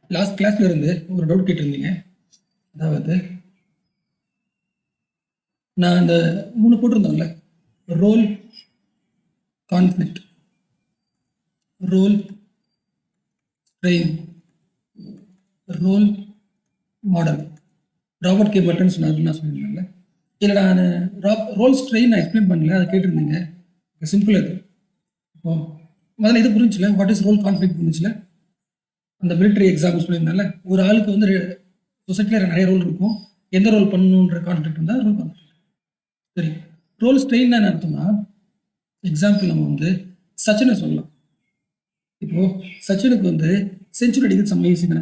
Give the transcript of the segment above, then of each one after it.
Last கிளாஸ்ல இருந்து ஒரு டவுட் கேட்டிருந்தீங்க. அதாவது நான் அந்த 3 போட்டிருந்தோம்ல, role, conflict, role, strain, role model. Robert K Patton சொன்னார், நான் சொல்லியிருந்தேன்ல. இதில் நான் ரோல் ஸ்ட்ரெயின் நான் எக்ஸ்பிளைன் பண்ணல, அதை கேட்டிருந்தீங்க. சிம்பிள் அது. இப்போ முதல்ல இது புரிஞ்சுல, வாட் இஸ் ரோல் கான்ஃப்ளிக்ட் புரிஞ்சுல. அந்த மிலிட்ரி எக்ஸாம்பிள் சொல்லியிருந்தால, ஒரு ஆளுக்கு வந்து சொசைட்டியில் நிறைய ரோல் இருக்கும். எந்த ரோல் பண்ணணுன்ற கான்ஃப்ளிக்ட் இருந்தால் ரோல் கான்ஃப்ளிக்ட். சரி, ரோல் ஸ்ட்ரெயின் என்ன அர்த்தம்னா, எக்ஸாம்பிள் நம்ம வந்து சச்சினை சொல்லலாம். இப்போ சச்சினுக்கு வந்து செஞ்சுரி அடிக்கிறது செம்ம ஈஸிங்க.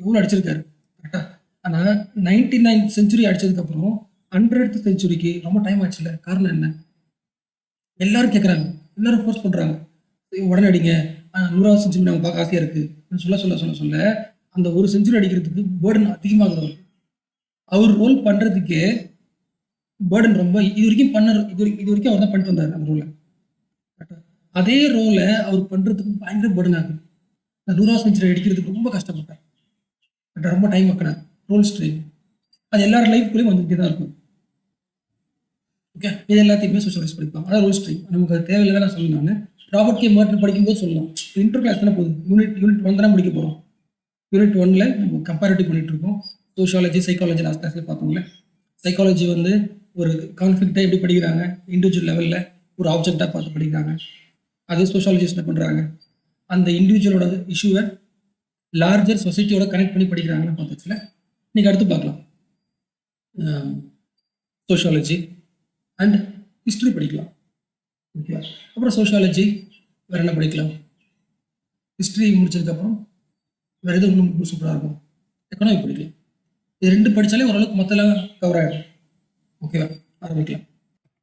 எவ்வளோ அடிச்சிருக்காரு கரெக்டா. ஆனால் 99 செஞ்சுரி அடிச்சதுக்கப்புறம் 100th செஞ்சுரிக்கு ரொம்ப டைம் ஆச்சுல்ல. காரணம் என்ன? எல்லாரும் கேட்குறாங்க, எல்லாரும் ஃபோர்ஸ் பண்ணுறாங்க, உடனே அடிங்க, 100வது செஞ்சுரி நம்ம பார்க்க ஆசையாக இருக்குது சொல்ல சொல்ல சொல்ல சொல்ல அந்த ஒரு செஞ்சுரி அடிக்கிறதுக்கு பேர்டன் அதிகமாகுது. அவர் ரோல் பண்ணுறதுக்கே பேர்டன் ரொம்ப இது வரைக்கும் இது வரைக்கும் அவர் தான் பண்ணிட்டு வந்தார் அந்த ரோலை. அதே ரோலை அவர் பண்ணுறதுக்கு பயங்கர பேர்டன் ஆகுது. 100வது செஞ்சுரி அடிக்கிறதுக்கு ரொம்ப கஷ்டப்பட்டார், ரொம்ப டைம் ஆக்கினார். ரோல் ஸ்ட்ரெயின் அது எல்லாரும் லைஃப்குள்ளேயும் வந்துகிட்டே தான் இருக்கும். ஓகே, இது எல்லாத்தையுமே சோஷியலைஸ் படிப்பாங்க. அதான் ரோல் ஸ்ட்ரெயின். நமக்கு அது தேவையில்லை நான் சொல்லணும். நான் ராபர்ட் கே மார்டன் படிக்கும்போது சொல்லலாம், இன்டர் கிளாஸ் தானே போகுது, யூனிட் 1 தானே படிக்க போகிறோம். யூனிட் 1ல் நம்ம கம்பேரிட்டிவ் பண்ணிட்டு இருக்கோம். சோஷியாலஜி, சைக்காலஜி லாஸ்ட் கிளாஸில் பார்த்தோம்ல. சைக்காலஜி வந்து ஒரு கான்ஃப்ளிக்டை எப்படி படிக்கிறாங்க, இண்டிவிஜுவல் லெவலில் ஒரு ஆப்ஜெக்டாக பார்த்து படிக்கிறாங்க. அது சோஷியாலஜிஸ்ட் என்ன பண்ணுறாங்க, அந்த இண்டிவிஜுவலோட இஷ்யூவை லார்ஜர் சொசைட்டியோட கனெக்ட் பண்ணி படிக்கிறாங்கன்னு பார்த்துச்சுல. இன்னைக்கு அடுத்து பார்க்கலாம், சோஷியாலஜி அண்ட் ஹிஸ்ட்ரி படிக்கலாம். ஓகே, அப்புறம் சோஷியாலஜி வேறு என்ன படிக்கலாம், ஹிஸ்ட்ரி முடிச்சதுக்கப்புறம் வேறு எதுவும் இன்னும் சூப்பராக இருக்கும், எக்கனாமி படிக்கலாம். இது 2 படித்தாலே ஓரளவுக்கு மொத்தம் கவர் ஆகிடும். ஓகேவா, ஆரம்பிக்கலாம்.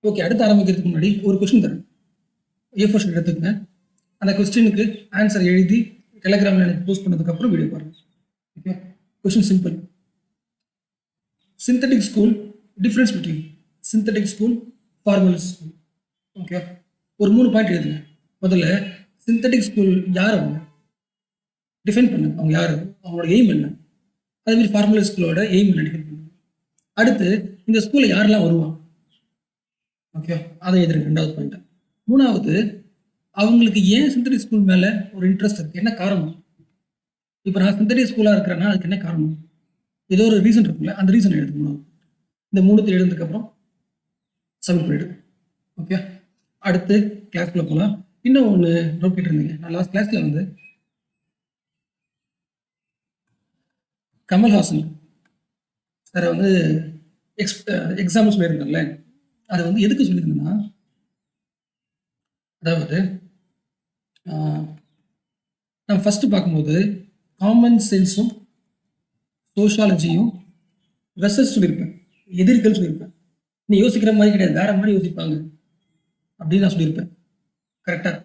ஓகே, அடுத்து ஆரம்பிக்கிறதுக்கு முன்னாடி ஒரு கொஸ்டின் தரேன். A4 ஷீட் எடுத்துக்கங்க. அந்த கொஸ்டினுக்கு ஆன்சர் எழுதி டெலிகிராமில் எனக்கு போஸ்ட் பண்ணதுக்கப்புறம் வீடியோ பாருங்கள். Okay, question simple. Synthetic school, difference between synthetic school, formal school. Okay, ஒரு 3 பாயிண்ட் எழுதுங்க. முதல்ல சிந்தட்டிக் ஸ்கூல் யார், அவங்க டிஃபைன் பண்ணுங்க. அவங்க யார், அவங்களோட எய்ம் என்ன. அதேமாதிரி ஃபார்மல் ஸ்கூலோட எய்ம் என்ன டிஃபைன் பண்ணுங்க. அடுத்து இந்த ஸ்கூலில் யாரெல்லாம் வருவாங்க. ஓகே, அதை எழுதுங்க 2வது பாயிண்ட். 3வது, அவங்களுக்கு ஏன் சிந்தட்டிக் ஸ்கூல் மேலே ஒரு இன்ட்ரெஸ்ட் இருக்குது, என்ன காரணம். இப்போ நான் சிந்தட்டிக் ஸ்கூலாக இருக்கிறேன்னா அதுக்கு என்ன காரணம், ஏதோ ஒரு ரீசன் இருக்குல்ல, அந்த ரீசன் எழுதுக்கணும். இந்த 3 எழுதுனதுக்கப்புறம் சப்மிட் பண்ணிவிடு. ஓகே, அடுத்து கிளாஸ்க்குள்ளே போகலாம். இன்னும் ஒன்று டவுட் கேட்டிருந்தீங்க. நான் லாஸ்ட் கிளாஸில் வந்து கமல்ஹாசன் சார் வந்து எக்ஸாம்பிள் சொல்லியிருந்தேன்ல, அதை வந்து எதுக்கு சொல்லியிருந்தேன்னா, அதாவது நம்ம ஃபஸ்ட்டு பார்க்கும்போது காமன் சென்ஸும் சோஷியாலஜியும் வெர்சஸ் சொல்லியிருப்பேன், எதிர்கள் சொல்லியிருப்பேன். நீ யோசிக்கிற மாதிரி கிடையாது, வேற மாதிரி யோசிப்பாங்க அப்படின்னு நான் சொல்லியிருப்பேன். கரெக்டாக?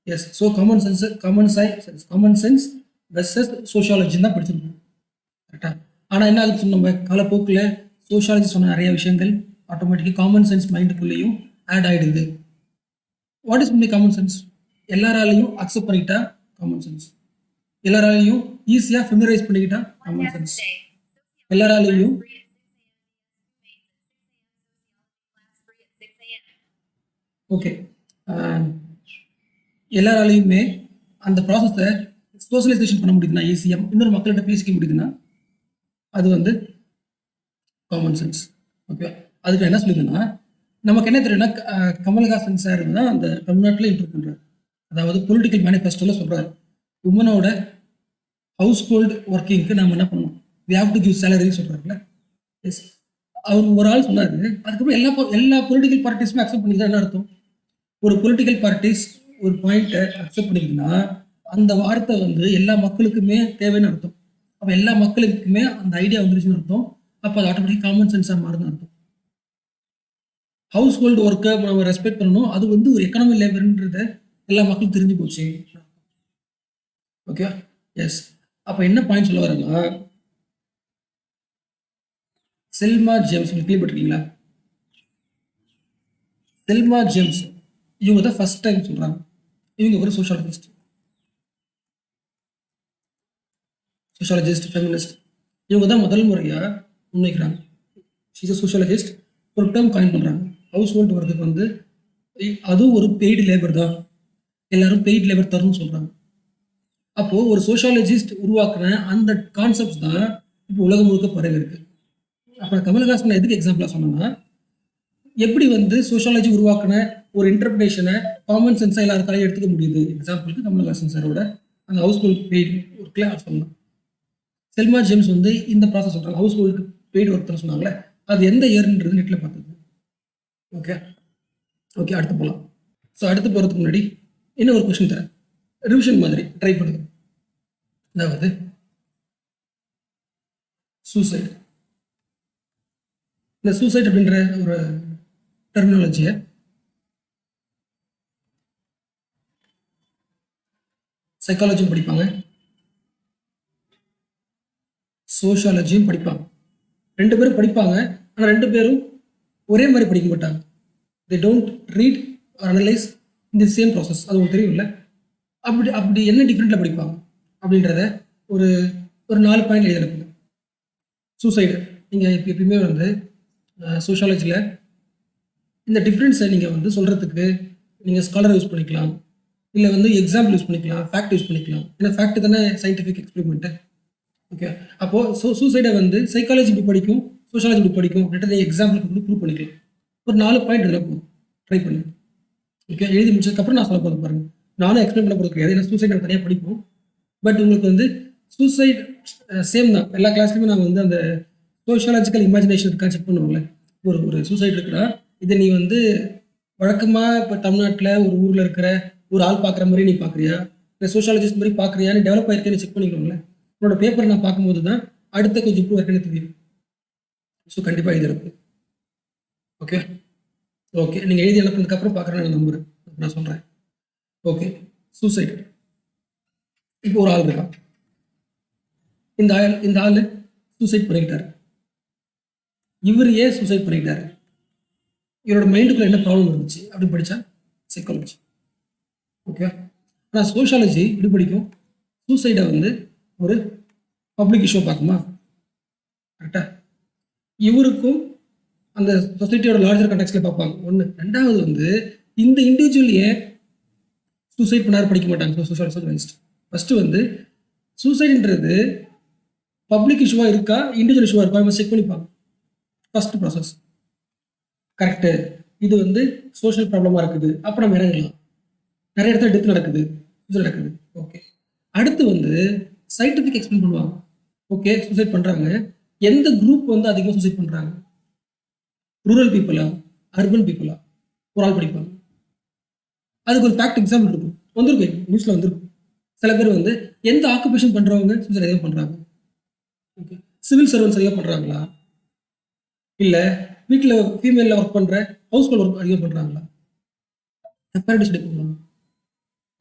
Yes. So common sense versus sociology தான் படிச்சிருப்போம். கரெக்டாக? ஆனால் என்ன ஆகுது, நம்ம காலப்போக்கில் சோஷியாலஜி சொன்ன நிறைய விஷயங்கள் ஆட்டோமேட்டிக்காக காமன் சென்ஸ் மைண்டுக்குள்ளேயும் ஆட் ஆகிடுது. What is mean common sense? எல்லாராலையும் அக்செப்ட் பண்ணிக்கிட்டா காமன் சென்ஸ், எல்லாராலையும் ஈஸியாக ஃபெமிலைஸ் பண்ணிக்கிட்டா காமன் சென்ஸ், எல்லாராலையும் ஓகே எல்லாராலையுமே அந்த ப்ராசஸை சோஷியலைசேஷன் பண்ண முடியுதுன்னா, ஈஸியாக இன்னொரு மக்கள்கிட்ட பேசிக்க முடியுதுன்னா அது வந்து காமன் சென்ஸ். ஓகே, அதுக்கு என்ன சொல்லியிருந்தேன்னா, நமக்கு என்ன தெரியும்னா, கமல்ஹாசன் சார் தான் அந்த தமிழ்நாட்டில் இம்ப்ரூவ் பண்ணுறாரு. அதாவது பொலிட்டிக்கல் மேனிஃபெஸ்டோவில் சொல்கிறார், உமனோட ஹவுஸ் ஹோல்டு ஒர்க்கிங்க்கு நம்ம என்ன பண்ணணும், வி ஹேவ் டு கிவ் சேலரின்னு சொல்கிறாருல்ல. எஸ், அவர் ஒரு ஆள் சொன்னார். அதுக்கப்புறம் எல்லா பொலிட்டிக்கல் பார்ட்டிஸுமே அக்செப்ட் பண்ணிக்கிறதா என்ன அர்த்தம்? ஒரு பொலிட்டிக்கல் பார்ட்டிஸ் ஒரு பாயிண்ட்டை அக்செப்ட் பண்ணிக்குதுன்னா அந்த வார்த்தை வந்து எல்லா மக்களுக்குமே தேவைன்னு அர்த்தம். அப்போ எல்லா மக்களுக்குமே அந்த ஐடியா வந்துருச்சுன்னு அர்த்தம். அப்போ அது ஆட்டோமேட்டிக் காமன் சென்ஸாக மாறுதுன்னு அர்த்தம். ஹவுஸ் ஹோல்டு ஒர்க்கை நம்ம ரெஸ்பெக்ட் பண்ணணும், அது வந்து ஒரு எக்கனாமி லேபர்ன்றத எல்லா மக்களும் தெரிஞ்சு போச்சு. Okay, yes. அப்போ என்ன பாயிண்ட் சொல்ல வரேன்னா, செல்மா ஜேம்ஸ் கேள்விப்பட்டிருக்கீங்களா? செல்மா ஜேம்ஸ் இவங்க தான் ஃபர்ஸ்ட் டைம் சொல்கிறாங்க. இவங்க ஒரு சோஷியாலஜிஸ்ட். சோஷியாலஜிஸ்ட், ஃபெமினிஸ்ட், இவங்க தான் முதல் முறையாக முன்வைக்கிறாங்க. She's a sociologist. ஒரு டேர்ம் காயின் பண்ணுறாங்க, ஹவுஸ் ஹோல்டு ஒர்க்குக்கு வந்து அதுவும் ஒரு பெய்டு லேபர் தான், எல்லாரும் பெய்டு லேபர் தரணும்னு சொல்கிறாங்க. அப்போது ஒரு சோஷியாலஜிஸ்ட் உருவாக்குன அந்த கான்செப்ட்ஸ் தான் இப்போ உலகம் முழுக்க பரவி இருக்கு. அப்புறம் கமல்ஹாசன் எதுக்கு எக்ஸாம்பிளாக சொன்னோம்னா, எப்படி வந்து சோஷியாலஜி உருவாக்குன ஒரு இன்டர்பிரேஷனை காமன் சென்ஸாக எல்லாருக்காலையும் எடுத்துக்க முடியுது. எக்ஸாம்பிளுக்கு கமல்ஹாசன் சாரோட அந்த ஹவுஸ் ஹோல்டு பெய்டு ஒர்க்கில் சொல்லலாம். செல்மா ஜேம்ஸ் வந்து இந்த ப்ராசஸ் சொல்கிறாங்க, ஹவுஸ் ஹோல்டுக்கு பெய்டு ஒர்க் சொன்னாங்களே, அது எந்த இயர்ன்றது நெட்டில் பார்த்தது. ஓகே ஓகே, அடுத்து போகலாம். ஸோ அடுத்து போகிறதுக்கு முன்னாடி இன்னும் ஒரு கொஸ்டின் தரேன், ரிவிஷன் மாதிரி ட்ரை பண்ணுங்க. அதாவது சூசைட். இந்த சூசைட் அப்படின்ற ஒரு டெர்மினாலஜியை சைக்காலஜியும் படிப்பாங்க, சோஷியாலஜியும் படிப்பாங்க. ரெண்டு பேரும் படிப்பாங்க, ஆனால் ரெண்டு பேரும் ஒரே மாதிரி படிக்க மாட்டாங்க. They don't read or analyse in the same process. அது உங்களுக்கு தெரியும் இல்லை? அப்படி அப்படி என்ன டிஃப்ரெண்ட்டில் படிப்பாங்க அப்படின்றத ஒரு ஒரு 4 பாயிண்ட் எழுதிருக்குங்க. சூசைடு நீங்கள் இப்போ எப்பயுமே வந்து சோஷியாலஜியில் இந்த டிஃப்ரென்ஸை நீங்கள் வந்து சொல்கிறதுக்கு நீங்கள் ஸ்காலர் யூஸ் பண்ணிக்கலாம், இல்லை வந்து எக்ஸாம்பிள் யூஸ் பண்ணிக்கலாம், ஃபேக்ட் யூஸ் பண்ணிக்கலாம். ஏன்னா ஃபேக்ட் தானே சயின்டிஃபிக் எக்ஸ்பெரிமெண்ட்டு. ஓகே, அப்போது சூசைடை வந்து சைக்காலஜி இப்படி படிக்கும், சோஷியாலஜி இப்படி படிக்கும் அப்படின்றத எக்ஸாம்பிளுக்கு வந்து ப்ரூவ் பண்ணிக்கலாம். ஒரு 4 பாயிண்ட் இதில் போகும், ட்ரை பண்ணுங்க. ஓகே, எழுதி முடிச்சதுக்கப்புறம் நான் சொல்ல போகிறது பாருங்கள். நானும் எக்ஸ்பிளைன் பண்ண போகிறது கிடையாது, ஏன்னா சூசைட் நம்ம தனியாக படிப்போம். பட் உங்களுக்கு வந்து சூசைட் சேம் தான், எல்லா கிளாஸ்லையுமே நாங்கள் வந்து அந்த சோஷியாலஜிக்கல் இமேஜினேஷன் இருக்கா செக் பண்ணுவோம்ல. ஒரு சூசைட் இருக்குன்னா இதை நீ வந்து வழக்கமாக இப்போ தமிழ்நாட்டில் ஒரு ஊரில் இருக்கிற ஒரு ஆள் பார்க்குற மாதிரி நீ பார்க்குறியா, இல்லை சோஷியாலஜிஸ்ட் மாதிரி பார்க்குறியான்னு டெவலப் ஆயிருக்கேன்னு செக் பண்ணிக்கணும்ல. உன்னோட பேப்பர் நான் பார்க்கும்போது தான் அடுத்த கொஞ்சம் இம்ப்ரூவ் இருக்குன்னு தெரியும். ஸோ கண்டிப்பாக இது இருக்கும். ஓகே ஓகே, நீங்கள் எழுதி அனுப்புனதுக்கப்புறம் பார்க்குறேன்னு நான் நம்புகிறேன், நான் சொல்கிறேன். Okay, suicide. இப்போ ஒரு ஆள் இருக்கான், இந்த ஆள் சூசைட் பண்ணிக்கிட்டாரு. இவர் ஏன் சூசைட் பண்ணிக்கிட்டாரு, இவரோட மைண்டுக்குள்ள என்ன ப்ராப்ளம் இருந்துச்சு அப்படின்னு படித்தா சைக்காலஜி. ஓகே, ஆனால் சோஷியாலஜி இப்படி படிக்கும், சூசைடை வந்து ஒரு பப்ளிக் இஷ்யூ பார்க்குமா, கரெக்டாக இவருக்கும் அந்த சொசைட்டியோட லார்ஜர் கண்டெக்ஸ்ட்ல பார்ப்பாங்க. ஒன்று. ரெண்டாவது வந்து இந்த இண்டிவிஜுவல் ஏன் சூசைட் பண்ணாரு படிக்க மாட்டாங்க சோஷியாலிஸ்ட். ஃபர்ஸ்ட் வந்து சூசைடுன்றது பப்ளிக் இஷ்யூவாக இருக்கா இண்டிவிஜுவல் இஷ்யூவாக இருக்கா செக் பண்ணிப்பாங்க. ஃபர்ஸ்ட் ப்ராசஸ் கரெக்டு, இது வந்து சோஷியல் ப்ராப்ளமாக இருக்குது, அப்போ நம்ம இறங்கலாம். நிறைய இடத்துல டெத் நடக்குது, இது நடக்குது. ஓகே, அடுத்து வந்து சயின்டிஃபிக் எக்ஸ்பிளைன் பண்ணுவாங்க. ஓகே, சூசைட் பண்ணுறாங்க, எந்த குரூப் வந்து அதிகமாக சூசைட் பண்ணுறாங்க, ரூரல் பீப்புளா அர்பன் பீப்புளா, ஒரு ஆள் படிப்பாங்க. அதுக்கு ஒரு ஃபேக்ட் எக்ஸாம்பிள் இருக்கும், வந்துருக்கும் நியூஸில் வந்துருக்கும். சில பேர் வந்து எந்த ஆக்குபேஷன் பண்ணுறவங்க சூசைட் அதிகம் பண்ணுறாங்க, ஓகே சிவில் சர்வன்ஸ் அதிகம் பண்ணுறாங்களா, இல்லை வீட்டில் ஃபீமேலில் ஒர்க் பண்ணுற ஹவுஸ் ஹோல்ட் ஒர்க் அதிகம் பண்ணுறாங்களா, கம்பேரிட்டிவ் ஸ்டடி பண்ணுவாங்க,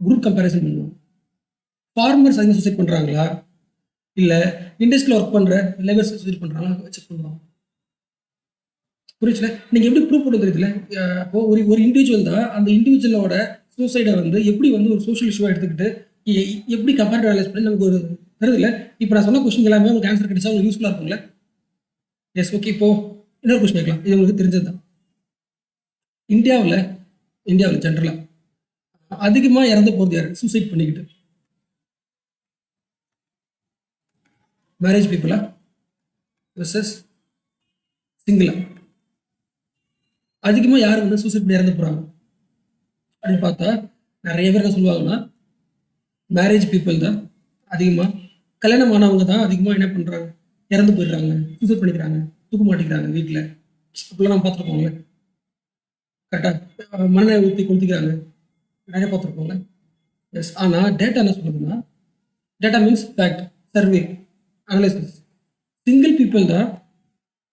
குரூப் கம்பேரிசன் பண்ணுவாங்க. ஃபார்மர்ஸ் அதிகம் சூசைட் பண்ணுறாங்களா, இல்லை இண்டஸ்ட்ரியில் ஒர்க் பண்ணுற லேபர்ஸ் சூசைட் பண்ணுறாங்களா செக் பண்ணுவாங்க. புரிச்சுல, நீங்கள் எப்படி ப்ரூவ் பண்ண தெரியல. அப்போ ஒரு இண்டிவிஜுவல் தான், அந்த இண்டிவிஜுவலோட சூசைடை வந்து எப்படி வந்து ஒரு சோஷியல் இஷ்யூவாக எடுத்துக்கிட்டு எப்படி கம்பேரிட்டிவ் அனலைஸ் பண்ணி நமக்கு ஒரு வருதுல்ல. இப்போ நான் சொன்ன கொஸ்டின் எல்லாமே உங்களுக்கு ஆன்சர் கிடைச்சா உங்களுக்கு யூஸ்ஃபுல்லாக இருக்கும்ல. Yes, okay. இப்போ இன்னொரு கொஸ்டின் கேட்கலாம், இது உங்களுக்கு தெரிஞ்சது தான். இந்தியாவில் ஜென்ரலாக அதிகமாக இறந்து போகிறது யார் சூசைட் பண்ணிக்கிட்டு? மேரேஜ் பீப்புளா வெர்சஸ் சிங்கிளா? அதிகமாக யார் வந்து சூசைட் பண்ணி இறந்து போகிறாங்க அப்படின்னு பார்த்தா நிறைய பேர் என்ன சொல்லுவாங்கன்னா மேரேஜ் பீப்புள் தான் அதிகமாக, கல்யாணம் ஆனவங்க தான் அதிகமாக என்ன பண்ணுறாங்க, இறந்து போயிடுறாங்க, சூசைட் பண்ணிக்கிறாங்க, தூக்க மாட்டேங்கிறாங்க வீட்டில். அப்படிலாம் நம்ம பார்த்துருக்கோங்களே, கரெக்டாக மண்ணெண்ணெய் ஊற்றி கொளுத்திக்கிறாங்க, நிறைய பார்த்துருக்கோங்களே. எஸ், ஆனால் டேட்டா என்ன சொல்லுதுன்னா, data means fact, survey, analysis, single people தான்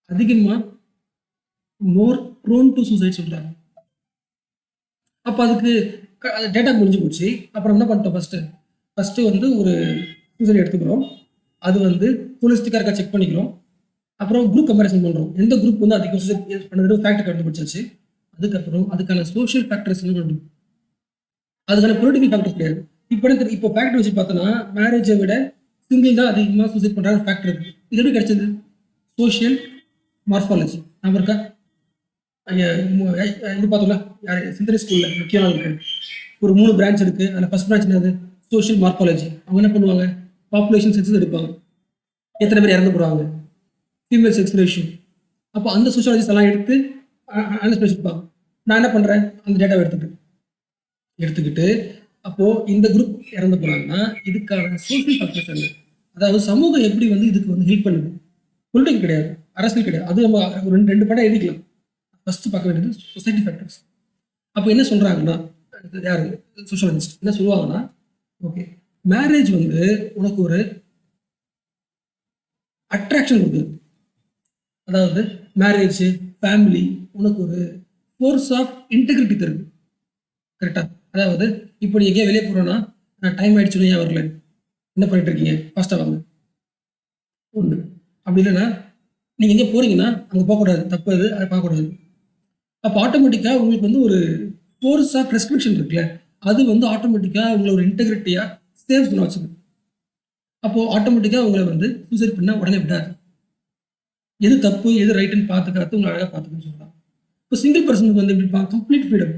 அதிகமாக மோர் ப்ரோன் டு சூசைட் சொல்கிறாங்க. அப்போ அதுக்கு டேட்டா முடிஞ்சு போச்சு. அப்புறம் என்ன பண்ணிட்டோம், ஃபஸ்ட்டு வந்து ஒரு சூசைட் எடுத்துக்கிறோம், அது வந்து ஹோலிஸ்டிக்காக இருக்கா செக் பண்ணிக்கிறோம். அப்புறம் குரூப் கம்பேரிசன் பண்ணுறோம், எந்த குரூப் வந்து அதிகம் சூசைட் பண்ணது ஃபேக்ட் கண்டுபிடிச்சாச்சு. அதுக்கப்புறம் அதுக்கான சோஷியல் ஃபேக்டர்ஸ் என்ன, அதுக்கான பொலிட்டிக்கல் ஃபேக்டர்ஸ் கிடையாது. இப்போ ஃபேக்டர் வச்சு பார்த்தோன்னா மேரேஜை விட சிங்கிள் தான் அதிகமாக சூசைட் பண்ணுற ஃபேக்டர் இருக்குது. இது எப்படி கிடைச்சது? சோஷியல் மார்ஃபாலஜி நம்ம இருக்கா? இது பார்த்தோம்ல, யார் சிந்தனை ஸ்கூலில் முக்கிய நாள் இருக்கு, ஒரு 3 பிரான்ச் இருக்குது. அதில் ஃபர்ஸ்ட் பிரான்ச் என்னது? Social morphology. அவங்க என்ன பண்ணுவாங்க? பாப்புலேஷன் சென்சஸ் எடுப்பாங்க, எத்தனை பேர் இறந்து போகிறாங்க, ஃபீமேல் செக்ஸ் ரேஷியோ. அப்போ அந்த சோஷியாலஜிஸ்ட் எல்லாம் எடுத்து அனலைஸ் பண்ணிருப்பாங்க. நான் என்ன பண்ணுறேன்? அந்த டேட்டாவை எடுத்துக்கிட்டு அப்போது இந்த குரூப் இறந்து போகிறாங்கன்னா இதுக்கான சோஷியல் ஃபேக்டர்ஸ் என்ன, அதாவது சமூகம் எப்படி வந்து இதுக்கு வந்து ஹெல்ப் பண்ணுது. பொலிட்டிக் கிடையாது, அரசியல் கிடையாது, அது நம்ம ரெண்டு படம் எழுதிக்கலாம். ஃபர்ஸ்ட் பார்க்க வேண்டியது சொசைட்டி ஃபேக்டர்ஸ். அப்போ என்ன சொல்கிறாங்கன்னா, யார் சோஷியாலஜிஸ்ட் என்ன சொல்லுவாங்கன்னா, ஓகே மேரேஜ் வந்து உனக்கு ஒரு அட்ராக்ஷன் கொடுக்குது. அதாவது மேரேஜ் ஃபேமிலி உனக்கு ஒரு ஃபோர்ஸ் ஆஃப் இன்டெகிரிட்டி தருது. கரெக்டாக? அதாவது இப்போ நீ எங்கேயா வெளியே போகிறோன்னா, டைம் ஆகிடுச்சுன்னு ஏன் வரல, என்ன பண்ணிட்டு இருக்கீங்க, ஃபாஸ்ட்டாக வாங்க ஒன்று. அப்படி இல்லைன்னா நீங்கள் எங்கே போகிறீங்கன்னா அங்கே போகக்கூடாது, தப்பு அது, அதை பார்க்கக்கூடாது. அப்போ ஆட்டோமேட்டிக்காக உங்களுக்கு வந்து ஒரு ஃபோர்ஸ் ஆஃப் ரெஸ்ட்ரிக்ஷன் இருக்குல்ல, அது வந்து ஆட்டோமேட்டிக்காக உங்களை ஒரு இன்டெகிரிட்டியாக சேவ் பண்ண வச்சுது. அப்போது ஆட்டோமேட்டிக்காக உங்களை வந்து சூசைட் பண்ண உடனே விடாது. எது தப்பு எது ரைட்டுன்னு பார்த்துக்காத்து உங்களை அழகாக பார்த்துக்குன்னு சொல்லலாம். இப்போ சிங்கிள் பர்சனுக்கு வந்து எப்படி இருப்பாங்க? கம்ப்ளீட் ஃப்ரீடம்,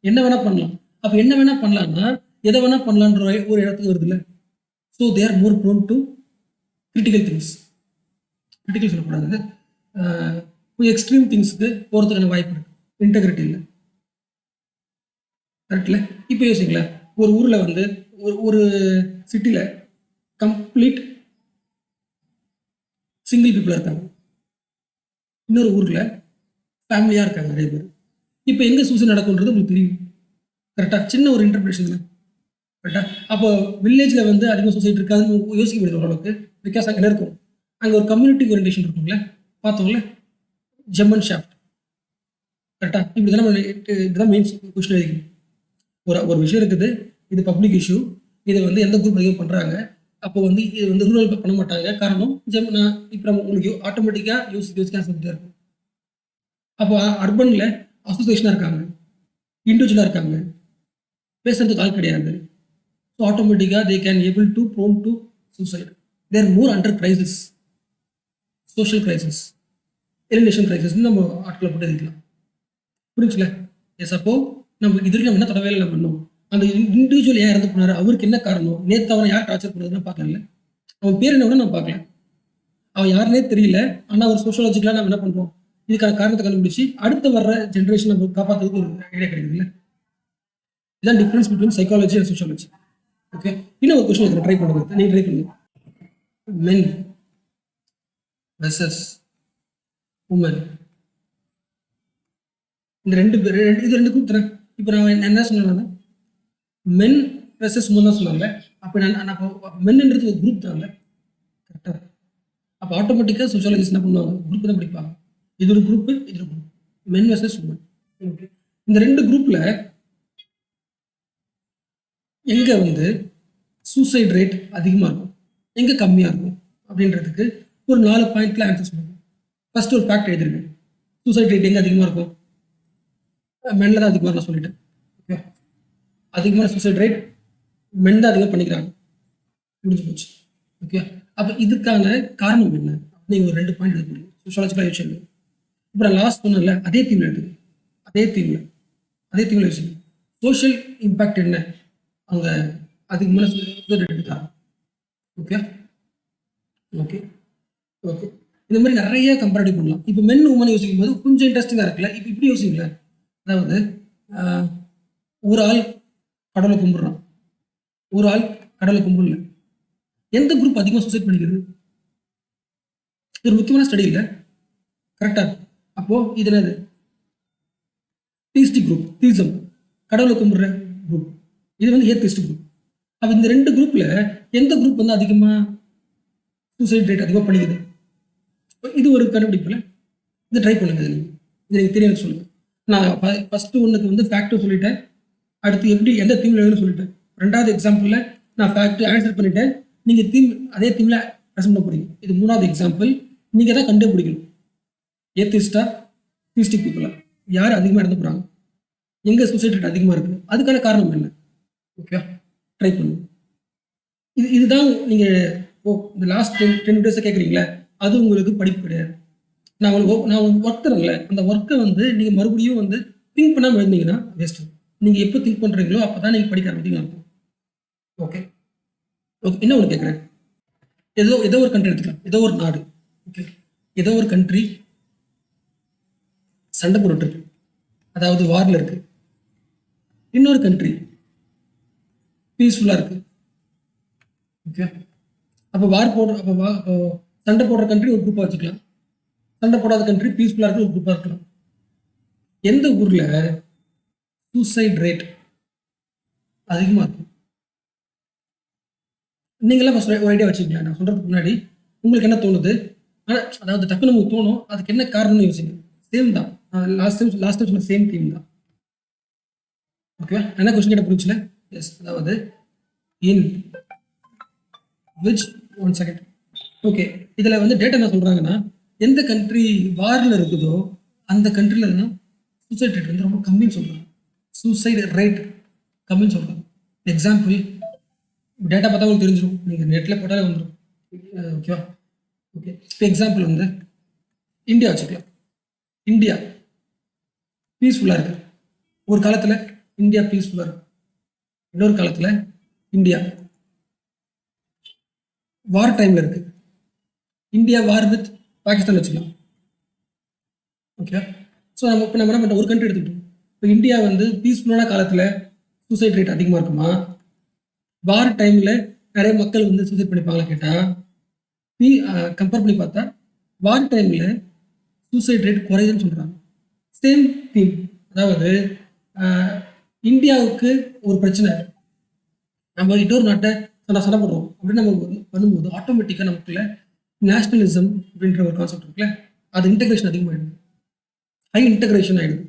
என்ன வேணால் பண்ணலாம். அப்போ என்ன வேணால் பண்ணலான்னா எதை வேணால் பண்ணலான்ற ஒரு இடத்துக்கு வருது இல்லை. So they are more prone to critical things. Critical சொல்லக்கூடாது, எக்ஸ்ட்ரீம் திங்ஸுக்கு போகிறதுக்கான வாய்ப்பு இருக்குது. இன்டெகிரிட்டி இல்லை. கரெக்டில்? இப்போ யோசிங்களேன், ஒரு ஊரில் வந்து ஒரு சிட்டியில் கம்ப்ளீட் சிங்கிள் பீப்புளாக இருக்காங்க, இன்னொரு ஊரில் ஃபேமிலியாக இருக்காங்க நிறைய பேர். இப்போ எங்கே சூசைட் நடக்கும்ன்றது உங்களுக்கு தெரியும். கரெக்டாக? சின்ன ஒரு இன்டர்பிரேஷன் இல்லை. கரெக்டாக? அப்போ வில்லேஜில் வந்து அதிகமாக சூசைட் இருக்காதுன்னு யோசிக்க முடியாது ஓரளவுக்கு. பிகாஸ் அங்கே என்ன இருக்கும்? அங்கே ஒரு கம்யூனிட்டி ஓரியன்டேஷன் இருக்குங்களே, பார்த்தோங்களே, ஜெர்மன் ஷாஃப்ட். கரெக்டாக? இப்படி தானே இதுதான் மெயின் கொஸ்டின் எழுதிக்கணும். ஒரு விஷயம் இருக்குது, இது பப்ளிக் இஷ்யூ, இதை வந்து எந்த குரூப் அதிகம் பண்ணுறாங்க, அப்போ வந்து இது வந்து ரூரல் பண்ண மாட்டாங்க. காரணம் நான் இப்போ நம்ம உங்களுக்கு ஆட்டோமேட்டிக்காக யோசிக்க சொல்லிட்டே இருக்கும். அப்போ அர்பனில் அசோசியேஷனாக இருக்காங்க, இண்டிவிஜுவலாக இருக்காங்க, பேசுறதுக்கு ஆள் கிடையாது. ஸோ ஆட்டோமேட்டிக்காக they can able to prone to suicide. There more under crisis, social crisis, elimination கிரைசிஸ்ன்னு நம்ம ஆட்களை போட்டு எழுதிக்கலாம். புரிஞ்சுல? எஸ். அப்போ நம்ம இது வரைக்கும் நம்ம என்ன தடவை நம்ம பண்ணோம், அந்த இண்டிவிஜுவல் ஏன் இறந்து போனாரு, அவருக்கு என்ன காரணம், நேற்று அவனை யார் டார்ச்சர் பண்ணுறதுன்னு பார்க்கல, அவன் பேர் என்ன கூட நம்ம பார்க்கல, அவன் யாருன்னே தெரியல. ஆனால் ஒரு சோஷியாலஜிக்கலாக நம்ம என்ன பண்ணுறோம், இதுக்கான காரணத்தை கண்டுபிடிச்சி அடுத்து வர்ற ஜென்ரேஷன் நம்ம காப்பாற்றுறதுக்கு ஒரு ஐடியா கிடைக்குதுல்ல. இதுதான் difference between psychology and sociology. Okay, இன்னும் ஒரு கொஸ்டின் ட்ரை பண்ணுங்க, நீ ட்ரை பண்ணுங்க. மென் வெர்சஸ் உமன், இந்த ரெண்டு குரூப் தரேன். இப்போ நான் என்ன சொன்னேன்னா மென் வெர்சஸ் உமன் தான் சொன்னாங்க. அப்போ நான் மென்ன்றது ஒரு குரூப் தான்ல. கரெக்டாக? அப்போ ஆட்டோமேட்டிக்காக சோஷியாலஜிஸ்ட் என்ன பண்ணுவாங்க, குரூப் தான் படிப்பாங்க. இது ஒரு குரூப்பு, இது ஒரு குரூப், மென் வெர்சஸ் உமன். ஓகே, இந்த ரெண்டு குரூப்பில் எங்கே வந்து சூசைட் ரேட் அதிகமாக இருக்கும், எங்கே கம்மியாக இருக்கும் அப்படின்றதுக்கு ஒரு 4 பாயிண்ட்ல ஆன்சர் சொல்லுங்கள். ஃபர்ஸ்ட் ஒரு ஃபேக்ட் எழுதிருக்கேன், சூசைட் ரேட் எங்கே அதிகமாக இருக்கும், மென்னில் தான் அதிகமாக நான் சொல்லிட்டேன். ஓகே, அதிகமான சூசைட் ரேட் மென் தான் அதிகம் பண்ணிக்கிறாங்க, முடிஞ்சு போச்சு. ஓகே, அப்போ இதுக்கான காரணம் என்ன நீங்கள் ஒரு 2 பாயிண்ட் எடுக்க முடியும் சோஷியாலஜிக்கலாக யோசிச்சு. இப்போ நான் லாஸ்ட் சொன்னல அதே தீமில் எடுத்துக்கு, அதே தீமில் யோசிச்சு சோஷியல் இம்பேக்ட் என்ன அங்கே அதிகமான சூசைட் ரேட் எடுத்தாங்க. ஓகே ஓகே ஓகே இந்த மாதிரி நிறைய கம்பேரிட்டிவ் பண்ணலாம். இப்போ மென் உமன் யோசிக்கும் போது கொஞ்சம் இன்ட்ரெஸ்டிங்காக இருக்குல்ல. இப்போ இப்படி யோசிக்கல, அதாவது ஒரு ஆள் கடவுளை கும்பிடுறான், ஒரு ஆள் கடவுளை கும்பிடல, எந்த குரூப் அதிகமாக சூசைட் பண்ணிக்கிறது? இது ஒரு முக்கியமான ஸ்டடி இல்லை. கரெக்டா? அப்போ இது என்னது? தீஸ்டிக் குரூப், தீசம், கடவுளை கும்பிடுற குரூப். இது வந்து ஏத்திஸ்ட் குரூப். அப்போ இந்த 2 குரூப்ல எந்த குரூப் வந்து அதிகமாக சூசைட் ரேட் அதிகமாக பண்ணிக்குது? இது ஒரு கண்டுபிடிப்புல இது ட்ரை பண்ணுங்க. இது நீங்கள் தெரிய சொல்லுங்க. நான் ஃபர்ஸ்ட் ஒன்றுக்கு வந்து ஃபேக்ட் சொல்லிட்டேன், அடுத்து எப்படி எந்த தீம்ல எழுதுன்னு சொல்லிட்டேன். 2வது எக்ஸாம்பிளில் நான் ஃபேக்ட் ஆன்சர் பண்ணிட்டேன், நீங்கள் தீம் அதே தீம்ல ப்ரெசென்ட் பண்ண போறீங்க. இது 3வது எக்ஸாம்பிள். நீங்கள் தான் கண்டுபிடிக்கணும், ஏத்திஸ்டா தீஸ்டிக் பீப்புளா, யார் அதிகமாக இறந்து போகிறாங்க, எங்கே சூசைட் ரேட் அதிகமாக இருக்குது, அதுக்கான காரணம் என்ன? ஓகே, ட்ரை பண்ணுங்க. இதுதான் நீங்கள் ஓ இந்த லாஸ்ட் 10 வீடியோஸை கேட்குறீங்களா, அது உங்களுக்கு படிப்பு கிடையாது. நான் ஒர்க் தரல, அந்த ஒர்க்கை வந்து நீங்கள் மறுபடியும் வந்து திங்க் பண்ணாமல் எழுதினீங்கன்னா வேஸ்ட்டு. நீங்கள் எப்போ திங்க் பண்ணுறீங்களோ அப்போ தான் நீங்கள் படிக்க ஆரம்பித்தீங்க அர்த்தம். ஓகே ஓகே, என்ன ஒன்று கேட்குறேன். ஏதோ ஒரு கண்ட்ரி எடுத்துக்கலாம், ஏதோ ஒரு நாடு. ஓகே, ஏதோ ஒரு கண்ட்ரி சண்டை போட்டுருக்கு, அதாவது வாரில் இருக்கு. இன்னொரு கண்ட்ரி பீஸ்ஃபுல்லாக இருக்கு. ஓகே, அப்போ சண்டை போடுற கண்ட்ரி ஒரு குரூப்பாக வச்சுக்கலாம், சண்டை போடாத கண்ட்ரி பீஸ்ஃபுல்லாக இருக்கு ஒரு குரூப்பாக இருக்கலாம். எந்த ஊரில் சூசைட் ரேட் அதிகமாக இருக்கும்? நீங்களாம் ஃபஸ்ட் ஒரு ஐடியா வச்சுக்கலாம். நான் சொல்கிறதுக்கு முன்னாடி உங்களுக்கு என்ன தோணுது? ஆனால் அதாவது டக்கு நமக்கு தோணும், அதுக்கு என்ன காரணம்னு யோசிங்க. சேம் தான், லாஸ்ட் டைம் சொன்ன சேம் தீம் தான். ஓகேவா? என்ன கொஸ்டின் கேட்ட புரிஞ்சுல? எஸ், அதாவது இன் விச் 1 செகண்ட். ஓகே, இதில் வந்து டேட்டா என்ன சொல்கிறாங்கன்னா, எந்த கண்ட்ரி வாரில் இருக்குதோ அந்த கண்ட்ரியில் தான் சூசைட் ரேட் வந்து ரொம்ப கம்மின்னு சொல்கிறாங்க. சூசைட் ரேட் கம்மின்னு சொல்கிறாங்க. எக்ஸாம்பிள் டேட்டா பார்த்தா உங்களுக்கு தெரிஞ்சிடும், நீங்கள் நெட்டில் போட்டாலே வந்துடும். ஓகேவா? ஓகே, இப்போ எக்ஸாம்பிள் வந்து இந்தியா வச்சுக்கலாம். இந்தியா பீஸ்ஃபுல்லாக இருக்குது. ஒரு காலத்தில் இந்தியா பீஸ்ஃபுல்லாக இருக்கும், இன்னொரு காலத்தில் இந்தியா வார் டைமில் இருக்குது. இந்தியா வார் வித் பாகிஸ்தான் வச்சுக்கலாம். ஓகே, ஸோ இப்போ நம்ம என்ன பண்ணுறோம், ஒரு கண்ட்ரி எடுத்துக்கிட்டோம். இப்போ இந்தியா வந்து பீஸ்ஃபுல்லான காலத்தில் சூசைட் ரேட் அதிகமாக இருக்குமா, வார் டைமில் நிறைய மக்கள் வந்து சூசைட் பண்ணிப்பாங்களா கேட்டால், கம்பேர் பண்ணி பார்த்தா வார் டைமில் சூசைட் ரேட் குறையுதுன்னு சொல்கிறாங்க. சேம் தீம், அதாவது இந்தியாவுக்கு ஒரு பிரச்சனை, நம்ம இன்னொரு நாட்டை சண்டை போடுறோம் அப்படின்னு நம்ம பண்ணும்போது ஆட்டோமேட்டிக்காக நமக்குள்ள நேஷனலிசம் அப்படின்ற ஒரு கான்செப்ட் இருக்குல்ல, அது இன்டெகிரேஷன் அதிகமாகிடுது, ஹை இன்டெகிரேஷன் ஆகிடுது.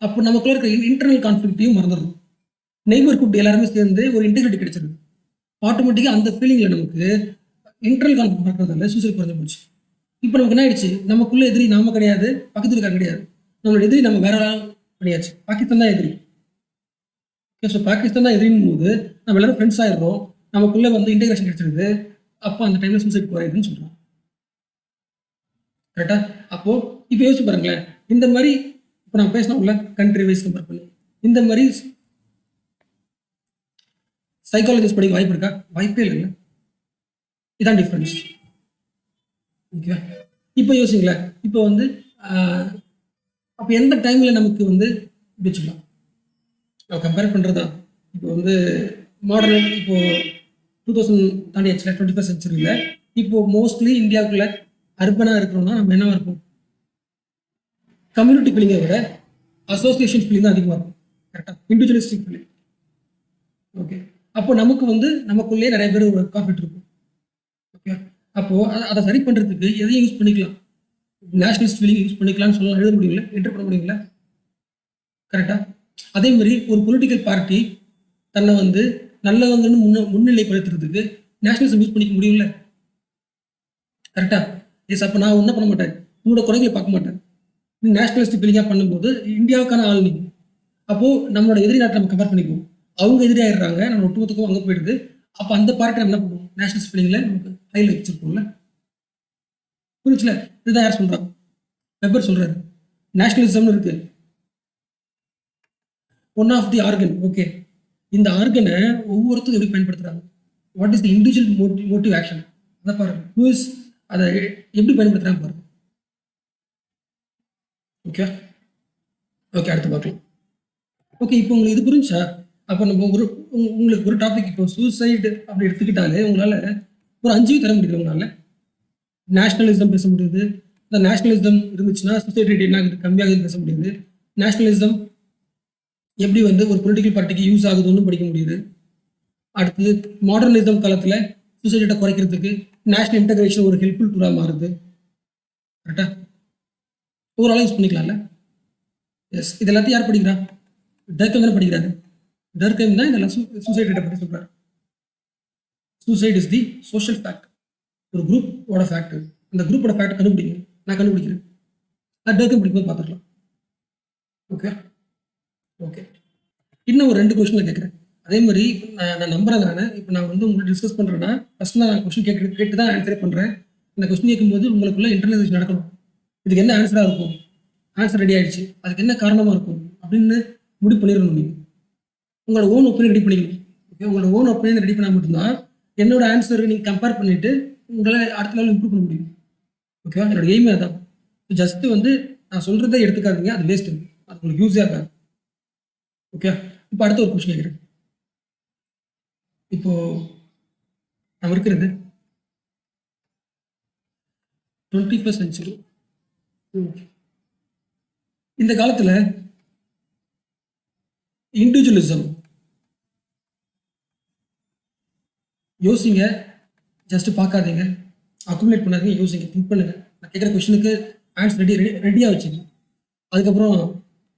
அப்போ நமக்குள்ள இருக்கிற இன்டர்னல் கான்ஃப்ளிக்டையும் மறந்துடும். நெய்பர்ஹுட் எல்லாருமே சேர்ந்து ஒரு இன்டெகிரிட்டி கிடைச்சிருக்கு. ஆட்டோமேட்டிக்காக அந்த ஃபீலிங்கில் நமக்கு இன்டர்னல் கான்ஃப்ளிக்ட் இருக்கிறதால சூசைட் குறைஞ்சு போச்சு. இப்போ நமக்கு என்ன ஆயிடுச்சு, நமக்குள்ள எதிரி நாம கிடையாது, பக்கத்துல இருக்காங்க கிடையாது, நம்மளோட எதிரி நம்ம வேற ஆள் கிடையாச்சு, பாகிஸ்தான் தான் எதிரி. ஓகே, ஸோ பாகிஸ்தான் தான் எதிரின் போது நம்ம எல்லாரும் ஃப்ரெண்ட்ஸ் ஆயிடுறோம், நமக்குள்ள வந்து இன்டெகிரேஷன் கிடைச்சிருது. அப்போ அந்த டைம்ல சூசைட் குறையுதுன்னு சொல்றோம். கரெக்டா? அப்போ இப்போ யோசிச்சு பாருங்களேன், இந்த மாதிரி இப்போ நான் பேசினோம்ல கண்ட்ரி வைஸ் கம்பேர் பண்ணி, இந்த மாதிரி சைக்காலஜிஸ்ட் படிக்க வாய்ப்பு இருக்கா? வாய்ப்பே இல்லைங்க. இதான் டிஃப்ரென்ஸ். ஓகே, இப்போ யோசிங்களேன், இப்போ வந்து அப்போ எந்த டைமில் நமக்கு வந்து வச்சுக்கலாம் கம்பேர் பண்ணுறதா? இப்போ வந்து மாடர்ன், இப்போ 2000 தாண்டி ஆச்சுல, 21st சென்ச்சுரியில் இப்போ மோஸ்ட்லி இந்தியாவுக்குள்ள அர்பனாக இருக்கிறோம்னா நம்ம என்னவா இருக்கும், கம்யூனிட்டி ஃபீலிங்கை விட அசோசியேஷன் ஃபீலிங் தான் அதிகமாக இருக்கும். கரெக்டாக? Individualistic feeling. ஓகே, அப்போ நமக்கு வந்து நமக்குள்ளேயே நிறைய பேர் ஒரு கான்ஃப்ளிக்ட் இருக்கும். ஓகே, அப்போது அதை சரி பண்ணுறதுக்கு எதையும் யூஸ் பண்ணிக்கலாம், நேஷனலிஸ்ட் ஃபீலிங் யூஸ் பண்ணிக்கலாம்னு சொல்லலாம், எழுத முடியல, என்டர் பண்ண முடியல. கரெக்டாக? அதே மாதிரி ஒரு பொலிட்டிக்கல் பார்ட்டி தன்னை வந்து நல்லவங்கன்னு முன்னிலைப்படுத்துறதுக்கு நேஷனலிசம் யூஸ் பண்ணிக்க முடியும்ல. கரெக்டா? எஸ், அப்போ நான் ஒன்றும் பண்ண மாட்டேன், உங்களோட குறைகளை பார்க்க மாட்டேன். நீ நேஷனலிஸ்ட் ஃபீலிங்காக பண்ணும்போது இந்தியாவுக்கான ஆள் நீ. அப்போது நம்மளோட எதிரி நாட்டை நம்ம கம்பேர் பண்ணிக்குவோம், அவங்க எதிரி ஆயிடுறாங்க, நம்ம ஒட்டுமொத்தக்கும் அங்கே போயிடுது. அப்போ அந்த பார்ட்டி நம்ம என்ன பண்ணுவோம், நேஷனலிஸ்ட் ஃபீலிங்கில் நமக்கு ஹையில் வச்சிருப்போம்ல. புரிச்சுல? இதுதான் யார் சொல்கிறாங்க? வெப்பர் சொல்கிறாரு. நேஷனலிசம்னு இருக்கு, one of the organ. Okay, இந்த ஆர்கனை ஒவ்வொருத்தரும் எப்படி பயன்படுத்துறாங்க, what is the individual motive action, அதை பாருங்க. ஹூஸ் அதை எப்படி பயன்படுத்துறாங்க பாருங்க. ஓகே ஓகே, அடுத்து பார்க்கலாம். ஓகே, இப்போ உங்களுக்கு இது புரிஞ்சா? அப்போ நம்ம உங்களுக்கு ஒரு டாபிக், இப்போ சூசைடு அப்படி எடுத்துக்கிட்டாலே உங்களால் ஒரு 5 தர முடியுது. உங்களால் நேஷனலிசம் பேச முடியுது, இந்த நேஷனலிசம் இருந்துச்சுன்னா சூசைட் ரேட் என்ன ஆகுது, கம்மியாகுதுன்னு பேச முடியுது. நேஷனலிசம் எப்படி வந்து ஒரு பொலிட்டிக்கல் பார்ட்டிக்கு யூஸ் ஆகுதுன்னு படிக்க முடியுது. அடுத்தது மாடர்னிசம் காலத்தில் சூசைட் ரேட்டை குறைக்கிறதுக்கு நேஷனல் இன்டகிரேஷன் ஒரு ஹெல்ப்ஃபுல் டூலாக மாறுது. கரெக்டாக? ஓவராலாக யூஸ் பண்ணிக்கலாம்ல. எஸ், இது எல்லாத்தையும் யார் படிக்கிறா? டர்க்கைம் தானே படிக்கிறாரு. டர்க்கைம் தான் இதெல்லாம் சூசைட் ரேட்டை பற்றி சொல்கிறார். Suicide is the social fact, ஒரு குரூப்போட ஃபேக்ட். அந்த குரூப்போட ஃபேக்ட் கண்டுபிடிங்க, நான் கண்டுபிடிக்கிறேன். அது டர்க்கைம் படிக்கும்போது பார்த்துக்கலாம். ஓகே ஓகே, இன்னும் ஒரு 2 கொஸ்டின் கேட்குறேன். அதே மாதிரி நான் நம்புறேன். இப்போ நான் வந்து உங்கள்கிட்ட டிஸ்கஸ் பண்ணுறேன்னா ஃபர்ஸ்ட் நான் கொஸ்டின் கேட்டு தான் ஆன்சரே பண்ணுறேன். இந்த கொஸ்டின் கேட்கும்போது உங்களுக்குள்ள இன்டர்னலைசேஷன் நடக்கணும். இதுக்கு என்ன ஆன்சராக இருக்கும், ஆன்சர் ரெடி ஆயிடுச்சு, அதுக்கு என்ன காரணமாக இருக்கும் அப்படின்னு முடிவு பண்ணிடணும். நீங்கள் உங்களோட ஓன் ஒப்பீனியன் ரெடி பண்ணிக்கணும். ஓகே, உங்களோட ஓன் ஒப்பீனியன் ரெடி பண்ணால் மட்டும்தான் என்னோட ஆன்சர் நீங்கள் கம்பேர் பண்ணிவிட்டு உங்களை அடுத்த லெவல் இம்ப்ரூவ் பண்ண முடியும். ஓகேவா, என்னோட எய்மே அதான். ஜஸ்ட் வந்து நான் சொல்கிறத எடுத்துக்காதீங்க, அது வேஸ்ட்டு, அது உங்களுக்கு யூஸே ஆகாது. ஓகே, இப்போ அடுத்த ஒரு கொஸ்டின் கேட்குறேன். இப்போ நம்ம இருக்கிறது 21st செஞ்சுரி. இந்த காலத்தில் இண்டிவிஜுவலிசம் யோசிங்க, ஜஸ்ட் பார்க்காதீங்க, அக்குமுலேட் பண்ணாதீங்க, யோசிங்க, திங்க் பண்ணுங்க. நான் கேட்குற கொஸ்டினுக்கு ஆன்சர் ரெடியாக வச்சுங்க, அதுக்கப்புறம்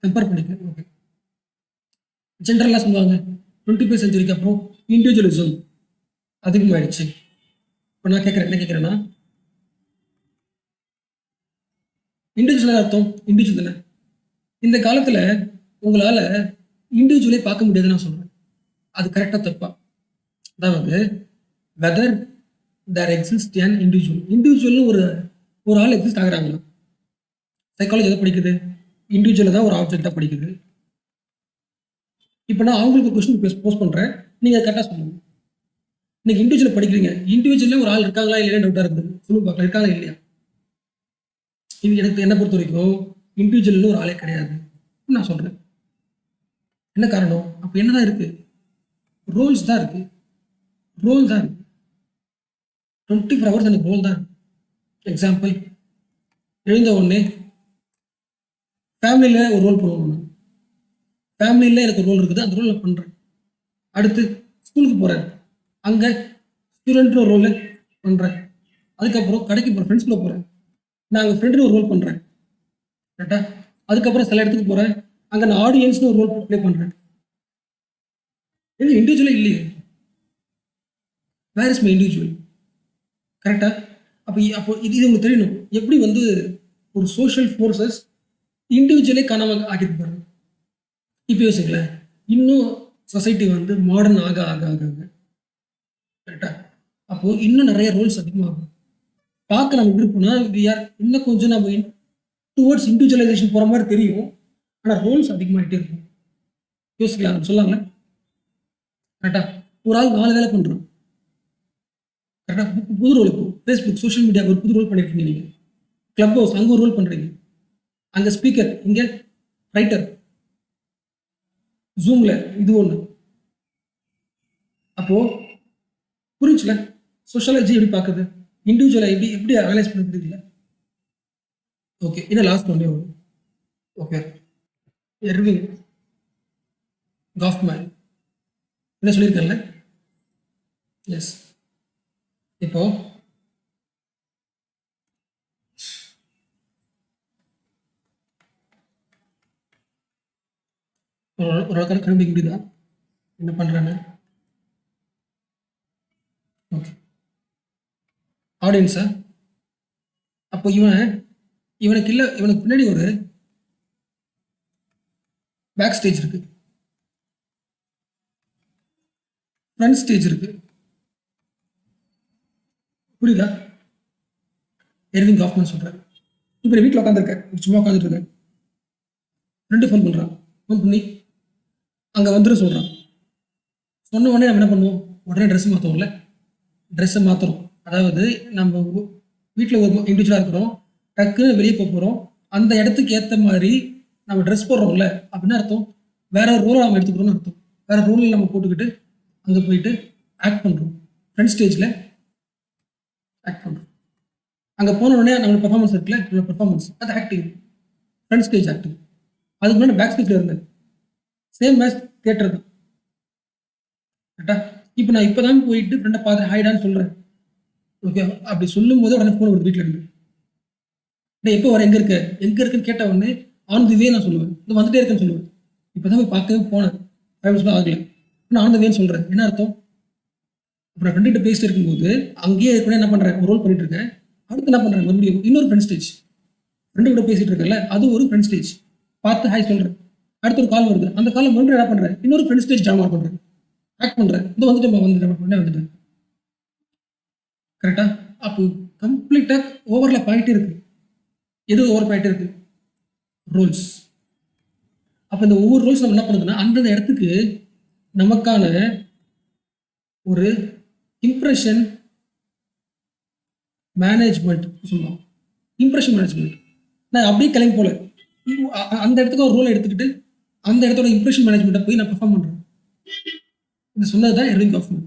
கம்பேர் பண்ணிக்க. ஓகே, ஜென்ரலாக சொல்லுவாங்க 21st செஞ்சுரிக்கு அப்புறம் இண்டிவிஜுவலிசம் அதிகமாகிடுச்சு. இப்போ நான் கேட்குறேன், என்ன கேட்குறேன்னா, இண்டிவிஜுவலாக அர்த்தம் இண்டிவிஜுவல் தானே. இந்த காலத்தில் உங்களால் இண்டிவிஜுவலே பார்க்க முடியாதுன்னு நான் சொல்கிறேன். அது கரெக்டாக தப்பா? அதாவது வெதர் தேர் எக்ஸிஸ்ட் அன் இண்டிவிஜுவல்னு ஒரு ஆள் எக்ஸிஸ்ட் ஆகுறாங்களா? சைக்காலஜி எதை படிக்குது? இண்டிவிஜுவலை தான் ஒரு ஆப்ஜெக்டாக படிக்குது. இப்போ நான் அவங்களுக்கு ஒரு கொஸ்டின் போஸ்ட் பண்ணுறேன், நீங்கள் அதை கரெக்டாக சொல்லுங்கள். நீங்கள் இண்டிவிஜுவல் படிக்கிறீங்க, இண்டிவிஜுவலே ஒரு ஆள் இருக்காங்களா இல்லையா டவுட்டாக இருக்குது, சொல்லுங்க பார்க்கலாம், இருக்காங்களா இல்லையா? இது எனக்கு என்ன பொறுத்த வரைக்கும் இண்டிவிஜுவல்னு ஒரு ஆளே கிடையாது நான் சொல்கிறேன். என்ன காரணம்? அப்போ என்னதான் இருக்கு? ரோல்ஸ் தான் இருக்கு. ரோல் தான் இருக்கு. 24 hours எனக்கு ரோல் தான் இருக்கு. எக்ஸாம்பிள், எழுந்த உடனே ஃபேமிலியில் ஒரு ரோல் பண்ணுவோம். ஃபேமிலியில் எனக்கு ஒரு ரோல் இருக்குது, அந்த ரோல் நான் பண்ணுறேன். அடுத்து ஸ்கூலுக்கு போகிறேன், அங்கே ஸ்டூடெண்ட்னு ஒரு ரோல் பண்ணுறேன். அதுக்கப்புறம் கடைக்கு போகிறேன், ஃப்ரெண்ட்ஸ்குள்ளே போகிறேன், நான் அங்கே ஃப்ரெண்டுன்னு ஒரு ரோல் பண்ணுறேன். கரெக்டா? அதுக்கப்புறம் சில இடத்துக்கு போகிறேன், அங்கே நான் ஆடியன்ஸ்னு ஒரு ரோல் ப்ளே பண்ணுறேன். இது இண்டிவிஜுவலே இல்லையே. Where is my individual? கரெக்டா? அப்போ இது உங்களுக்கு தெரியணும், எப்படி வந்து ஒரு சோஷியல் ஃபோர்ஸஸ் இண்டிவிஜுவலே காணாமல் ஆக்கிட்டு பாருங்க. இப்போ யோசிக்கலேன், இன்னும் சொசைட்டி வந்து மாடர்ன் ஆக ஆக ஆக ஆக கரெக்டா? அப்போது இன்னும் நிறைய ரோல்ஸ் அதிகமாகும். பார்க்க நம்ம எப்படி போனால் இன்னும் கொஞ்சம் நம்ம டுவர்ட்ஸ் இண்டிவிஜுவலைசேஷன் போகிற மாதிரி தெரியும். ஆனால் ரோல்ஸ் அதிகமாகிட்டே இருக்கும். யோசிக்கலாம், சொல்லாங்களே. கரெக்டா? ஒரு ஆள் 4 வேலை பண்ணுறோம். கரெக்டாக? புது ரோல் இப்போ ஃபேஸ்புக் சோஷியல் மீடியாவுக்கு ஒரு புது ரோல் பண்ணியிருக்கீங்க. நீங்கள் கிளப் ஹவுஸ் அங்கே ஒரு ரோல் பண்ணுறீங்க, அங்கே ஸ்பீக்கர், இங்கே ரைட்டர், ஜூமில் இது ஒன்று. அப்போது புரிஞ்சுல சோஷியாலஜி எப்படி பார்க்குது, இண்டிவிஜுவலை எப்படி அனலைஸ் பண்ண முடியுதுல்ல. ஓகே, இது லாஸ்ட் ஒன்றே ஒன்று. ஓகே, எர்வின் காஃப்மேன் என்ன சொல்லியிருக்கேன்ல. எஸ், இப்போ ஒரு கண்டுபிடிக்க முடியுதா என்ன பண்ணுறான்னு? ஓகே, ஆடியன்ஸா? அப்போ இவனுக்கு இல்லை, இவனுக்கு பின்னாடி ஒரு பேக் ஸ்டேஜ் இருக்கு, ஃப்ரண்ட் ஸ்டேஜ் இருக்கு. புரியுதா? எர்வின் காஃப்மேன் சொல்றாரு. இப்போ வீட்டில் உட்காந்துருக்கேன், சும்மா உட்காந்துட்டு இருக்கேன், ஃப்ரெண்டு ஃபோன் பண்ணுறான். ஃபோன் பண்ணி அங்கே வந்துடும் சொல்கிறான். சொன்ன உடனே நம்ம என்ன பண்ணுவோம்? உடனே ட்ரெஸ் மாற்றுவோம்ல. ட்ரெஸ்ஸை மாற்றுறோம், அதாவது நம்ம வீட்டில் ஒரு இண்டிவிஜுவலாக இருக்கிறோம், டக்குன்னு வெளியே போக போகிறோம், அந்த இடத்துக்கு ஏற்ற மாதிரி நம்ம ட்ரெஸ் போடுறோம்ல. அப்படின்னு அர்த்தம் வேற ஒரு ரோலை நம்ம எடுத்துக்கிறோம்னு அர்த்தம். வேற ரோலில் நம்ம போட்டுக்கிட்டு அங்கே போயிட்டு ஆக்ட் பண்ணுறோம். ஃப்ரண்ட் ஸ்டேஜில் ஆக்ட் பண்ணுறோம். அங்கே போன உடனே நம்மளோட பெர்ஃபார்மன்ஸ் இருக்குல்ல, நம்மளோட பெர்ஃபார்மன்ஸ் அது ஆக்டிங், ஃப்ரண்ட் ஸ்டேஜ் ஆக்டிங். அதுக்கு முன்னாடி பேக் ஸ்டேஜில் இருந்தேன், சேம் மேட்ச் தியேட்டர் தான். கரெக்டா? இப்போ நான் இப்போ தான் போயிட்டு ஃப்ரெண்டை பார்த்து ஹாய்டான்னு சொல்கிறேன். ஓகே, அப்படி சொல்லும் போதே உடனே ஃபோன் வருது வீட்டில் இருந்து. நான் எப்போ வரேன், எங்கே இருக்குன்னு கேட்ட உடனே ஆன் தி வே நான் சொல்லுவேன், இது வந்துட்டே இருக்குன்னு சொல்லுவேன். இப்போ தான் போய் பார்க்கவே போனேன், 5 நிமிஷம் ஆகலை, நான் ஆன் தி வேன்னு சொல்கிறேன். என்ன அர்த்தம்? அப்புறம் ஃப்ரெண்ட்கிட்ட பேசிட்டு இருக்கும்போது அங்கேயே இருக்கணும், என்ன பண்ணுறேன், ஒரு ரோல் பண்ணிட்டு இருக்கேன். அடுத்து என்ன பண்ணுறேன், மறுபடியும் இன்னொரு ஃப்ரெண்ட் ஸ்டேஜ், ஃப்ரெண்டு கூட பேசிட்டு இருக்கல, அது ஒரு ஃப்ரெண்ட் ஸ்டேஜ், பார்த்து ஹாய் சொல்கிறேன். அடுத்த ஒரு கால் வருது, அந்த காலை மறுபடியும் என்ன பண்ணுறேன், இன்னொரு ஃப்ரெண்ட் ஸ்டேஜ் ட்ராமா பண்ணுறேன். ஆக்ட் பண்றேன், இதோ வந்துட்டேன் உடனே வந்துட்டேன். கரெக்டா? அப்போ கம்ப்ளீட்டா ஓவர்லாப் ஆயிட்டே இருக்கு. எது ஓவர் ஆயிட்டே இருக்கு? ரோல்ஸ். அப்ப இந்த ஒவ்வொரு ரோல்ஸ் நம்ம என்ன பண்ணுதுன்னா, அந்தந்த இடத்துக்கு நமக்கான ஒரு இம்ப்ரெஷன் மேனேஜ்மெண்ட் சொல்லுவோம். Impression management. நான் அப்படியே கிளம்பி போல. அந்த இடத்துக்கு ஒரு ரோல் எடுத்துக்கிட்டு, அந்த இடத்தோட இம்ப்ரெஷன் மேனேஜ்மெண்ட்டை போய் நான் பெர்ஃபார்ம் பண்றேன். இது சொன்னது தான் Erving Goffman.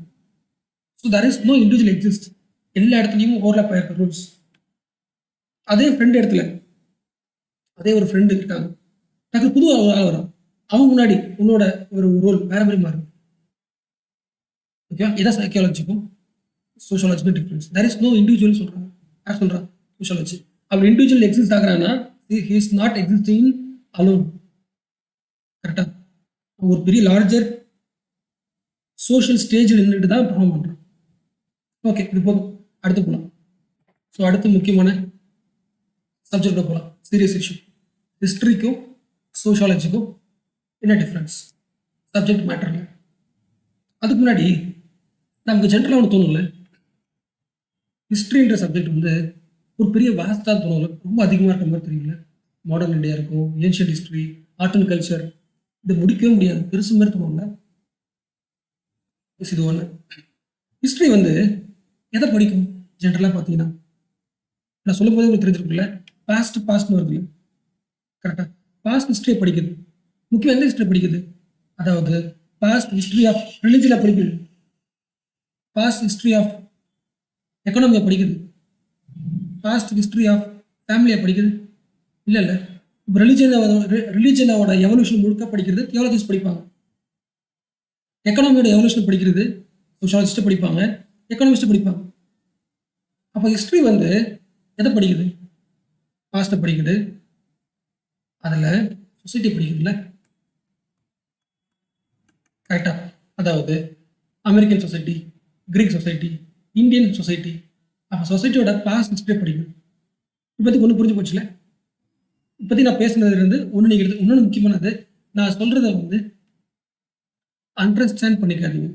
So there is no individual exist. எல்லா இடத்துலையும் ஓவர்லாப் ஆயிருக்க ரூல்ஸ். அதே ஃப்ரெண்ட் இடத்துல அதே ஒரு ஃப்ரெண்டு இருக்காங்க, டக்கு புது ஆள் வரான், அவன் முன்னாடி உன்னோட ஒரு ரோல் வேற மாதிரி மாறும். ஓகே, இதான் சைக்காலஜிக்கும் சோஷியாலஜிக்கும் difference. There is no individual சொல்றாங்க. யார் சொல்றா? சோஷியாலஜி. அப்படி இண்டிவிஜுவல் எக்ஸிஸ்ட் ஆகுறான்னா he is not existing alone. கரெக்டா? ஒரு பெரிய லார்ஜர் சோஷியல் ஸ்டேஜில் நின்றுட்டு தான் பெர்ஃபார்ம் பண்றான். ஓகே, இது போதும். அடுத்து போகலாம். ஸோ அடுத்து முக்கியமான சப்ஜெக்டை போகலாம். Serious issue. ஹிஸ்ட்ரிக்கும் சோஷியாலஜிக்கும் என்ன டிஃப்ரென்ஸ் சப்ஜெக்ட் மேட்டர்ல? அதுக்கு முன்னாடி நமக்கு ஜென்ரலாக ஒன்று தோணும்ல, ஹிஸ்ட்ரின்ற சப்ஜெக்ட் வந்து ஒரு பெரிய வாஸ்டாக தோணும்ல, ரொம்ப அதிகமாக இருக்கிற மாதிரி தெரியும்ல. மாடர்ன் இந்தியா இருக்கும், ancient history, art and culture, இது முடிக்கவே முடியாது, பெருசு மாதிரி தோணும்ல. இது ஒன்று. ஹிஸ்ட்ரி வந்து எதை படிக்கும் ஜென்ரலாக பார்த்தீங்கன்னா, நான் சொல்லும் போது உங்களுக்கு தெரிஞ்சிருக்குல்ல, பாஸ்ட்னு வருது. கரெக்டாக? பாஸ்ட் ஹிஸ்ட்ரியை படிக்குது. முக்கியம் எந்த ஹிஸ்ட்ரி படிக்குது? அதாவது பாஸ்ட் ஹிஸ்ட்ரி ஆஃப் ரிலிஜனை படிக்குது, பாஸ்ட் ஹிஸ்ட்ரி ஆஃப் எக்கனாமியை படிக்குது, பாஸ்ட் ஹிஸ்ட்ரி ஆஃப் ஃபேமிலியை படிக்குது. இல்லை இல்லை, இப்போ ரிலிஜனோட எவல்யூஷன் முழுக்க படிக்கிறது தியாலஜிஸ்ட் படிப்பாங்க. எக்கனாமியோட எவல்யூஷன் படிக்கிறது சோஷியாலஜிஸ்ட் படிப்பாங்க, எக்கனாமிஸ்ட் படிப்பாங்க. அப்போ ஹிஸ்ட்ரி வந்து எதை படிக்குது? பாஸ்ட்டை படிக்குது. அதில் சொசைட்டி படிக்குதுல்ல. கரெக்டா? அதாவது American society, Greek society, Indian society. அப்போ சொசைட்டியோட பாஸ்ட் ஹிஸ்ட்ரியை படிக்குது. இப்போதைக்கு ஒன்று புரிஞ்சு போச்சுல. இப்போதைக்கு நான் பேசுனதுலேருந்து ஒன்று நீங்கள் இன்னொன்று முக்கியமானது, நான் சொல்கிறத வந்து அண்டர்ஸ்டாண்ட் பண்ணிக்காதீங்க,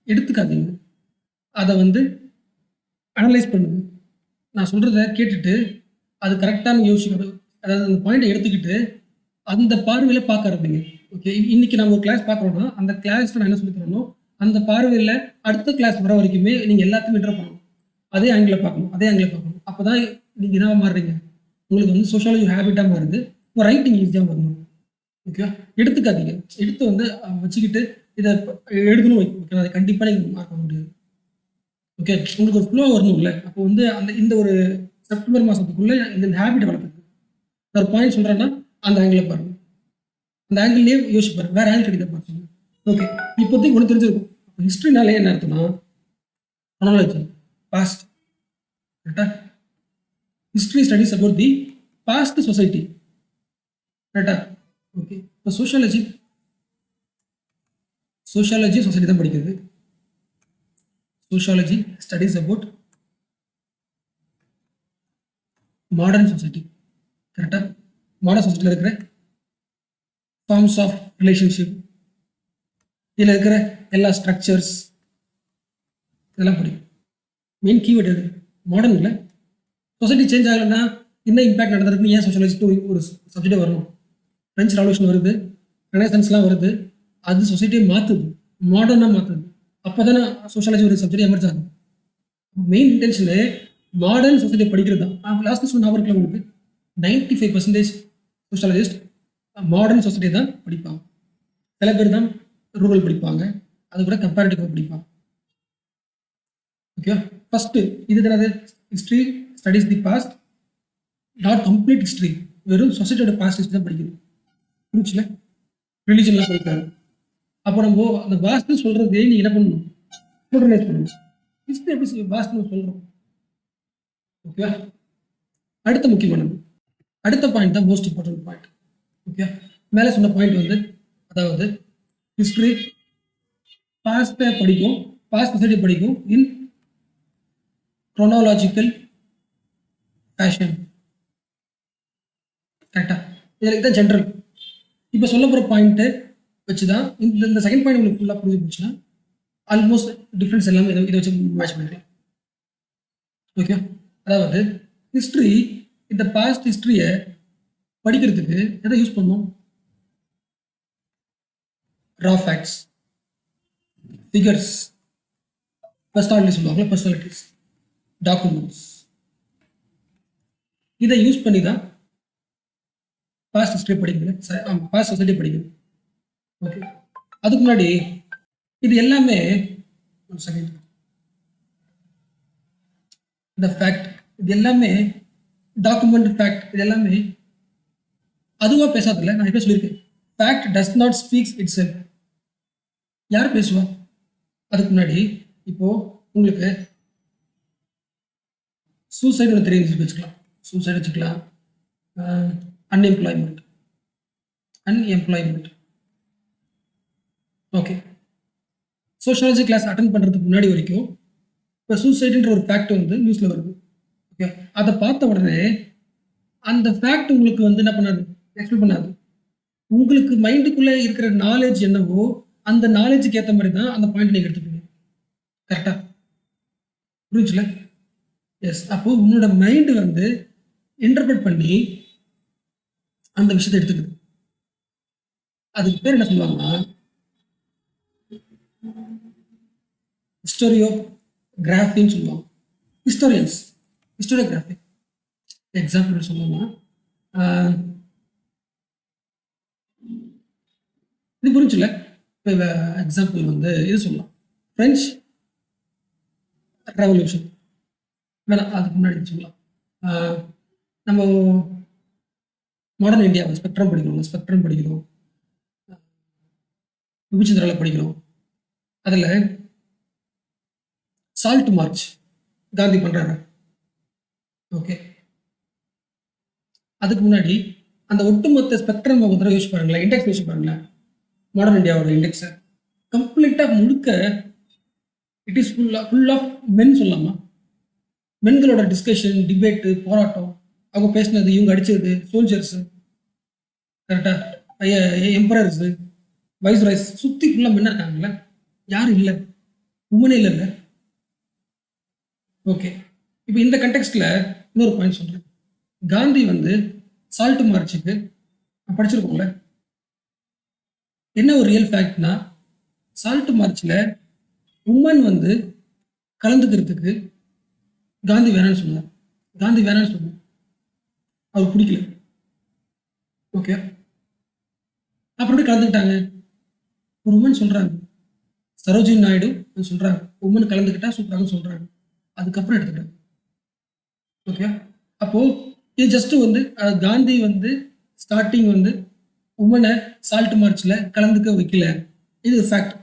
எடுத்துக்காதீங்க, அதை வந்து அனலைஸ் பண்ணுங்க. நான் சொல்கிறத கேட்டுட்டு அது கரெக்டான யோசிக்கிறது, அதாவது அந்த பாயிண்டை எடுத்துக்கிட்டு அந்த பார்வையில் பார்க்க ஆரம்பிங்க. ஓகே, இன்னைக்கு நம்ம ஒரு கிளாஸ் பார்க்குறோம்னா அந்த கிளாஸில் நான் என்ன சொல்லி தரணும், அந்த பார்வையில் அடுத்த கிளாஸ் வர வரைக்குமே நீங்கள் எல்லாத்தையும் விட்ற பண்ணணும். அதே ஆங்கிளில் பார்க்கணும், அதே ஆங்கிளில் பார்க்கணும். அப்போ தான் நீங்கள் என்ன மாறுறீங்க, உங்களுக்கு வந்து சோஷியாலஜி ஹேபிட்டாக மாறுது, உங்கள் ரைட்டிங் ஈஸியாக வரணும். ஓகே, எடுத்துக்காதீங்க, எடுத்து வந்து வச்சுக்கிட்டு இதை எழுதணும் வைக்க, அதை கண்டிப்பாக நீங்கள் மார்க் முடியாது. ஓகே, உங்களுக்கு ஒரு ஃப்ளோ வரணும்ல. அப்போ வந்து இந்த ஒரு செப்டம்பர் மாதத்துக்குள்ளே இந்த ஹேபிட்டை வளர்க்குறது. ஒரு பாயிண்ட் சொல்கிறேன்னா அந்த ஆங்கிளில் பாருங்க, அந்த ஆங்கிள்லேயே யோசிச்சு பாருங்க, வேற ஆங்கிள் கிடைக்க பாருங்க. ஓகே, இப்போதைக்கு ஒன்று தெரிஞ்சிருக்கும். ஹிஸ்ட்ரினாலே என்ன அர்த்தம்னா chronology, past. கரெக்டா? History studies about the past society. கரெக்டா? ஓகே, இப்போ சோஷியாலஜி சொசைட்டி தான் படிக்கிறது. Sociology studies about modern society. கரெக்டா? மாடர்ன் சொசைட்டியில் இருக்கிற ஃபார்ம்ஸ் ஆஃப் ரிலேஷன்ஷிப், இதில் இருக்கிற எல்லா ஸ்ட்ரக்சர்ஸ், இதெல்லாம் படிக்கும். மெயின் கீவேர்டு எது? மாடர்னில் சொசைட்டி சேஞ்ச் ஆகலைன்னா என்ன இம்பாக்ட் நடந்திருக்குன்னு ஏன் சோஷியாலஜிக்கு ஒரு சப்ஜெக்டே வரணும்? ஃப்ரெஞ்ச் ரெவல்யூஷன் வருது, ரெனசன்ஸ்லாம் வருது, அது சொசைட்டியை மாற்றுது, மாடர்னாக மாற்றுது. அப்போ தானே சோஷியாலஜி ஒரு சப்ஜெக்ட் எமர்ஜ் ஆகும். மெயின் இன்டென்ஷனு மாடர்ன் சொசைட்டி படிக்கிறது தான். லாஸ்ட் சொன்ன அவருக்கு உங்களுக்கு 95% சோஷியாலஜிஸ்ட் மாடர்ன் சொசைட்டி தான் படிப்பாங்க. சில பேர் தான் ரூரல் படிப்பாங்க, அது கூட கம்பேரிட்டிவாக படிப்பாங்க. ஓகே, ஃபர்ஸ்ட் இது என்னது? History studies the past, not complete history. வெறும் சொசைட்டியோட பாஸ்ட் ஹிஸ்ட்ரி தான் படிக்குது. புரிச்சுல? ரிலீஜன்லாம் படிக்கிறாங்க. அப்போ நம்ம அந்த பாஸ்ட்னு சொல்றது நீங்க என்ன பண்ணணும்? மாடர்னைஸ் பண்ணணும். ஹிஸ்ட்ரி எப்படி பாஸ்ட்னு சொல்றோம்? ஓகே, அடுத்த முக்கியமானது, அடுத்த பாயிண்ட் தான் மோஸ்ட் இம்பார்ட்டன்ட் பாயிண்ட். ஓகே, மேலே சொன்ன பாயிண்ட் வந்து, அதாவது ஹிஸ்ட்ரி பாஸ்ட்டை படிக்கும், பாஸ்ட் சொசைட்டி படிக்கும் இன் chronological fashion. கரெக்டா? இதுதான் ஜென்ரல். இப்போ சொல்ல போகிற பாயிண்ட்டு வச்சு தான் இந்த செகண்ட் பாயிண்ட் உங்களுக்கு ஃபுல்லாக புரிஞ்சு போச்சுன்னா ஆல்மோஸ்ட் டிஃப்ரென்ஸ் எல்லாமே இதை வச்சு மேட்ச் பண்ணிடுறேன். ஓகே, அதாவது ஹிஸ்ட்ரி, இந்த பாஸ்ட் ஹிஸ்ட்ரியை படிக்கிறதுக்கு எதை யூஸ் பண்ணும்? ரா ஃபேக்ட்ஸ், ஃபிகர்ஸ், பர்சனாலிட்டி சொல்லுவாங்களா, பர்சனாலிட்டிஸ், டாக்குமெண்ட்ஸ், இதை யூஸ் பண்ணி தான் பாஸ்ட் ஹிஸ்ட்ரி படிக்கணும், பாஸ்ட் சொசைட்டி படிக்கணும். ஓகே, அதுக்கு முன்னாடி இது எல்லாமே இந்த ஃபேக்ட், இது எல்லாமே டாக்குமெண்ட் ஃபேக்ட், இது எல்லாமே அதுவா பேசாதில்ல. நான் எப்போ சொல்லியிருக்கேன், fact does not speaks it self. யார் பேசுவா? அதுக்கு முன்னாடி இப்போ உங்களுக்கு சூசைடு தெரியும் வச்சுக்கலாம், சூசைடு வச்சுக்கலாம், unemployment, okay. Sociology class attend பண்ணுறதுக்கு முன்னாடி வரைக்கும் இப்போ சூசைடுன்ற ஒரு ஃபேக்ட் வந்து நியூஸில் வருது. ஓகே, அதை பார்த்த உடனே அந்த ஃபேக்ட் உங்களுக்கு வந்து என்ன பண்ணாது, எக்ஸ்பிளைன் பண்ணாது. உங்களுக்கு மைண்டுக்குள்ளே இருக்கிற நாலேஜ் என்னவோ அந்த நாலேஜுக்கு ஏற்ற மாதிரி தான் அந்த பாயிண்ட் நீங்கள் எடுத்துப்பீங்க. கரெக்டாக புரிஞ்சுல? எஸ். அப்போ உன்னோட மைண்டு வந்து இன்டர்பிரட் பண்ணி அந்த விஷயத்தை எடுத்துக்குது. அதுக்கு பேர் என்ன சொல்லுவாங்கன்னா ஹிஸ்டோரியோகிராஃபின்னு சொல்லுவாங்க. ஹிஸ்டோரியோகிராஃபி எக்ஸாம்பிள் சொல்லணும்னா இது புரிஞ்சுல? இப்போ எக்ஸாம்பிள் வந்து இது சொல்லலாம், பிரெஞ்சு ரெவல்யூஷன் வேணாம், அதுக்கு முன்னாடி சொல்லலாம். நம்ம மாடர்ன் இந்தியாவை ஸ்பெக்ட்ரம் படிக்கிறோம், விபிச்சந்திராவில் படிக்கிறோம். அதில் சால்ட் மார்ச் காந்தி பண்ணுறாரு. ஓகே, அதுக்கு முன்னாடி அந்த ஒட்டுமொத்த ஸ்பெக்ட்ரம் ஒரு தடவை யோசிச்சு பாருங்களேன், இண்டெக்ஸ் யோசிச்சு பாருங்களேன். மாடர்ன் இந்தியாவோட இண்டெக்ஸை கம்ப்ளீட்டாக முழுக்க it is full of men சொல்லலாமா? மென்களோட டிஸ்கஷன், டிபேட்டு, போராட்டம், அவங்க பேசினது, இவங்க அடிச்சது, சோல்ஜர்ஸு, கரெக்டாக எம்பரர்ஸு, வைஸ்ராய்ஸ், சுற்றி ஃபுல்லாக மென்னாக இருக்காங்கல்ல, யாரும் இல்லை, உமனே இல்லைல்ல. ஓகே, இப்போ இந்த கண்டெக்ஸ்டில் இன்னொரு பாயிண்ட் சொல்கிறேன். காந்தி வந்து சால்ட் மார்ச்சுக்கு படிச்சிருக்கோம்ல, என்ன ஒரு ரியல் ஃபேக்ட்னா, சால்ட் மார்ச்சில் உமன் வந்து கலந்துக்கிறதுக்கு காந்தி வேணான்னு சொன்னார். அவர் பிடிக்கல. ஓகே, அப்படி கலந்துக்கிட்டாங்க. ஒரு உமன் சொல்றாங்க, சரோஜினி நாயுடு சொல்றாங்க, உமன் கலந்துக்கிட்டா சூப்பராக சொல்றாங்க. அதுக்கப்புறம் எடுத்துக்கிட்டாங்க. ஓகே, அப்போ இது ஜஸ்ட் வந்து காந்தி வந்து ஸ்டார்டிங் வந்து உமனை சால்ட் மார்ச்சில் கலந்துக்க வைக்கல, இது ஃபேக்ட்.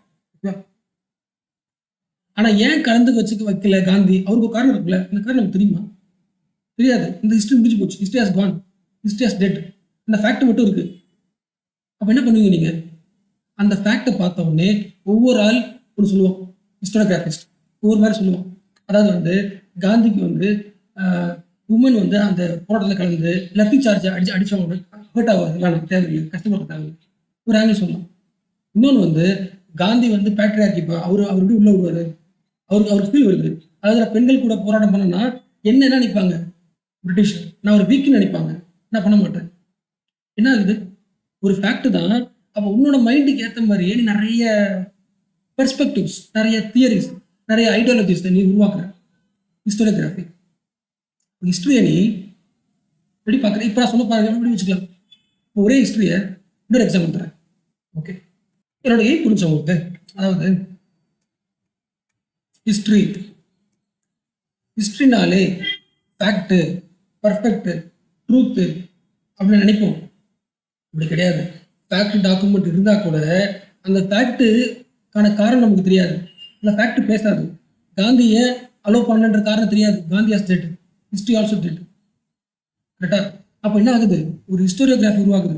ஆனா ஏன் கலந்துக்க வைக்கல காந்தி? அவருக்கு ஒரு காரணம் இருக்குல்ல. இந்த காரணம் நமக்கு தெரியுமா? தெரியாது. இந்த ஹிஸ்டரி முடிஞ்சு போச்சு. History has gone, history has dead. அந்த ஃபேக்ட் மட்டும் இருக்கு. அப்ப என்ன பண்ணுவீங்க நீங்க? அந்த ஃபேக்டை பார்த்த உடனே ஒவ்வொரு ஆள் ஒன்று சொல்லுவோம், ஹிஸ்டோரியோகிராஃபிஸ்ட் ஒவ்வொரு மாதிரி சொல்லுவோம். அதாவது வந்து காந்திக்கு வந்து உமன் வந்து அந்த போராட்டத்தில் கலந்து லத்தி சார்ஜ் அடிச்சவங்க ஹர்ட் ஆகாது, வேணாம், தேவையில்லை, கஷ்டப்பட தேவையில்லை, ஒரு ஆங்கிள் சொல்லலாம். இன்னொன்று வந்து காந்தி வந்து பேட்ரியார்கி, இப்போ அவர் எப்படி உள்ள விடுவாரு, அவருக்கு ஃபீல் வருது. அதாவது பெண்கள் கூட போராட்டம் பண்ணனா என்ன நினைப்பாங்க பிரிட்டிஷ்? நான் ஒரு வீக்குன்னு நினைப்பாங்க, நான் பண்ண மாட்டேன். என்ன ஆகுது? ஒரு ஃபேக்ட் தான். அப்போ உன்னோட மைண்டுக்கு ஏற்ற மாதிரியே நீ நிறைய பெர்ஸ்பெக்டிவ்ஸ், நிறைய தியரிஸ், நிறைய ஐடியாலஜிஸ் நீ உருவாக்குற. ஹிஸ்டோரியோகிராஃபி ஹிஸ்ட்ரியை நீ எப்படி பார்க்குற? இப்போ நான் சொல்ல பாருங்க, எப்படி வச்சுக்கலாம். ஒரே ஹிஸ்ட்ரியை இன்னொரு எக்ஸாம்பிள் தரேன். ஓகே, என்னோட எய்ம் புரிஞ்சவங்களுக்கு, அதாவது ஹிஸ்ட்ரினாலே ஃபேக்டு, பர்ஃபெக்டு, ட்ரூத்து அப்படின்னு நினைப்போம். அப்படி கிடையாது. ஃபேக்ட் டாக்குமெண்ட் இருந்தால் கூட அந்த ஃபேக்டுக்கான காரணம் நமக்கு தெரியாது. அந்த ஃபேக்ட் பேசாது. காந்தி ஏன் அலோவ் பண்ணன்ற காரணம் தெரியாது. Gandhi has dead, history also dead. கரெக்டா? அப்போ என்ன ஆகுது? ஒரு ஹிஸ்டோரியோகிராஃபி உருவாகுது.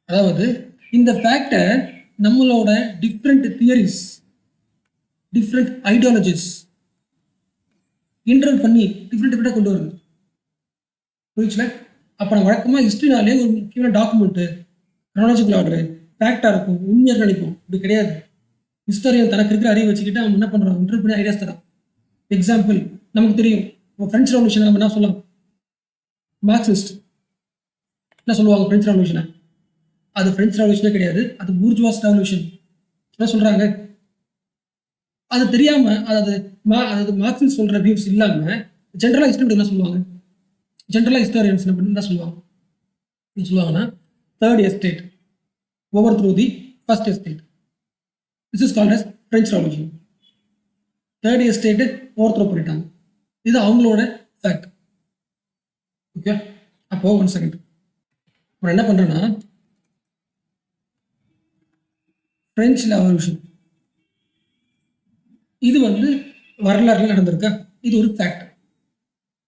அதாவது இந்த ஃபேக்டை நம்மளோட different theories, different ideologies interval பண்ணி டிஃப்ரெண்ட் கொண்டு வருது. புரிச்சுல? அப்போ நான் வழக்கமாக ஹிஸ்ட்ரினாலே ஒரு முக்கியமான டாக்குமெண்ட்டு, க்ரானாலஜிக்கல் ஆர்டரு, ஃபேக்டாக இருக்கும், உண்மையாக நினைப்போம். இப்படி கிடையாது. ஹிஸ்டாரியன் தனக்கு இருக்கிற அறிவை வச்சுக்கிட்டு அவன் என்ன பண்ணுறான், இன்டர்வியூ பண்ணி ஐடியாஸ் தரான். எக்ஸாம்பிள் நமக்கு தெரியும், ஃப்ரெஞ்ச் ரெவல்யூஷன் நம்ம என்ன சொல்லலாம், மார்க்சிஸ்ட் என்ன சொல்லுவாங்க ஃப்ரெஞ்ச் ரெவல்யூஷனை, அது ஃப்ரெஞ்ச் ரெவல்யூஷனே கிடையாது, அது பூர்ஜுவாஸ் ரெவல்யூஷன் என்ன சொல்கிறாங்க. அது தெரியாமல், அதாவது மார்க்சிஸ்ட் சொல்கிற வியூஸ் இல்லாமல் ஜென்ரலாக ஹிஸ்டரி என்ன சொல்லுவாங்க, ஜென்ரலாக ஹிஸ்டாரியன்ஸ் என்ன சொல்லுவாங்கன்னா third estate over through the first estate. This is called as French revolution. Third estate overthrow பண்ணிட்டாங்க. இது அவங்களோட ஃபேக்ட். ஓகே, அப்போ 1 செகண்ட். அப்புறம் என்ன பண்ணுறேன்னா, ஃப்ரெஞ்ச் ரெவல்யூஷன் இது வரலாறுல நடந்திருக்கா, இது ஒரு ஃபேக்ட்.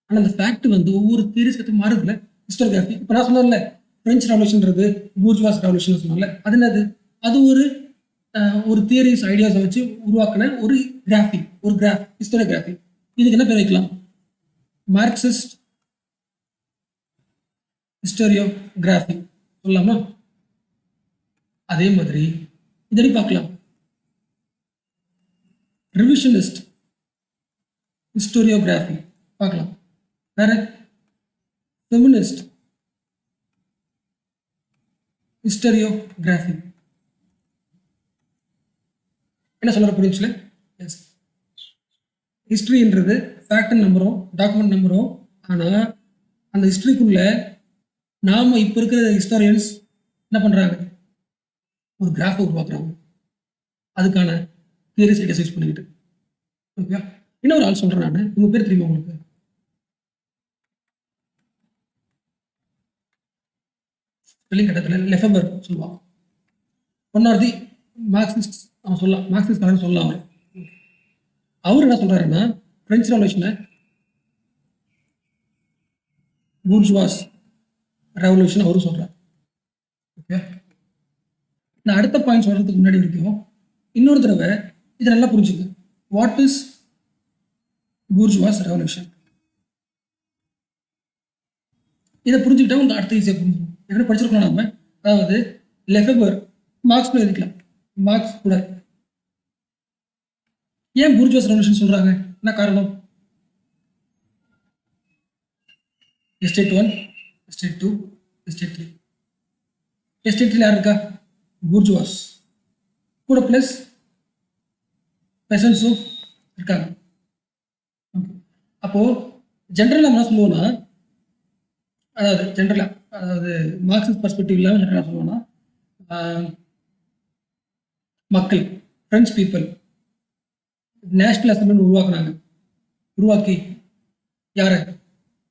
ஆனால் அந்த ஃபேக்ட் ஒவ்வொரு தியரிஸ்க்கு மாறுதுல ஹிஸ்டோகிராஃபி. இப்போ நான் சொன்னேன்ல ஃப்ரெஞ்ச் ரெவல்யூஷன்றது பூர்ஜுவாஸ் ரெவல்யூஷன் சொன்னால, அது என்னது, அது ஒரு தியரிஸ் ஐடியாஸை வச்சு உருவாக்கின ஒரு கிராஃப் ஹிஸ்டோரியோகிராஃபி. இதுக்கு என்ன பேர் வைக்கலாம், மார்க்சிஸ்ட் ஹிஸ்டோரியோகிராஃபி சொல்லலாமா. அதே மாதிரி இதடி பார்க்கலாம், ரிவிஷனிஸ்ட் ஹிஸ்டோரியோகிராஃபி பார்க்கலாம். வேற ஃபெமினிஸ்ட் ஹிஸ்டோரியோகிராஃபி. என்ன சொல்ற புரிஞ்சுல? எஸ், ஹிஸ்ட்ரின்றது ஃபேக்ட் நம்புறோம், டாக்குமெண்ட் நம்புறோம். ஆனால் அந்த ஹிஸ்ட்ரிக்குள்ள நாம இப்போ இருக்கிற ஹிஸ்டாரியன்ஸ் என்ன பண்ணுறாங்க, ஒரு கிராஃபை உருவாக்குறாங்க, அதுக்கான தியரிஸ் ஐடியாஸ் யூஸ் பண்ணிக்கிட்டு. ஓகே, இன்னொரு ஆள் சொல்கிறேன் நான், உங்கள் பேர் தெரியுமா உங்களுக்கு? ஸ்பெல்லிங் கட்டத்தில் லெஃபெபர் சொல்லுவான். ஒன் ஆர் தி மார்க்சிஸ்ட் அவன் சொல்லலாம், மார்க்சிஸ்ட் சொல்லலாம். அவர் என்ன சொல்கிறாருன்னா, ஃப்ரெஞ்ச் ரெவல்யூஷனை பூர்ஜுவாஸ் ரெவல்யூஷன் அவரும் சொல்கிறார். ஓகே, நான் அடுத்த பாயிண்ட் சொல்கிறதுக்கு முன்னாடி வரைக்கும் இன்னொரு தடவை இதை நல்லா புரிஞ்சுக்க. What is bourgeois revolution? இதை புரிஞ்சுக்கிட்டா உங்களுக்கு அடுத்த ஈஸியாக புரிஞ்சுக்கணும். எப்படி படிச்சிருக்கலாம் நம்ம, அதாவது லெஃபெபர் மார்க்ஸ் எழுதிக்கலாம், மார்க்ஸ் கூட. ஏன் பூர்ஜுவாஸ் ரெவல்யூஷன் சொல்றாங்க, என்ன காரணம்? Estate 1, estate 2, estate 3. எஸ்டேட் 3 யார் இருக்கா, பூர்ஜுவாஸ் கூட பிளஸ் பெசன்ஸும் இருக்காங்க. அப்போ ஜென்ரலாக நம்ம என்ன சொல்லுவோம்னா, அதாவது மார்க்சிஸ்ட் பர்ஸ்பெக்டிவ்ல என்ன சொல்லுவோம்னா, மக்கள் ஃப்ரெஞ்ச் பீப்புள் நேஷனல் அசம்பிளி உருவாக்கி யாரை,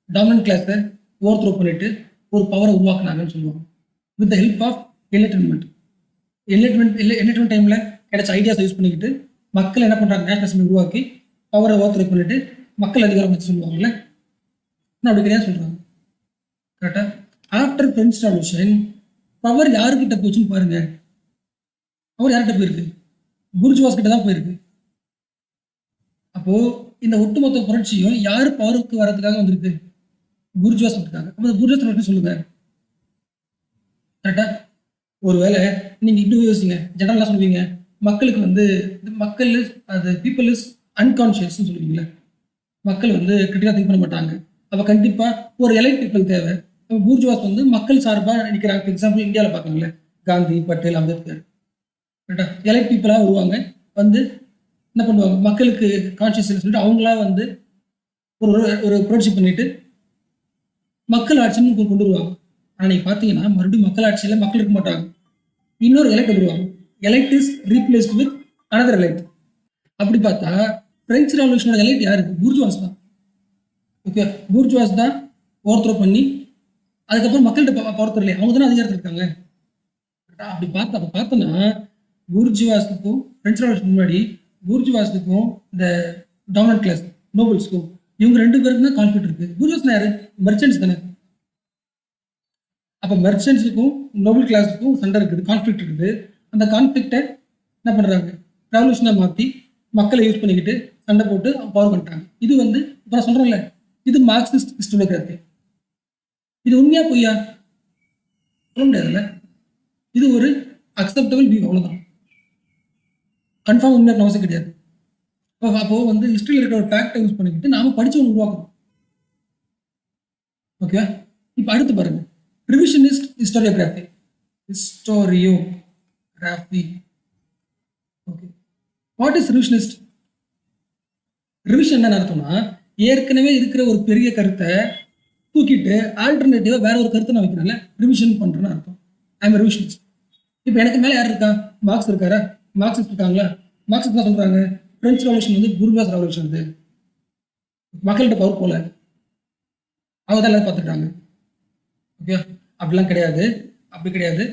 டாமினன்ட் கிளாஸை ஓவர் த்ரோ பண்ணிட்டு ஒரு பவரை உருவாக்குனாங்கன்னு சொல்லுவாங்க. With the help of enlightenment டைமில் கிடைச்ச ஐடியாஸ் யூஸ் பண்ணிக்கிட்டு மக்கள் என்ன பண்ணுறாங்க, நேஷனல் அசம்பிளி உருவாக்கி பவரை ஓவர் த்ரோ பண்ணிட்டு மக்கள் அதிகாரம் வச்சு சொல்லுவாங்கல்ல. நான் அப்படி கிடையாது சொல்கிறாங்க. கரெக்டாக ஆஃப்டர் ஃப்ரெஞ்ச் ரெவல்யூஷன் பவர் யாருக்கிட்ட போச்சுன்னு பாருங்க. பவர் யார்கிட்ட போயிருக்கு, பூர்ஜுவாஸ் கிட்ட தான் போயிருக்கு. அப்போ இந்த ஒட்டுமொத்த புரட்சியும் யார் பவருக்கு வரதுக்காக வந்திருக்கு, பூர்ஜுவாஸ் வந்திருக்காங்க. அப்போ பூர்ஜுவாஸ் ரெவல்யூஷன் சொல்லுங்க. கரெக்டா, ஒருவேளை நீங்க இப்படி யோசிங்க, ஜெனரலா சொல்லுவீங்க, மக்களுக்கு மக்கள் அது பீப்புள் இஸ் அன்கான்சியஸ் சொல்லுவீங்களே, மக்கள் கிரிட்டிக்கா திங்க் பண்ண மாட்டாங்க. அப்போ கண்டிப்பா ஒரு எலைட் பீப்புள் தேவை. பூர்ஜுவாஸ் மக்கள் சார்பாக நிற்கிறாங்க. எக்ஸாம்பிள் இந்தியாவில் பார்க்கலாங்களே, காந்தி, பட்டேல், அம்பேத்கர். கரெக்டா, எலைட் பீப்புளாக வருவாங்க, என்ன பண்ணுவாங்க, மக்களுக்கு கான்சியஸ் சொல்லிட்டு அவங்களா ஒரு புரட்சி பண்ணிட்டு மக்கள் ஆட்சின்னு கொண்டு வருவாங்க. ஆனால் நீங்கள் பார்த்தீங்கன்னா மறுபடியும் மக்கள் ஆட்சியில் மக்கள் இருக்க மாட்டாங்க, இன்னொரு எலைட் வருவாங்க. Elite is replaced with another elite. அப்படி பார்த்தா பிரெஞ்சு ரெவல்யூஷனோட எலைட் யாரு, பூர்ஜுவாஸ் தான். ஓகே, பூர்ஜுவாஸ் தான் ஓவர் த்ரோ பண்ணி அதுக்கப்புறம் மக்கள்கிட்ட பவர் தரலையே, அவங்க தானே அதிகாரத்தில் இருக்காங்க. அப்படி பார்த்தோன்னா பூர்ஜுவாஸுக்கும் பிரெஞ்சு ரெவல்யூஷன் முன்னாடி பூர்ஜுவாஸுக்கும் இந்த டாமினன்ட் கிளாஸ் நோபல்ஸ்க்கும் இவங்க 2 பேருக்கும் தான் கான்ஃபிளிக்ட் இருக்கு. பூர்ஜுவாஸ் யாரு, மெர்ச்சன்ட்ஸ் தானே. அப்போ மெர்ச்சன்ட்ஸுக்கும் நோபல் கிளாஸுக்கும் சண்டை இருக்குது, கான்ஃபிளிக்ட் இருக்குது. அந்த கான்ஃபிளிக்டை என்ன பண்ணுறாங்க, ரெவல்யூஷனாக மாற்றி மக்களை யூஸ் பண்ணிக்கிட்டு சண்டை போட்டு பவர் பண்ணிட்டாங்க. இது இப்போ நான் சொல்கிறேன்ல, இது மார்க்சிஸ்ட் ஹிஸ்டோரியோகிராஃபி. இது உண்மையா பொய்யா சொல்ல முடியாதுல்ல. இது ஒரு அக்செப்டபிள் வியூ, அவ்வளோதான். கன்ஃபார்ம் உண்மையாக அவசியம் கிடையாது. அப்போ வந்து ஹிஸ்ட்ரியில் இருக்கிற ஒரு ஃபேக்டை யூஸ் பண்ணிக்கிட்டு நாம படிச்சு ஒன்று உருவாக்கணும். ஓகே, இப்போ அடுத்து பாருங்க, revisionist historiography. Historiography. Okay, what is revisionist? Revision என்ன அர்த்தம்னா, ஏற்கனவே இருக்கிற ஒரு பெரிய கருத்தை தூக்கிட்டு ஆல்டர்னேட்டிவாக வேற ஒரு கருத்தை நான் வைக்கிறேன்ல, ரிவிஷன் பண்ணுறேன்னு அர்த்தம். I am revisionist. இப்போ எனக்கு மேலே யார் இருக்கா? மார்க்ஸ் இருக்காரா? மார்க்சிஸ்ட் இருக்காங்களா? மார்க்சிஸ்ட் என்ன சொல்கிறாங்க? பிரெஞ்சு ரெவல்யூஷன் வந்து புர்ஜுவாஸ் ரெவல்யூஷன், வந்து மக்கள்கிட்ட பவர் போல அவங்க தான் எல்லாரும் பார்த்துக்கிட்டாங்க. ஓகே, அப்படிலாம் கிடையாது, அப்படி கிடையாது.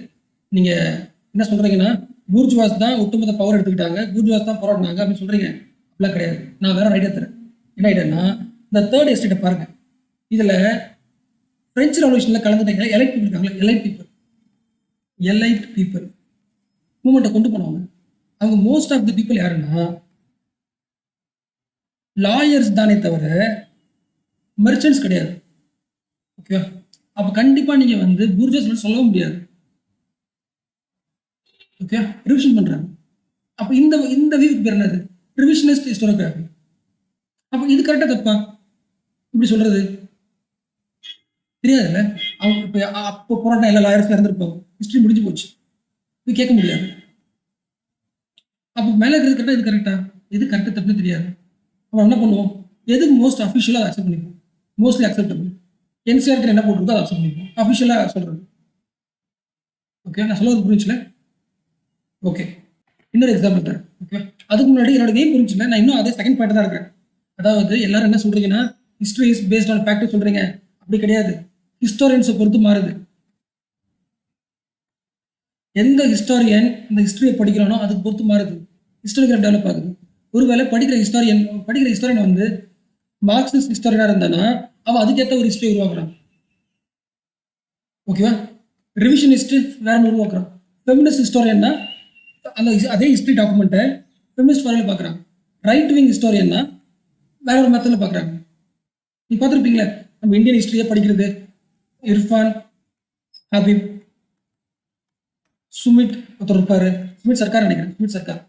நீங்கள் என்ன சொல்கிறீங்கன்னா, பூர்ஜுவாஸ் தான் ஒட்டுமொத்த பவர் எடுத்துக்கிட்டாங்க, பூர்ஜுவாஸ் தான் போராடினாங்க அப்படின்னு சொல்கிறீங்க. அப்படிலாம் கிடையாது. நான் வேற ஐடியா தரேன். என்ன ஐடியானா, இந்த தேர்ட் எஸ்டேட்டை பாருங்கள். இதில் பிரெஞ்சு ரெவல்யூஷனில் கலந்துட்டீங்க எலைட் பீப்புள் இருக்காங்களா? எலைட் பீப்புள் மூமெண்ட்டை கொண்டு போனவங்க. அவங்க மோஸ்ட் ஆஃப் தி பீப்புள் யாருன்னா லாயர்ஸ் தானே தவிர மெர்ச்சன்ட்ஸ் கிடையாது. ஓகே, அப்போ கண்டிப்பாக நீங்கள் வந்து பூர்ஜுவாஸ் சொல்லவும் முடியாது. ஓகே, ரிவிஷன் பண்ணுறாங்க. அப்போ இந்த வியூக்கு பேர் என்னது? ரிவிஷனிஸ்ட் ஹிஸ்டோரியோகிராஃபி. அப்போ இது கரெக்டாக தப்பா இப்படி சொல்றது? தெரியாதுல்ல. அவங்க இப்போ அப்போ போராட்டம் எல்லா லாயர்ஸ்ல இருந்திருப்பாங்க, ஹிஸ்ட்ரி முடிஞ்சு போச்சு, இது கேட்க முடியாது. அப்போ மேலே இருக்கிறது கரெக்டாக, இது கரெக்டா, எது கரெக்டாக தப்புன்னு தெரியாது. நம்ம என்ன பண்ணுவோம்? எது மோஸ்ட் அஃபிஷியலாக அக்செப்ட் பண்ணிப்போம், மோஸ்ட்லி அக்செப்டபிள். என்சிஆர்க்கு என்ன போட்டிருக்கோ அதை அக்செப்ட் பண்ணிப்போம், அஃபிஷியலாக சொல்கிறது. ஓகே, நான் சொல்றது புரிஞ்சுல? ஓகே, இன்னொரு எக்ஸாம்பிள் தரேன். ஓகே, அதுக்கு முன்னாடி என்னோட கேம் புரிஞ்சுல, நான் இன்னும் அதே செகண்ட் பாயிண்ட் தான் இருக்கிறேன். அதாவது எல்லாரும் என்ன சொல்றீங்கன்னா, history is based on fact சொல்றீங்க. அப்படி கிடையாது, ஹிஸ்டோரியன்ஸை பொறுத்து மாறுது. எந்த ஹிஸ்டாரியன் இந்த ஹிஸ்டரியை படிக்கிறானோ அதுக்கு பொறுத்து மாறுது, ஹிஸ்டோரியோகிராஃபி டெவலப் ஆகுது. ஒருவேளை படிக்கிற ஹிஸ்டாரியன் வந்து மார்க்சிஸ்ட் ஹிஸ்டாரியனாக இருந்தானா அவன் அதுக்கேற்ற ஒரு ஹிஸ்டரி உருவாக்குறான். ஓகேவா? ரிவிஷனிஸ்ட் வேற உருவாக்குறான். ஃபெமினிஸ்ட் ஹிஸ்டாரியன்னா அந்த அதே ஹிஸ்டரி டாக்குமெண்ட்டை ஃபெமினிஸ்ட் ஃபாரில் பார்க்குறாங்க. ரைட் விங் ஹிஸ்டாரியன்னா வேற ஒரு மெத்தடில் பார்க்குறாங்க. நீ பார்த்துருப்பீங்களே, நம்ம இந்தியன் ஹிஸ்டரியை படிக்கிறது, இர்ஃபான் ஹபீப், சுமித் ஒருத்தர் இருப்பாரு, சுமித் சர்க்கார் நினைக்கிறேன், சுமித் சர்க்கார்,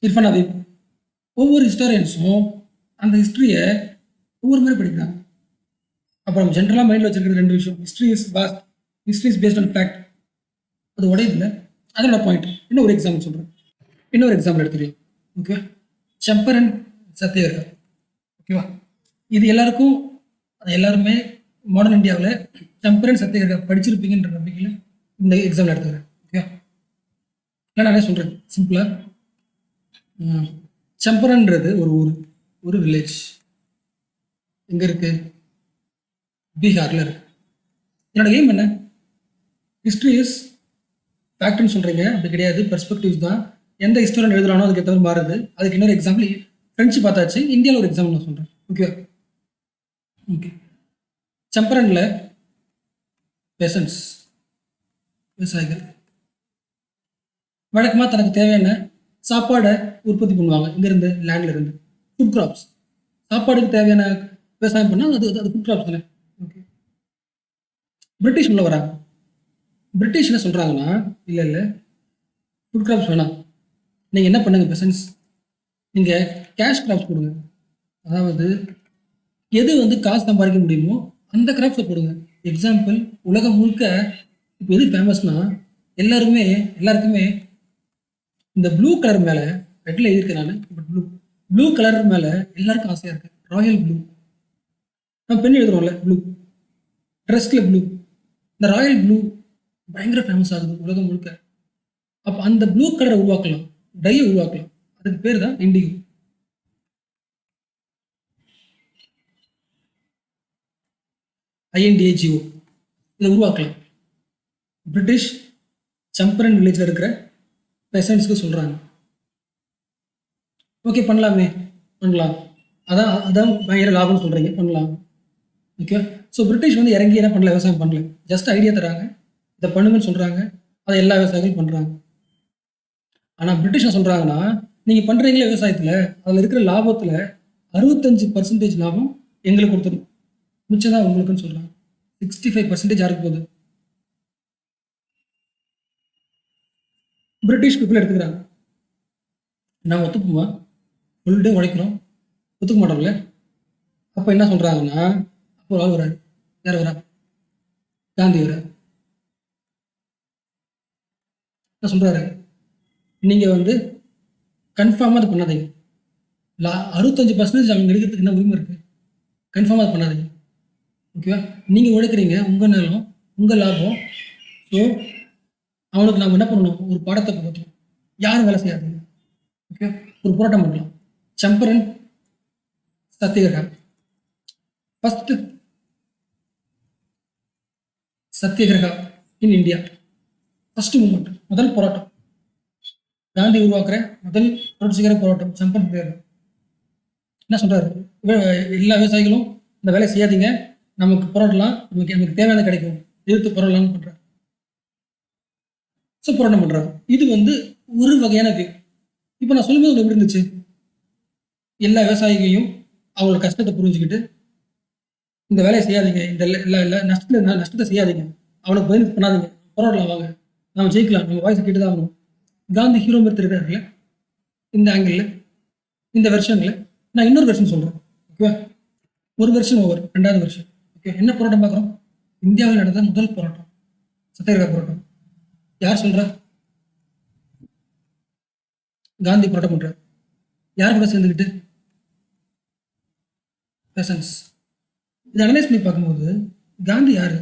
இர்ஃபான் ஹபீப். ஒவ்வொரு ஹிஸ்டாரியன்ஸும் அந்த ஹிஸ்டரியை ஒவ்வொரு மாதிரி படிக்கிறாங்க. அப்போ நம்ம ஜென்ரலாக மைண்டில் வச்சிருக்கிறது ரெண்டு விஷயம், history is based on fact. அது உடையதில்லை, அதோட பாயிண்ட். இன்னொரு எக்ஸாம்பிள் சொல்கிறேன், இன்னொரு எக்ஸாம்பிள் எடுத்துக்கலாம். ஓகே, சம்பரன் சத்தியாகிரகா. ஓகேவா? இது எல்லாருமே மாடர்ன் இந்தியாவில் சம்பரன் சத்தியாகிரகா படிச்சிருப்பீங்கன்ற நம்பிக்கையில் இந்த எக்ஸாம்பிள் எடுத்துக்கிறேன். ஓகே, நான் நானே சொல்கிறேன் சிம்பிளாக. சம்பரன்றது ஒரு வில்லேஜ் எங்கே இருக்கு? பீகாரில் இருக்கு. என்னோட எய்ம் என்ன? ஹிஸ்ட்ரி இஸ் ஃபேக்ட்னு சொல்கிறீங்க, அப்படி கிடையாது, பெர்ஸ்பெக்டிவ்ஸ் தான். எந்த ஹிஸ்டோரியன் எழுதுறானோ அதுக்கு ஏற்ற மாதிரி மாறுது. அதுக்கு இன்னொரு எக்ஸாம்பிள் ஃப்ரெஞ்சு பார்த்தாச்சு, இந்தியாவில் ஒரு எக்ஸாம்பிள் நான் சொல்கிறேன். ஓகே, சம்பரனில் பெசன்ஸ், விவசாயிகள் வழக்கமாக தனக்கு தேவையான சாப்பாடை உற்பத்தி பண்ணுவாங்க. இங்கேருந்து லேண்ட்ல இருந்து ஃபுட் கிராப்ஸ், சாப்பாடுக்கு தேவையான விவசாயம் பண்ணால் அது ஃபுட் கிராப்ஸ் தானே. ஓகே, பிரிட்டிஷ் உள்ள வராங்க. பிரிட்டிஷ் என்ன சொல்கிறாங்கன்னா, இல்லை ஃபுட் கிராப்ஸ் வேணாம், நீங்கள் என்ன பண்ணுங்க பெசன்ஸ், நீங்கள் கேஷ் கிராப்ஸ் கொடுங்க. அதாவது எது வந்து காசு சம்பாதிக்க முடியுமோ அந்த கிராப்ஸை போடுங்க. எக்ஸாம்பிள், உலகம் முழுக்க இப்போ எது ஃபேமஸ்னா, எல்லாருக்குமே இந்த ப்ளூ கலர் மேலே, ரெட்டில் எழுதியிருக்கேன் நான், இப்போ ப்ளூ கலர் மேலே எல்லாருக்கும் ஆசையாக இருக்கு. ராயல் ப்ளூ, நம்ம பெண் எழுதுறோம்ல ப்ளூ, ட்ரெஸ்ஸில் ப்ளூ, இந்த ராயல் ப்ளூ பயங்கர ஃபேமஸ் ஆகுது உலகம் முழுக்க. அப்போ அந்த ப்ளூ கலரை உருவாக்கலாம், டையை உருவாக்கலாம். அதுக்கு பேர் தான் இண்டிகோ. INDIGO. இதை உருவாக்கலாம். பிரிட்டிஷ் சம்பரன் வில்லேஜில் இருக்கிற பெசன்ட்ஸ்க்கு சொல்கிறாங்க. ஓகே, பண்ணலாம். அதான் பயங்கர லாபம்னு சொல்கிறீங்க, பண்ணலாம். ஓகே, ஸோ பிரிட்டிஷ் வந்து இறங்கி என்ன பண்ணல, விவசாயம் பண்ணல, ஜஸ்ட் ஐடியா தராங்க, இதை பண்ணுங்கன்னு சொல்கிறாங்க, அதை எல்லா விவசாயிகளும் பண்ணுறாங்க. ஆனால் பிரிட்டிஷ் என்ன சொல்கிறாங்கன்னா, நீங்கள் பண்ணுறீங்களே விவசாயத்தில், அதில் இருக்கிற லாபத்தில் 65% லாபம் எங்களுக்கு கொடுத்துடும், மிச்சம் தான் உங்களுக்குன்னு சொல்கிறாங்க. 65% யாருக்கு போகுது? பிரிட்டிஷ் பீப்புள் எடுத்துக்கிறாங்க. நான் ஒத்துக்குமா? ஃபுல் டே உழைக்கிறோம், ஒத்துக்க மாட்டோம்ல. அப்போ என்ன சொல்கிறாங்கன்னா, அப்போ ஒரு ஆள் வராரு. யார் வரா? காந்தி வர. என்ன சொல்கிறாரு? நீங்கள் வந்து கன்ஃபார்மாக அது பண்ணாதீங்க. 65% அவங்க எடுக்கிறதுக்கு என்ன உரிமை இருக்குது? கன்ஃபார்மாக அது பண்ணாதீங்க. ஓகேவா? நீங்கள் உழைக்கிறீங்க, உங்கள் நிலம், உங்கள் லாபம். ஸோ அவனுக்கு நம்ம என்ன பண்ணணும்? ஒரு பாடத்தை கொடுக்கணும். யாரும் வேலை செய்யாதீங்க. ஓகே, ஒரு போராட்டம் பண்ணலாம். Champaran Satyagraha, first Satyagraha in India, first movement, முதல் போராட்டம். காந்தி உருவாக்குற முதல் புரட்சிகர போராட்டம் சம்பரன் சத்தியாகிரகா. என்ன சொல்றாரு? எல்லா விவசாயிகளும் இந்த வேலையை செய்யாதீங்க, நமக்கு போராடலாம், நமக்கு தேவையான கிடைக்கும், எதிர்த்து போராடலாம்னு பண்றாரு. ஸோ போராட்டம் பண்றாரு. இது வந்து ஒரு வகையான வியூ. இப்போ நான் சொல்லும்போது எப்படி இருந்துச்சு? எல்லா விவசாயிகளையும் அவங்களோட கஷ்டத்தை புரிஞ்சுக்கிட்டு இந்த வேலையை செய்யாதீங்க, இந்த இல்லை நஷ்டத்தை செய்யாதீங்க, அவனுக்கு பதில் பண்ணாதீங்க, போராடலாம், வாங்க நம்ம ஜெயிக்கலாம், நம்ம வாய்ஸ் கேட்டு தான் ஆகணும். காந்தி ஹீரோ மாதிரி இருக்கிறாருல இந்த ஆங்கிள், இந்த வெர்ஷனில். நான் இன்னொரு வெர்ஷன் சொல்கிறேன். ஓகேவா? ஒரு வெர்ஷன் ஓவர், ரெண்டாவது வெர்ஷன். ஓகே, என்ன போராட்டம் பார்க்குறோம்? இந்தியாவில் நடந்த முதல் போராட்டம் சத்தியாகிரக போராட்டம். யார் சொல்கிறா? காந்தி போராட்டம் பண்றார். யார் கூட சேர்ந்துக்கிட்டு? பெசன்ஸ். இதை அனலைஸ் பண்ணி பார்க்கும்போது காந்தி யாரு?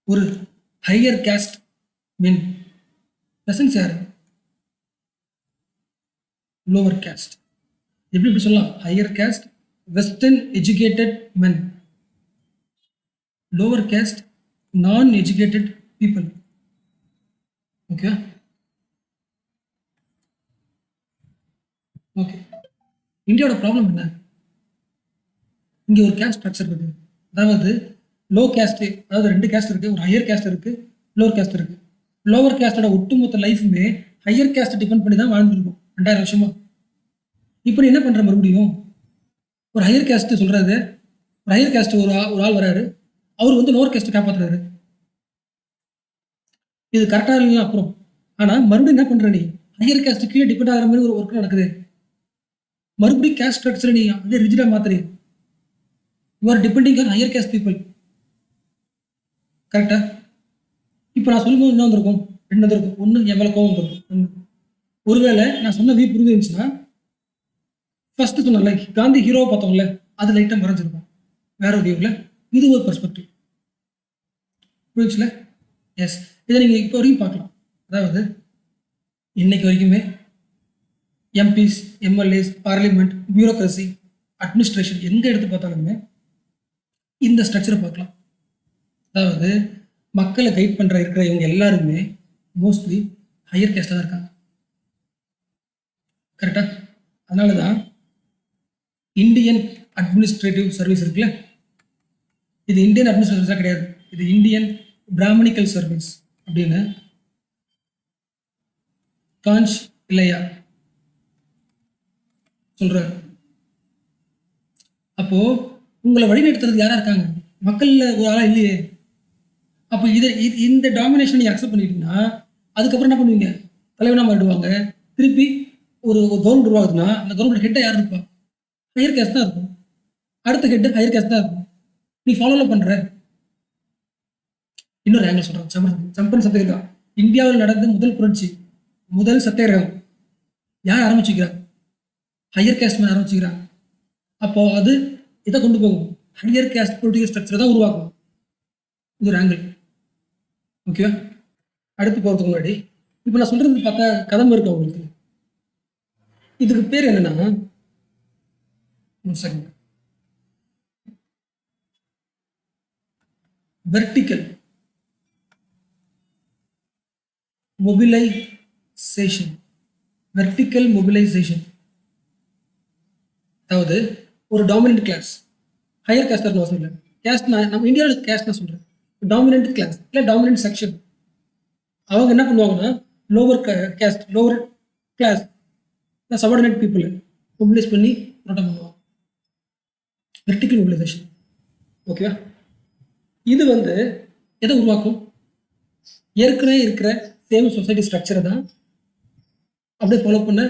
ஒரு ஹையர் கேஸ்ட் மென். பெசன்ஸ் யாரு? Lower caste. எப்படி சொல்லலாம்? Higher caste western educated men, lower caste non educated people. Okay okay. இந்தியாவோட ப்ராப்ளம் என்ன? இங்கே ஒரு கேஸ்ட் ஸ்ட்ரக்சர் இருக்கு. அதாவது லோ கேஸ்ட், அதாவது ரெண்டு கேஸ்ட் இருக்கு, ஒரு ஹையர் கேஸ்ட் இருக்கு, லோவர் கேஸ்ட் இருக்கு. லோவர் கேஸ்டோட ஒட்டுமொத்த லைஃபுமே ஹையர் கேஸ்ட் டிபெண்ட் பண்ணி தான் வாழ்ந்துருக்கும் 2000 வருஷமா. இப்போ என்ன பண்ற? மறுபடியும் ஒரு ஹையர் கேஸ்ட் சொல்றாரு, ஒரு ஹையர் கேஸ்ட் ஒரு ஆள் வராரு, அவர் வந்து லோவர் கேஸ்ட் காப்பாத்துறாரு. இது கரெக்டா இல்லைன்னா அப்புறம். ஆனா மறுபடியும் என்ன பண்ற? நீ ஹையர் கேஸ்ட் கீழே டிபெண்ட் ஆகிற மாதிரி ஒரு ஒர்க் நடக்குது. மறுபடியும் கேஸ்ட் ஸ்ட்ரக்சர் நீ அதே ரிஜிடா மாத்துறீ. You are depending on higher caste people. கரெக்டா? இப்போ நான் சொல்லும்போது என்ன வந்திருக்கும்? ரெண்டு வந்திருக்கும். ஒன்று என் மேலே கோவம் வந்திருக்கும். ஒருவேளை நான் சொன்ன வியூ புரிஞ்சுருந்துச்சுன்னா, ஃபர்ஸ்ட் சொன்னேன்ல காந்தி ஹீரோவை பார்த்தோம்ல, அது லைட்டாக மறைஞ்சிருக்கும் வேற ஒரு வியூவில். இது ஒரு பெர்ஸ்பெக்டிவ். புரிஞ்சுல? எஸ், இதை நீங்கள் இப்போ வரைக்கும் பார்க்கலாம். அதாவது இன்னைக்கு வரைக்குமே MPs, MLAs, parliament, bureaucracy, administration எங்கே எடுத்து பார்த்தாலுமே இந்த ஸ்ட்ரக்சரை பார்க்கலாம். அதாவது மக்களை கைட் பண்ணுற இருக்கிற இவங்க எல்லாருமே மோஸ்ட்லி ஹையர் கேஸ்டாக தான் இருக்காங்க. கரெக்டா? அதனால தான் இந்தியன் அட்மினிஸ்ட்ரேட்டிவ் சர்வீஸ் இருக்குல்ல, இது இந்தியன் அட்மினிஸ்ட்ரேட்டிவ் சர்வீஸாக கிடையாது, இது இந்தியன் பிராமணிக்கல் சர்வீஸ் அப்படின்னு காஞ்ச் இல்லையா சொல்றாரு. அப்போ உங்களை வழிநடத்துறது யாரா இருக்காங்க? மக்கள்ல ஒரு ஆளா இல்லையே. அப்போ இந்த டாமினேஷன் நீங்க அக்செப்ட் பண்ணிட்டீங்கன்னா அதுக்கப்புறம் என்ன பண்ணுவீங்க? தலைவனா மாறிடுவாங்க. திருப்பி ஒரு கவர்மெண்ட் உருவாகுதுன்னா அந்த கவர்மெண்ட் ஹெட்டா யார் இருப்பா? ஹையர் கேஸ்ட் தான் இருக்கும். அடுத்த ஹெட் ஹையர் கேஸ்ட் தான் இருக்கும். நீ ஃபாலோல பண்ற. இன்னொரு ஆங்கிள் சொல்றேன். சம்பரன் சத்தியாகிரகா இந்தியாவில் நடந்த முதல் புரட்சி, முதல் சத்தியாகிரகம் யார் ஆரம்பிச்சுக்கிறார்? ஹையர் கேஸ்ட் மேன் ஆரம்பிச்சுக்கிறாங்க. அப்போ அது இதை கொண்டு போகும், ஹையர் கேஸ்ட் பொலிட்டிக்கல் ஸ்ட்ரக்சர் தான் உருவாக்கும். இது ஒரு ஆங்கிள். ஓகேவா? அடுத்து போகிறதுக்கு முன்னாடி இப்போ நான் சொல்றது பார்த்தா கதம்பு இருக்கு உங்களுக்கு. இதுக்கு பேர் என்னன்னா, வெர்டிக்கல் மொபிலைசேஷன். வெர்டிக்கல் மொபிலைசேஷன் அதாவது ஒரு டாமினன்ட் கிளாஸ், ஹையர் கேஸ்ட் அவசியம் இல்லை. கேஸ்ட் நம்ம இந்தியாவில் கேஸ்ட் நான் சொல்கிறேன், டாமினன்ட் கிளாஸ் இல்லை டாமினன்ட் செக்ஷன். அவங்க என்ன பண்ணுவாங்கன்னா lower caste, lower class, subordinate people mobilise பண்ணி போராட்டம் பண்ணுவாங்க. Vertical mobilisation. ஓகேவா? இது வந்து எதை உருவாக்கும்? ஏற்கனவே இருக்கிற சேம் சொசைட்டி ஸ்ட்ரக்சரை தான் அப்படியே ஃபாலோ பண்ண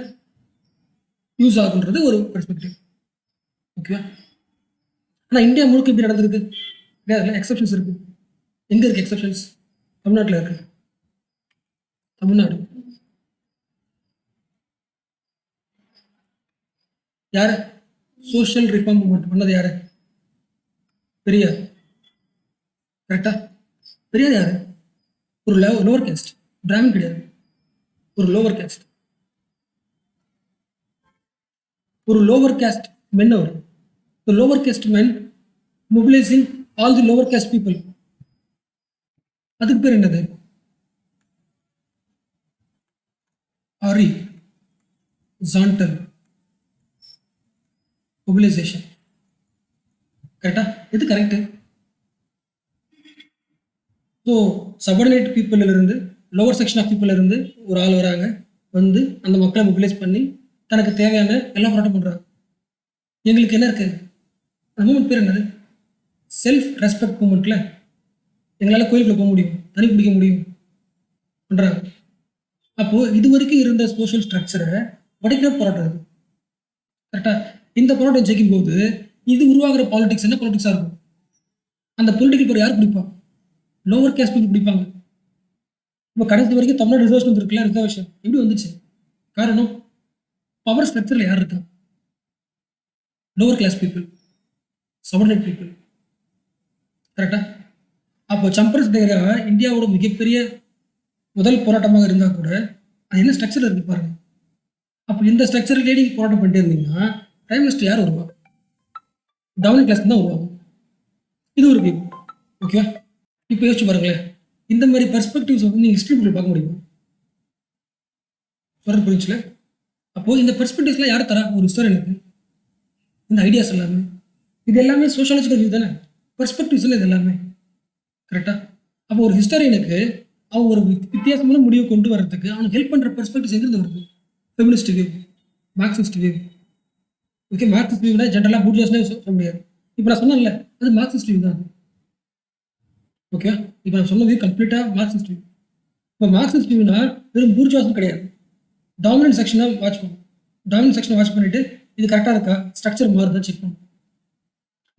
யூஸ் ஆகுன்றது ஒரு பெர்ஸ்பெக்டிவ். ஓகேவா? ஆனால் இந்தியா முழுக்க இப்படி நடந்திருக்கு கிடையாதுல, எக்ஸப்ஷன்ஸ் இருக்கு. எங்க இருக்கு எக்ஸப்ஷன்ஸ்? தமிழ்நாட்டில் இருக்கு. தமிழ்நாடு யாரு சோஷியல் ரிஃபார்ம் மூவ்மெண்ட் பண்ணது? யாரு? பெரியார். கரெக்டா? பெரியார் யாரு? ஒரு லோவர் கேஸ்ட், பிராமின் கிடையாது, ஒரு லோவர் கேஸ்ட், ஒரு லோவர் கேஸ்ட் மென். அவர் lower caste men mobilizing all the lower caste people. அதுக்கு பேர் என்னது? horizontal mobilization. கரெக்டா? இது கரெக்ட். ஸோ சபார்டினேட் பீப்புள் இருந்து, லோவர் செக்ஷன் ஆஃப் பீப்புள் இருந்து ஒரு ஆள் வராங்க, வந்து அந்த மக்களை மொபிலைஸ் பண்ணி தனக்கு தேவையான எல்லாம் போராட்டம் பண்றாங்க. எங்களுக்கு என்ன இருக்கு? அந்த மூமெண்ட் பேர் என்னது? செல்ஃப் ரெஸ்பெக்ட் மூமெண்ட்ல எங்களால் கோயிலுக்குள்ள போக முடியும், தனி பிடிக்க முடியும் பண்றாங்க. அப்போ இது வரைக்கும் இருந்த சோஷியல் ஸ்ட்ரக்சரை உடைக்கிற போராட்டம் இது. கரெக்டா? இந்த போராட்டம் ஜெயிக்கும் போது இது உருவாகிற பாலிடிக்ஸ் என்ன பாலிடிக்ஸா இருக்கும்? அந்த பொலிட்டிக்கல் பேர் யார் பிடிப்பாங்க? லோவர் கேஸ்ட் பீப்புள் பிடிப்பாங்க. இப்போ கடைசி வரைக்கும் தமிழ்நாடு ரிசர்வேஷன் இருக்குல்ல, ரிசர்வேஷன் எப்படி வந்துச்சு? காரணம் பவர் ஸ்ட்ரக்சர்ல யார் இருக்கா? Lower class people, subordinate people. கரெக்டா? அப்போ சம்பர் சத்தியாகிரகா இந்தியாவோட மிகப்பெரிய முதல் போராட்டமாக இருந்தால் கூட அது என்ன ஸ்ட்ரக்சர் இருக்கு பாருங்க. அப்போ இந்த ஸ்ட்ரக்சர்லேயே நீங்கள் போராட்டம் பண்ணிட்டே இருந்தீங்கன்னா பிரைம் மினிஸ்டர் யார் வருவா? டவுன் கிளாஸ் தான் வருவாங்க. இது ஒரு வியூ. ஓகே, இப்போ யோசிச்சு பாருங்களேன், இந்த மாதிரி பெர்ஸ்பெக்டிவ்ஸ் வந்து நீங்கள் ஹிஸ்ட்ரி புக்கில் பார்க்க முடியுமா? சொல்றது புரிஞ்சுல? அப்போது இந்த பெர்ஸ்பெக்டிவ்ஸ்லாம் யார் தரா? ஒரு ஹிஸ்டோரியனுக்கு இந்த ஐடியாஸ் எல்லாமே, இது எல்லாமே சோஷியாலஜிக்கல் வியூ தானே, பெர்ஸ்பெக்டிவ்ஸ் இல்லை இது எல்லாமே. கரெக்டாக? அப்போ ஒரு ஹிஸ்டாரியனுக்கு அவன் ஒரு வித்தியாசமான முடிவு கொண்டு வரதுக்கு அவனுக்கு ஹெல்ப் பண்ணுற பெர்ஸ்பெக்டிவ்ஸ் எங்கிருந்து வருது? Feminist view, Marxist view. Okay, Marxist வியூனா ஜென்ரலாக பூர்ஜுவாஸ்னே சொல்ல முடியாது. இப்போ நான் சொன்னேன்ல, அது மார்க்சிஸ்ட் வியூ தான். ஓகே, இப்போ நான் சொன்ன வியூ கம்ப்ளீட்டாக மார்க்சிஸ்ட் வியூ. இப்போ மார்க்சிஸ்ட் வியூனா வெறும் பூர்ஜுவாஸும் கிடையாது, டாமினன்ட் செக்ஷனை வாட்ச் பண்ணும். டாமினன்ட் செக்ஷனை வாட்ச் பண்ணிட்டு இது கரெக்டாக இருக்கா, ஸ்ட்ரக்சர் மாறுதான் செக் பண்ணும்.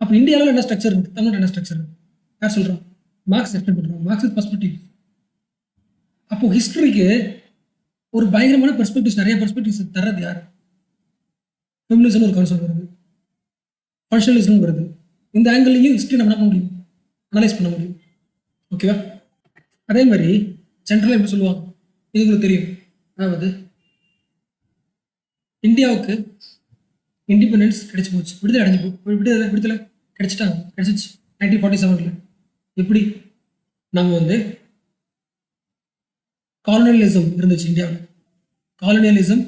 அப்போ இந்தியாவில் என்ன ஸ்ட்ரக்சர் இருக்குது, தமிழ்நாடு என்ன ஸ்ட்ரக்சர் இருக்குது? யார் சொல்கிறோம்? மார்க்ஸ் எக்ஸ்பிளைன் பண்ணுறோம், மார்க்சிஸ்ட் பெர்ஸ்பெக்டிவ். அப்போ ஹிஸ்டரிக்கு ஒரு பயங்கரமான பெர்ஸ்பெக்டிவ்ஸ், நிறைய பெர்ஸ்பெக்டிவ்ஸ் தர்றது யார்? ஃபெமினிசம் ஒரு கான்செப்ட் வருது, ஃபங்க்ஷனலிசம் வருது. இந்த ஆங்கிள்லையும் ஹிஸ்டரி நம்ம என்ன பண்ண முடியும்? அனலைஸ் பண்ண முடியும். ஓகேவா? அதே மாதிரி ஜென்ரலாக எப்படி சொல்லுவாங்க, இது உங்களுக்கு தெரியும். அதாவது இந்தியாவுக்கு இண்டிபெண்டன்ஸ் கிடைச்சி போச்சு, விடுதலை அடைஞ்சு விடுதலை கிடைச்சிச்சு 1947. எப்படி? நம்ம வந்து காலனியலிசம் இருந்துச்சு இந்தியாவில். காலனியலிசம்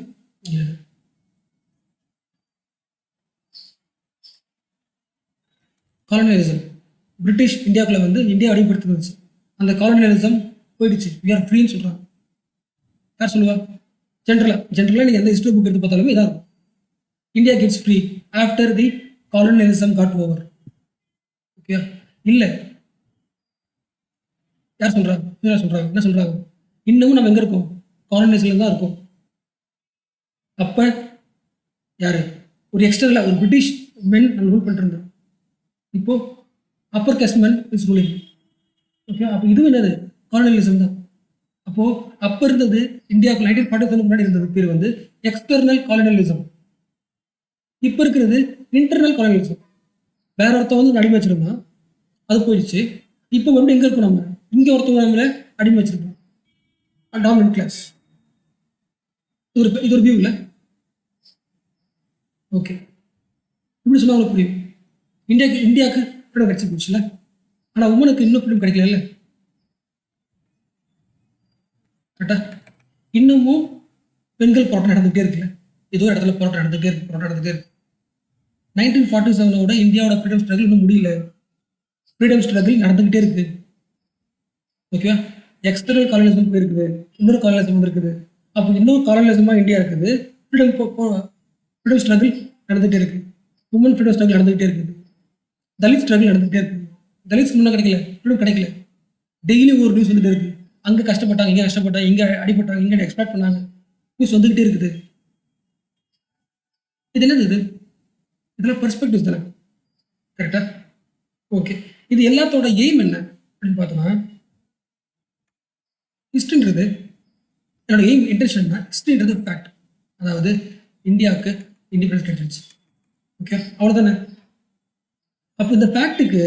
பிரிட்டிஷ் இந்தியாவுக்குள்ள வந்து இந்தியா அடிமைப்படுத்திருந்துச்சு. அந்த காலனியலிசம் போயிடுச்சு, வி ஆர் ஃப்ரீன்னு சொல்றாங்க. யார் சொல்லுவா? ஜென்ரலா நீங்க எந்த ஹிஸ்டரி புக் எடுத்து பார்த்தாலுமே இதான் இருக்கும். India gets free after the colonialism got over. Okay, இல்லை யார் சொல்றாங்க? என்ன சொல்றாங்க? இன்னமும் நம்ம எங்க இருக்கோம்? காலனியலிசம்ல தான் இருக்கோம். அப்ப யாரு? ஒரு எக்ஸ்டர்னலா ஒரு பிரிட்டிஷ் மென் நம்ம ரூல் பண்ணிட்டு இருந்தோம். இப்போ upper caste men is ruling. Okay, அப்போ இதுவும் என்னது? காலனியலிசம் தான். அப்போ அப்ப இருந்தது இந்தியாவுக்கு 1947 முன்னாடி இருந்தது பேர் வந்து எக்ஸ்டர்னல் காலனியலிசம். இப்ப இருக்கிறது இன்டர்னல் காலனியலிசம். வேற ஒருத்தவங்க வந்து அடிமை வச்சிருந்தோம், அது போயிடுச்சு. இப்போ மறுபடியும் எங்க இருக்கோம்? நம்ம இங்க ஒருத்தவங்க நம்மள அடிமை வச்சிருக்கோம், டாமினன்ட் கிளாஸ். இது ஒரு வியூ இல்லை? ஓகே, இப்படி சொன்னா உங்களுக்கு புரியும். இந்தியாவுக்கு ஃப்ரீடம் கிடைச்சி போச்சுல, ஆனா உமனுக்கு இன்னும் ஃப்ரீடம் கிடைக்கல. கரெக்டா? இன்னமும் பெண்கள் போராட்டம் நடந்துகிட்டே இருக்குல்ல, ஏதோ இடத்துல போராட்டம் நடந்துகிட்டே இருக்கு. 1947 இந்தியாவோட ஃப்ரீடம் ஸ்ட்ரகிள் இன்னும் முடியல, ஃப்ரீடம் ஸ்ட்ரகிள் நடந்துகிட்டே இருக்கு. ஓகே, எக்ஸ்டர்னல் காலனிசம் போயிருக்குது, இன்னொரு காலனிசம் இருக்குது. அப்போ இன்னொரு காலனிசமா இந்தியா இருக்குது, ஃப்ரீடம் ஸ்ட்ரகிள் நடந்துகிட்டே இருக்கு, உமன் ஃப்ரீடம் ஸ்ட்ரகிள் நடந்துகிட்டே இருக்குது, தலித் ஸ்ட்ரகிள் நடந்துகிட்டே இருக்கு. தலித்ஸ்க்கு முன்ன கிடைக்கல, ஃப்ரீடம் கிடைக்கல. டெய்லி ஒரு நியூஸ் வந்துட்டு இருக்கு. அங்கே கஷ்டப்பட்டாங்க, இங்கே கஷ்டப்பட்டாங்க, இங்கே அடிபட்டாங்க, இங்கே எக்ஸ்பெக்ட் பண்ணாங்க, நியூஸ் வந்துகிட்டே இருக்குது. இது என்னது இது? இதெல்லாம் பெர்ஸ்பெக்டிவ்ஸ் தானே, கரெக்டா? ஓகே, இது எல்லாத்தோட எய்ம் என்ன அப்படின்னு பார்த்தோம்னா, ஹிஸ்ட்ரின்றது என்னோட எய்ம் இன்டென்ஷன் என்ன, ஹிஸ்ட்ரின்றது ஃபேக்ட். அதாவது இந்தியாவுக்கு இண்டிபெண்டன்ஸ் கிடைச்சிருச்சு, ஓகே, அவ்வளோதானே. அப்போ இந்த ஃபேக்ட்டுக்கு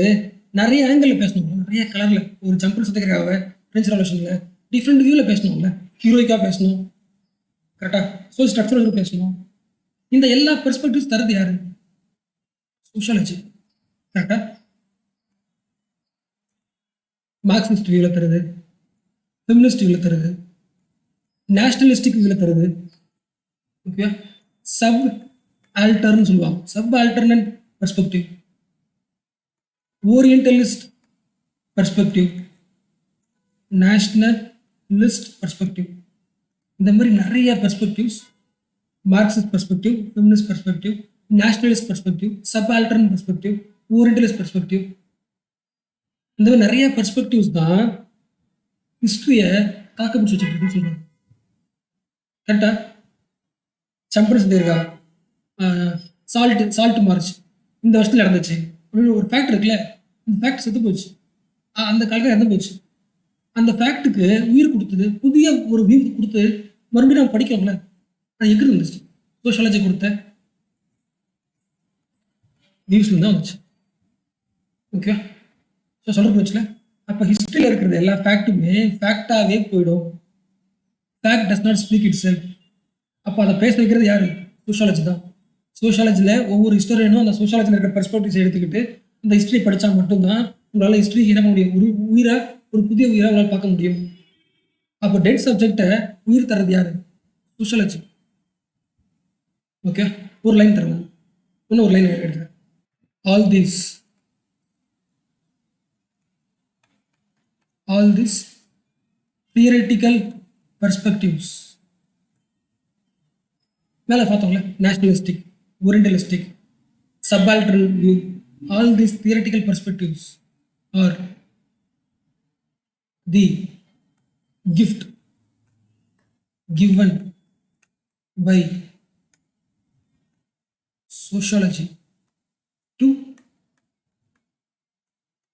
நிறைய ஆங்கிளில் பேசணும், நிறைய கலரில். ஒரு ஜம்பிள் சத்தியகிரகாவை ஃப்ரெஞ்ச் ரெவல்யூஷனில் டிஃப்ரெண்ட் வியூவில் பேசணும்ல. ஹீரோயிக்காக பேசணும், கரெக்டாக, ஸோ ஸ்ட்ரக்சரல் பேசணும். இந்த எல்லா பெர்ஸ்பெக்டிவ்ஸ் தரது யாரு? சோஷியாலஜி, கரெக்டாக. மார்க்சிஸ்ட் வியூவில் தருது, ஃபெமினிஸ்ட் வியூவில் தருது, நேஷனலிஸ்டிக் வியூவில் தருது, ஓகே. சப் ஆல்டர்னு சொல்லுவாங்க, subaltern perspective, orientalist perspective, nationalist perspective. இந்த மாதிரி நிறைய perspectives, Marxist perspective, feminist perspective, nationalist perspective, subaltern perspective, orientalist perspective. இந்த மாதிரி நிறைய பெர்ஸ்பெக்டிவ்ஸ் தான் ஹிஸ்ட்ரியை தாக்க பிடிச்சி வச்சுட்டு சொல்றாங்க, கரெக்டா? சம்பரஸ் தேர்கா, சால்ட் மார்ச் இந்த வருஷத்துல நடந்துச்சு அப்படின்னு ஒரு ஃபேக்ட் இருக்குல்ல, அந்த ஃபேக்ட் செத்து போச்சு, அந்த காலத்தில் இறந்து போச்சு. அந்த ஃபேக்ட்டுக்கு உயிர் கொடுத்தது, புதிய ஒரு வியூ கொடுத்து மறுபடியும் நம்ம படிக்கலாம்ல. அது எங்கே இருந்துச்சு? சோஷியாலஜி கொடுத்த வியூஸ்ல தான் வந்துச்சு, ஓகே. ஸோ சொல்ல போச்சுல, அப்போ ஹிஸ்ட்ரியில் இருக்கிறது எல்லா ஃபேக்ட்டுமே ஃபேக்டாகவே போயிடும். Fact does not speak it self. அப்போ அதை பேச வைக்கிறது யாரு? சோஷியாலஜி தான். சோஷியாலஜியில் ஒவ்வொரு ஹிஸ்டோரியனும் அந்த சோஷியாலஜியில் இருக்கிற பெர்ஸ்பெக்டிவ்ஸ் எடுத்துக்கிட்டு அந்த ஹிஸ்ட்ரி படித்தா மட்டும்தான் உங்களால் ஹிஸ்ட்ரி இறங்க முடியும். ஒரு உயிரை, ஒரு புதிய உயிரை உங்களால் பார்க்க முடியும். அப்போ டெட் சப்ஜெக்டை உயிர் தர்றது யாரு? Sociology, okay. ஒரு லைன் தருங்க, இன்னும் ஒரு லைன் எடுக்கிறேன். ஆல் these theoretical perspectives, மேலே பார்த்தோம்ல, nationalistic, orientalistic, subaltern view, all these theoretical perspectives are the gift given by sociology to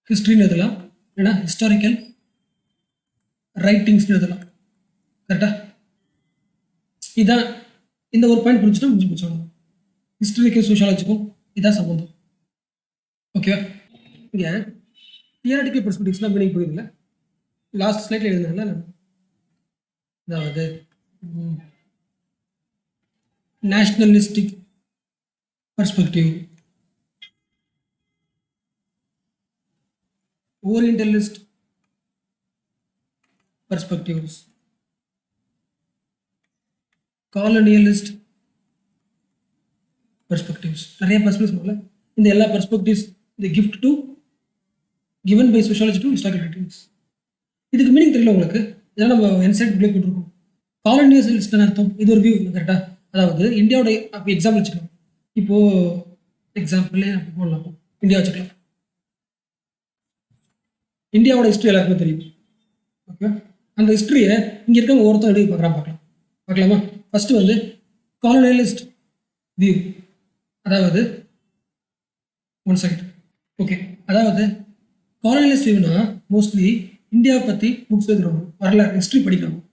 history-னு எழுதலாம், இல்லைன்னா ஹிஸ்டாரிக்கல் ரைட்டிங்ஸ்னு எழுதலாம், கரெக்டா? இதான் இந்த ஒரு பாயிண்ட் புரிஞ்சுட்டா முடிஞ்சு போச்சு. ஹிஸ்டரிக்கும் சோஷியாலஜிக்கும் இதான் சம்பந்தம், ஓகே. இங்கே தியரட்டிக்கல் பெர்ஸ்பெக்டிவ்ஸ்லாம் மீனிங் புரியுதுல்ல, லாஸ்ட் ஸ்லைட்ல எழுதுனால நான், அதாவது nationalistic perspective, orientalist perspectives, colonialist perspectives, நிறைய பெர்ஸ்பெக்டிவ்ஸ் இருக்குல்ல. இந்த எல்லா perspectives the gift to given by sociology to historical writings. இதுக்கு மீனிங் தெரியல உங்களுக்கு, இதெல்லாம் நம்ம என்சைட் பிளே போட்டுருக்கோம். காலனியலிஸ்ட்னு அர்த்தம், இது ஒரு வியூ, கரெக்டா? அதாவது இந்தியாவோட அப்போ எக்ஸாம்பிள் வச்சுக்கலாம். இப்போ எக்ஸாம்பிளே அப்போ போடலாம், இந்தியா வச்சுக்கலாம். இந்தியாவோட ஹிஸ்ட்ரி எல்லாருக்குமே தெரியும், ஓகே. அந்த ஹிஸ்ட்ரியை இங்கே இருக்க ஒருத்தர் எழுதி பார்க்கலாமா? ஃபர்ஸ்ட் வந்து காலனியலிஸ்ட் வியூ, அதாவது ஒன் செகண்ட், ஓகே. அதாவது காலனியலிஸ்ட் வியூனா மோஸ்ட்லி இந்தியாவை பற்றி புக்ஸ் எழுதுறவங்க, வரலாறு ஹிஸ்ட்ரி படிக்கிறவங்க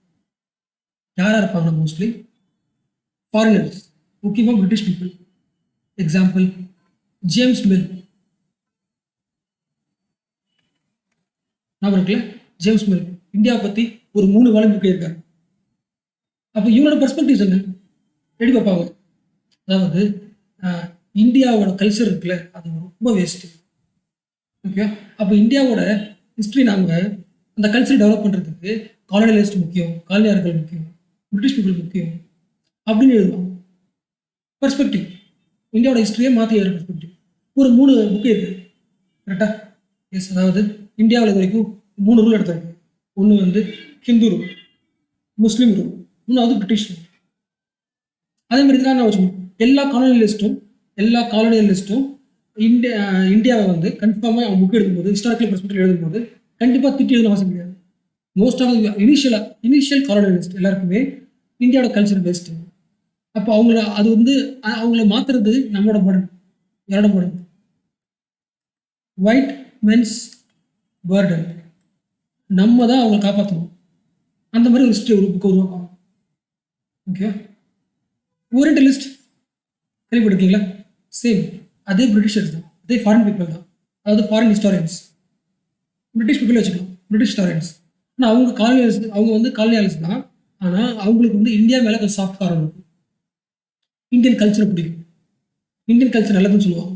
யாராக இருப்பாங்க? மோஸ்ட்லி ஃபாரினர்ஸ், முக்கியமாக British people. Example James mill, நான் இருக்குல்ல, ஜேம்ஸ் மில் இந்தியாவை பற்றி ஒரு 3 வால்யூம் புக் இருக்காரு. அப்போ இவனோட பெர்ஸ்பெக்டிவ்ஸ் என்ன எப்படி பார்ப்பாங்க? அதாவது இந்தியாவோட கல்ச்சர் இருக்குல்ல, அது ரொம்ப வேஸ்ட்டு, ஓகே. அப்போ இந்தியாவோட ஹிஸ்ட்ரி நாங்கள் அந்த கல்ச்சர் டெவலப் பண்ணுறதுக்கு காலனியலிஸ்ட் முக்கியம், காலனியார்கள் முக்கியம், பிரிட்டிஷ் பீப்புள் முக்கியம் அப்படின்னு எழுதுவாங்க. பெர்ஸ்பெக்டிவ், இந்தியாவோட ஹிஸ்ட்ரியே மாற்றி எழுதுற பெர்ஸ்பெக்டிவ். ஒரு 3 புக்கு இருக்குது, கரெக்டாக? எஸ், அதாவது இந்தியாவில் இது வரைக்கும் 3 ரூல் எடுத்தாங்க. ஒன்று வந்து ஹிந்து ரூல், முஸ்லீம் ரூல், இன்னொன்று பிரிட்டிஷ் ரூல். அதே மாதிரி தான் நான் வச்சுக்கணும், எல்லா காலனியலிஸ்ட்டும் இந்தியாவை வந்து கன்ஃபார்மாக அவங்க புக் எழுதும்போது, ஹிஸ்டாரிக்கல் பெர்ஸ்பெக்டிவ் எழுதும்போது கண்டிப்பாக திட்டி எழுதணும் அவசியம் கிடையாது. மோஸ்ட் ஆஃப் இனிஷியல் காலனியலிஸ்ட் எல்லாருக்குமே இந்தியாவோட கல்ச்சர் பெஸ்ட்டு. அப்போ அது வந்து அவங்கள மாற்றுறது நம்மளோட பர்டன், யாரோட பர்டன்? White men's Burton. நம்ம தான் அவங்களை காப்பாற்றணும். அந்த மாதிரி ஒரு ஹிஸ்ட்ரி ஒரு புக்கை உருவாக்கும். ஓகே, ஓரியன்டலிஸ்ட் கேள்விப்பட்டிருக்கீங்களா? சேம், அதே பிரிட்டிஷர்ஸ் தான், அதே ஃபாரின் பீப்புள் தான், அதாவது ஃபாரின் ஹிஸ்டாரியன்ஸ். பிரிட்டிஷ் பீப்புளே வச்சுக்கலாம், பிரிட்டிஷ் ஹிஸ்டாரியன்ஸ். ஆனால் அவங்க காலனியலிஸ்ட், அவங்க வந்து காலனியாலிஸ்ட் தான். ஆனால் அவங்களுக்கு வந்து இந்தியா மேலே கொஞ்சம் சாஃப்ட் காரம் இருக்கும். இந்தியன் கல்ச்சரை பிடிக்கும், இந்தியன் கல்ச்சர் நல்லதுன்னு சொல்லுவாங்க.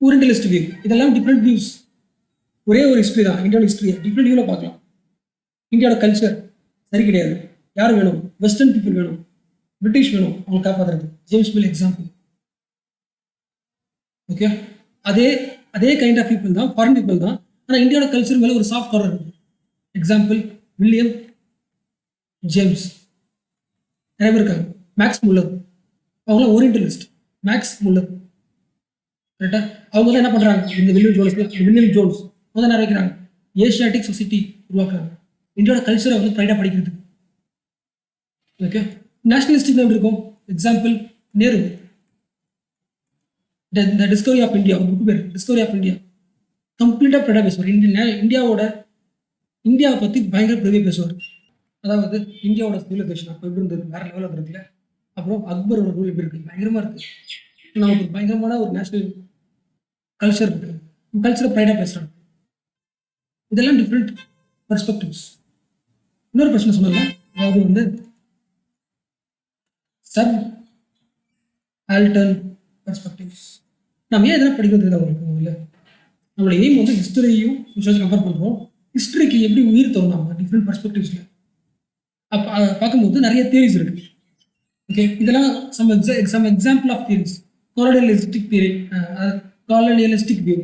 ஓரியன்டலிஸ்ட் வியூ, இதெல்லாம் டிஃப்ரெண்ட் வியூஸ். ஒரே ஒரு ஹிஸ்ட்ரி தான், இந்தியாவோட ஹிஸ்ட்ரியை டிஃப்ரெண்ட் வியூவில் பார்க்கலாம். இந்தியாவோட கல்ச்சர் சரி கிடையாது, யார் வேணும்? வெஸ்டர்ன் பீப்புள் வேணும், பிரிட்டிஷ் வேணும் அவங்க காப்பாற்றுறது. James mill example. ஓகே, அதே அதே கைண்ட் ஆஃப் பீப்புள் தான், ஃபாரின் பீப்புள் தான். ஆனால் இந்தியாவோட கல்ச்சர் மேலே ஒரு சாஃப்ட் கார்னர் இருக்குது. எக்ஸாம்பிள் வில்லியம் ஜேம்ஸ், நிறைய பேர் இருக்காங்க. மேக்ஸ் முல்லர், அவங்களாம் ஓரியன்டலிஸ்ட். மேக்ஸ் முல்லர், கரெக்டா? அவங்க தான் என்ன பண்ணுறாங்க? இந்த வில்லியம் ஜோன்ஸ் வந்து என்ன வைக்கிறாங்க? ஏஷியாட்டிக் சொசைட்டி உருவாக்குறாங்க, இந்தியாவோட கல்ச்சரை வந்து ப்ரைடாக படிக்கிறதுக்கு. ஓகே, நேஷனலிஸ்டிக் எப்படி இருக்கும்? Example Nehru, the discovery of India, ஒரு புக்கு பேர் டிஸ்கவரி ஆஃப் இந்தியா. கம்ப்ளீட்டாக ப்ரைடாக பேசுவார். இந்தியாவை பற்றி பயங்கர பெருமையாக பேசுவார். அதாவது இந்தியாவோட சிவிலைசேஷன் அப்போ எப்படி இருந்தது, வேற லெவலில் இருக்குல்ல. அப்புறம் அக்பரோட ரூல் எப்படி இருக்குது, பயங்கரமாக இருக்குது. நமக்கு பயங்கரமான ஒரு நேஷனல் கல்ச்சர் இருக்குது, கல்ச்சரை ப்ரைடாக பேசுகிறாங்க. இதெல்லாம் டிஃப்ரெண்ட் பெர்ஸ்பெக்டிவ்ஸ். இன்னொரு பிரச்சனை சொன்னல, அதாவது வந்து சப் ஆல்டர்ன் பெர்ஸ்பெக்டிவ்ஸ். நம்ம ஏன் இதெல்லாம் படிக்கிறது அவங்களுக்கு? முதல்ல நம்மளோட எய்ம் வந்து ஹிஸ்டரியையும் கம்பேர் பண்ணுறோம். ஹிஸ்டரிக்கு எப்படி உயிர் தரும் நம்ம டிஃப்ரெண்ட் பெர்ஸ்பெக்டிவ்ஸில். அப்போ அதை பார்க்கும்போது நிறைய தியரிஸ் இருக்குது. ஓகே, இதெல்லாம் some example of theories. Colonialistic theory, colonialistic view,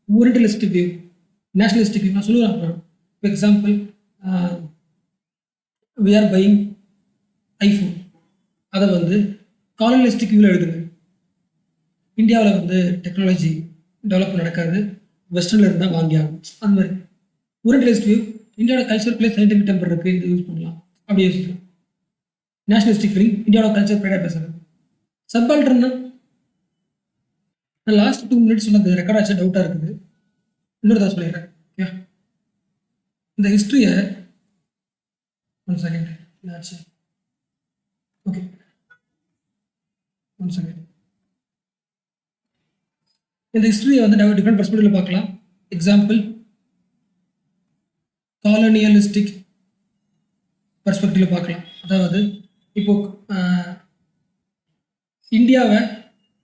orientalistic view, nationalistic view. நான் சொல்லுவேன். For example, we are buying iPhone, அதை வந்து காலனியலிஸ்டிக் வியூவில் எழுதுங்க. இந்தியாவில் வந்து டெக்னாலஜி டெவலப் நடக்காது, வெஸ்டர்னில் இருந்தால் வாங்கி ஆகும். அந்த மாதிரி ஓரியன்டலிஸ்ட் வியூ, இந்தியாவோட கல்ச்சருக்குள்ளே சயின்டிஃபிக் டெம்பர் இருக்குது, இது யூஸ் பண்ணலாம், அப்படி யோசிக்கலாம். நேஷனலிஸ்டிக் ஃபீலிங், இந்தியாவோட கல்ச்சர் ப்ரைடாக பேசுறது. சப்பால்டர்னா, நான் லாஸ்ட் 2 minutes சொன்னது ரெக்கார்ட் ஆச்சு, டவுட்டாக இருக்குது. இன்னொரு தான் சொல்லிடுறேன். ஓகே, இந்த ஹிஸ்ட்ரியை ஒன் செகண்ட் என்னாச்சு. Okay, one second. இந்த ஹிஸ்ட்ரியை வந்து டிஃப்ரெண்ட் பெர்ஸ்பெக்டிவ்ல பார்க்கலாம். எக்ஸாம்பிள் காலனியலிஸ்டிக் பெர்ஸ்பெக்டிவ்ல பார்க்கலாம். அதாவது இப்போ இந்தியாவை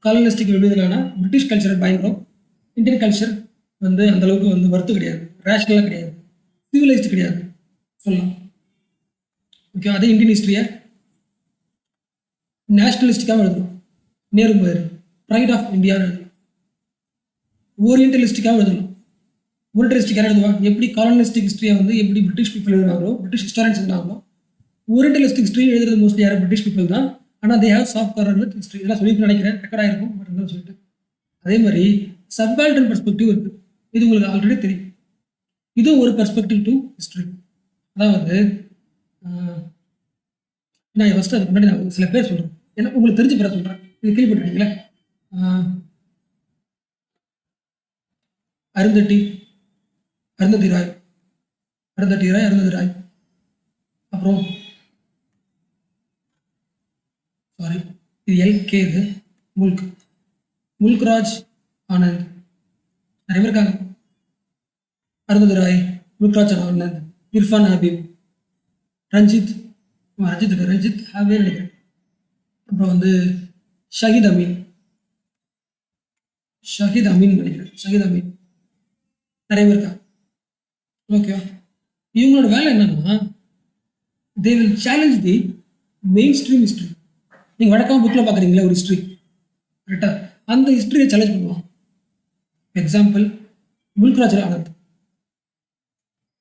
காலனியலிஸ்டிக் எழுதுனா பிரிட்டிஷ் கல்ச்சரை பயங்கரம், இந்தியன் கல்ச்சர் வந்து அந்த அளவுக்கு வந்து வர்த்து கிடையாது, ரேஷனலாக கிடையாது, சிவிலைஸ்டு கிடையாது சொல்லலாம். ஓகே, அதே இந்தியன் ஹிஸ்ட்ரியை நேஷனலிஸ்டிக்காக எழுதணும். நேரு மாதிரி ப்ரைட் ஆஃப் இந்தியான்னு எழுதணும். ஓரியன்டலிஸ்டிக்காக எழுதணும். ஓரியன்டலிஸ்டிக் யார் எழுதுவா? எப்படி காலனியலிஸ்டிக் ஹிஸ்ட்ரியை வந்து எப்படி பிரிட்டிஷ் பீப்புள் எழுதுனாங்களோ, பிரிட்டிஷ் ஹிஸ்டாரியன்ஸ் எழுதினாங்களோ, ஓரியன்டலிஸ்டிக் ஹிஸ்ட்ரி எழுதுறது மோஸ்ட்லி யாரும் பிரிட்டிஷ் பீப்புள் தான். ஆனால் they have soft corner with history. இதெல்லாம் சொல்லி நினைக்கிறேன், ரெக்கார்ட் ஆகிருக்கும், பட் இருந்தாலும் சொல்லிட்டு. அதே மாதிரி சப்பால்டன் பெர்ஸ்பெக்டிவ் இருக்குது. இது உங்களுக்கு ஆல்ரெடி தெரியும். இது ஒரு பெர்ஸ்பெக்டிவ் டு ஹிஸ்ட்ரி. அதாவது நான் ஃபர்ஸ்ட் அதுக்கு முன்னாடி நான் சில பேர் சொல்கிறேன், ஏன்னா உங்களுக்கு தெரிஞ்ச பேரை சொல்கிறேன். இது கேள்விப்பட்டிருக்கீங்களா? அருந்ததி ராய். அப்புறம் சாரி, இது எல்கே, இது முல்க்ராஜ் ஆனந்த். நிறைய பேர் இருக்காங்க. அருந்ததி ராய், முல்க்ராஜ் ஆனந்த், இர்ஃபான் ஹபீப், ரஞ்சித் ஹாவே நினைக்கிறேன். அப்புறம் வந்து ஷஹீத் அமீன் நினைக்கிறேன். ஷஹீத் அமீன் நிறைய பேர் இருக்காங்க. ஓகே, இவங்களோட வேலை என்னன்னா, they will challenge the main stream history. நீங்கள் வழக்கமாக புக்கில் பார்க்குறீங்களா ஒரு ஹிஸ்ட்ரி, கரெக்டாக? அந்த ஹிஸ்ட்ரியை சேலஞ்ச் பண்ணுவாங்க. எக்ஸாம்பிள் முல்க்ராஜ் ஆனந்த்.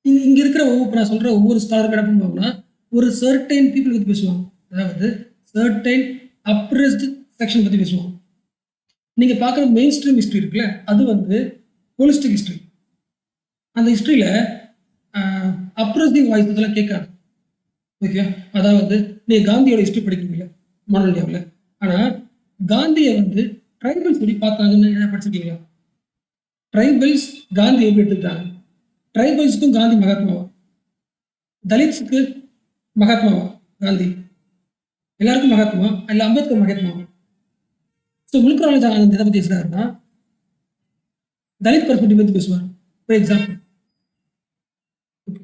இங்கே இருக்கிற நான் சொல்கிற ஒவ்வொரு ஸ்காலருக்கு என்ன பண்ணுவாங்கன்னா, ஒரு சர்டைன் பீப்புள் பற்றி பேசுவாங்க. அதாவது சர்டைன் அப்ரெஸ்ட் செக்ஷன் பற்றி பேசுவாங்க. நீங்கள் பார்க்குற மெயின் ஸ்ட்ரீம் ஹிஸ்ட்ரி இருக்குல்ல, அது வந்து ஹோலிஸ்டிக் ஹிஸ்ட்ரி. அந்த ஹிஸ்ட்ரியில் அப்ரோசிங் வாய்ஸ் இதெல்லாம் கேட்காது. ஓகே, அதாவது நீங்க காந்தியோட ஹிஸ்ட்ரி படிக்கிறீங்களா மாடர்ன் இந்தியாவில், ஆனால் காந்தியை வந்து ட்ரைபல்ஸ் எப்படி பார்த்தாங்கன்னு என்ன படிச்சிருக்கீங்களா? ட்ரைபல்ஸ் காந்தி எப்படி எடுத்துக்கிட்டாங்க? ட்ரைபல்ஸுக்கும் காந்தி மகாத்மாவா? தலித்ஸுக்கு மகாத்மாவா காந்தி? எல்லாருக்கும் மகாத்மா இல்லை அம்பேத்கர் மகாத்மாவா? ஸோ முல்க் ஆனந்த் எதை பற்றி பேசுகிறாருன்னா தலித் பர்ஸ்பெக்டிவ் பற்றி பேசுவார். ஃபார் எக்ஸாம்பிள்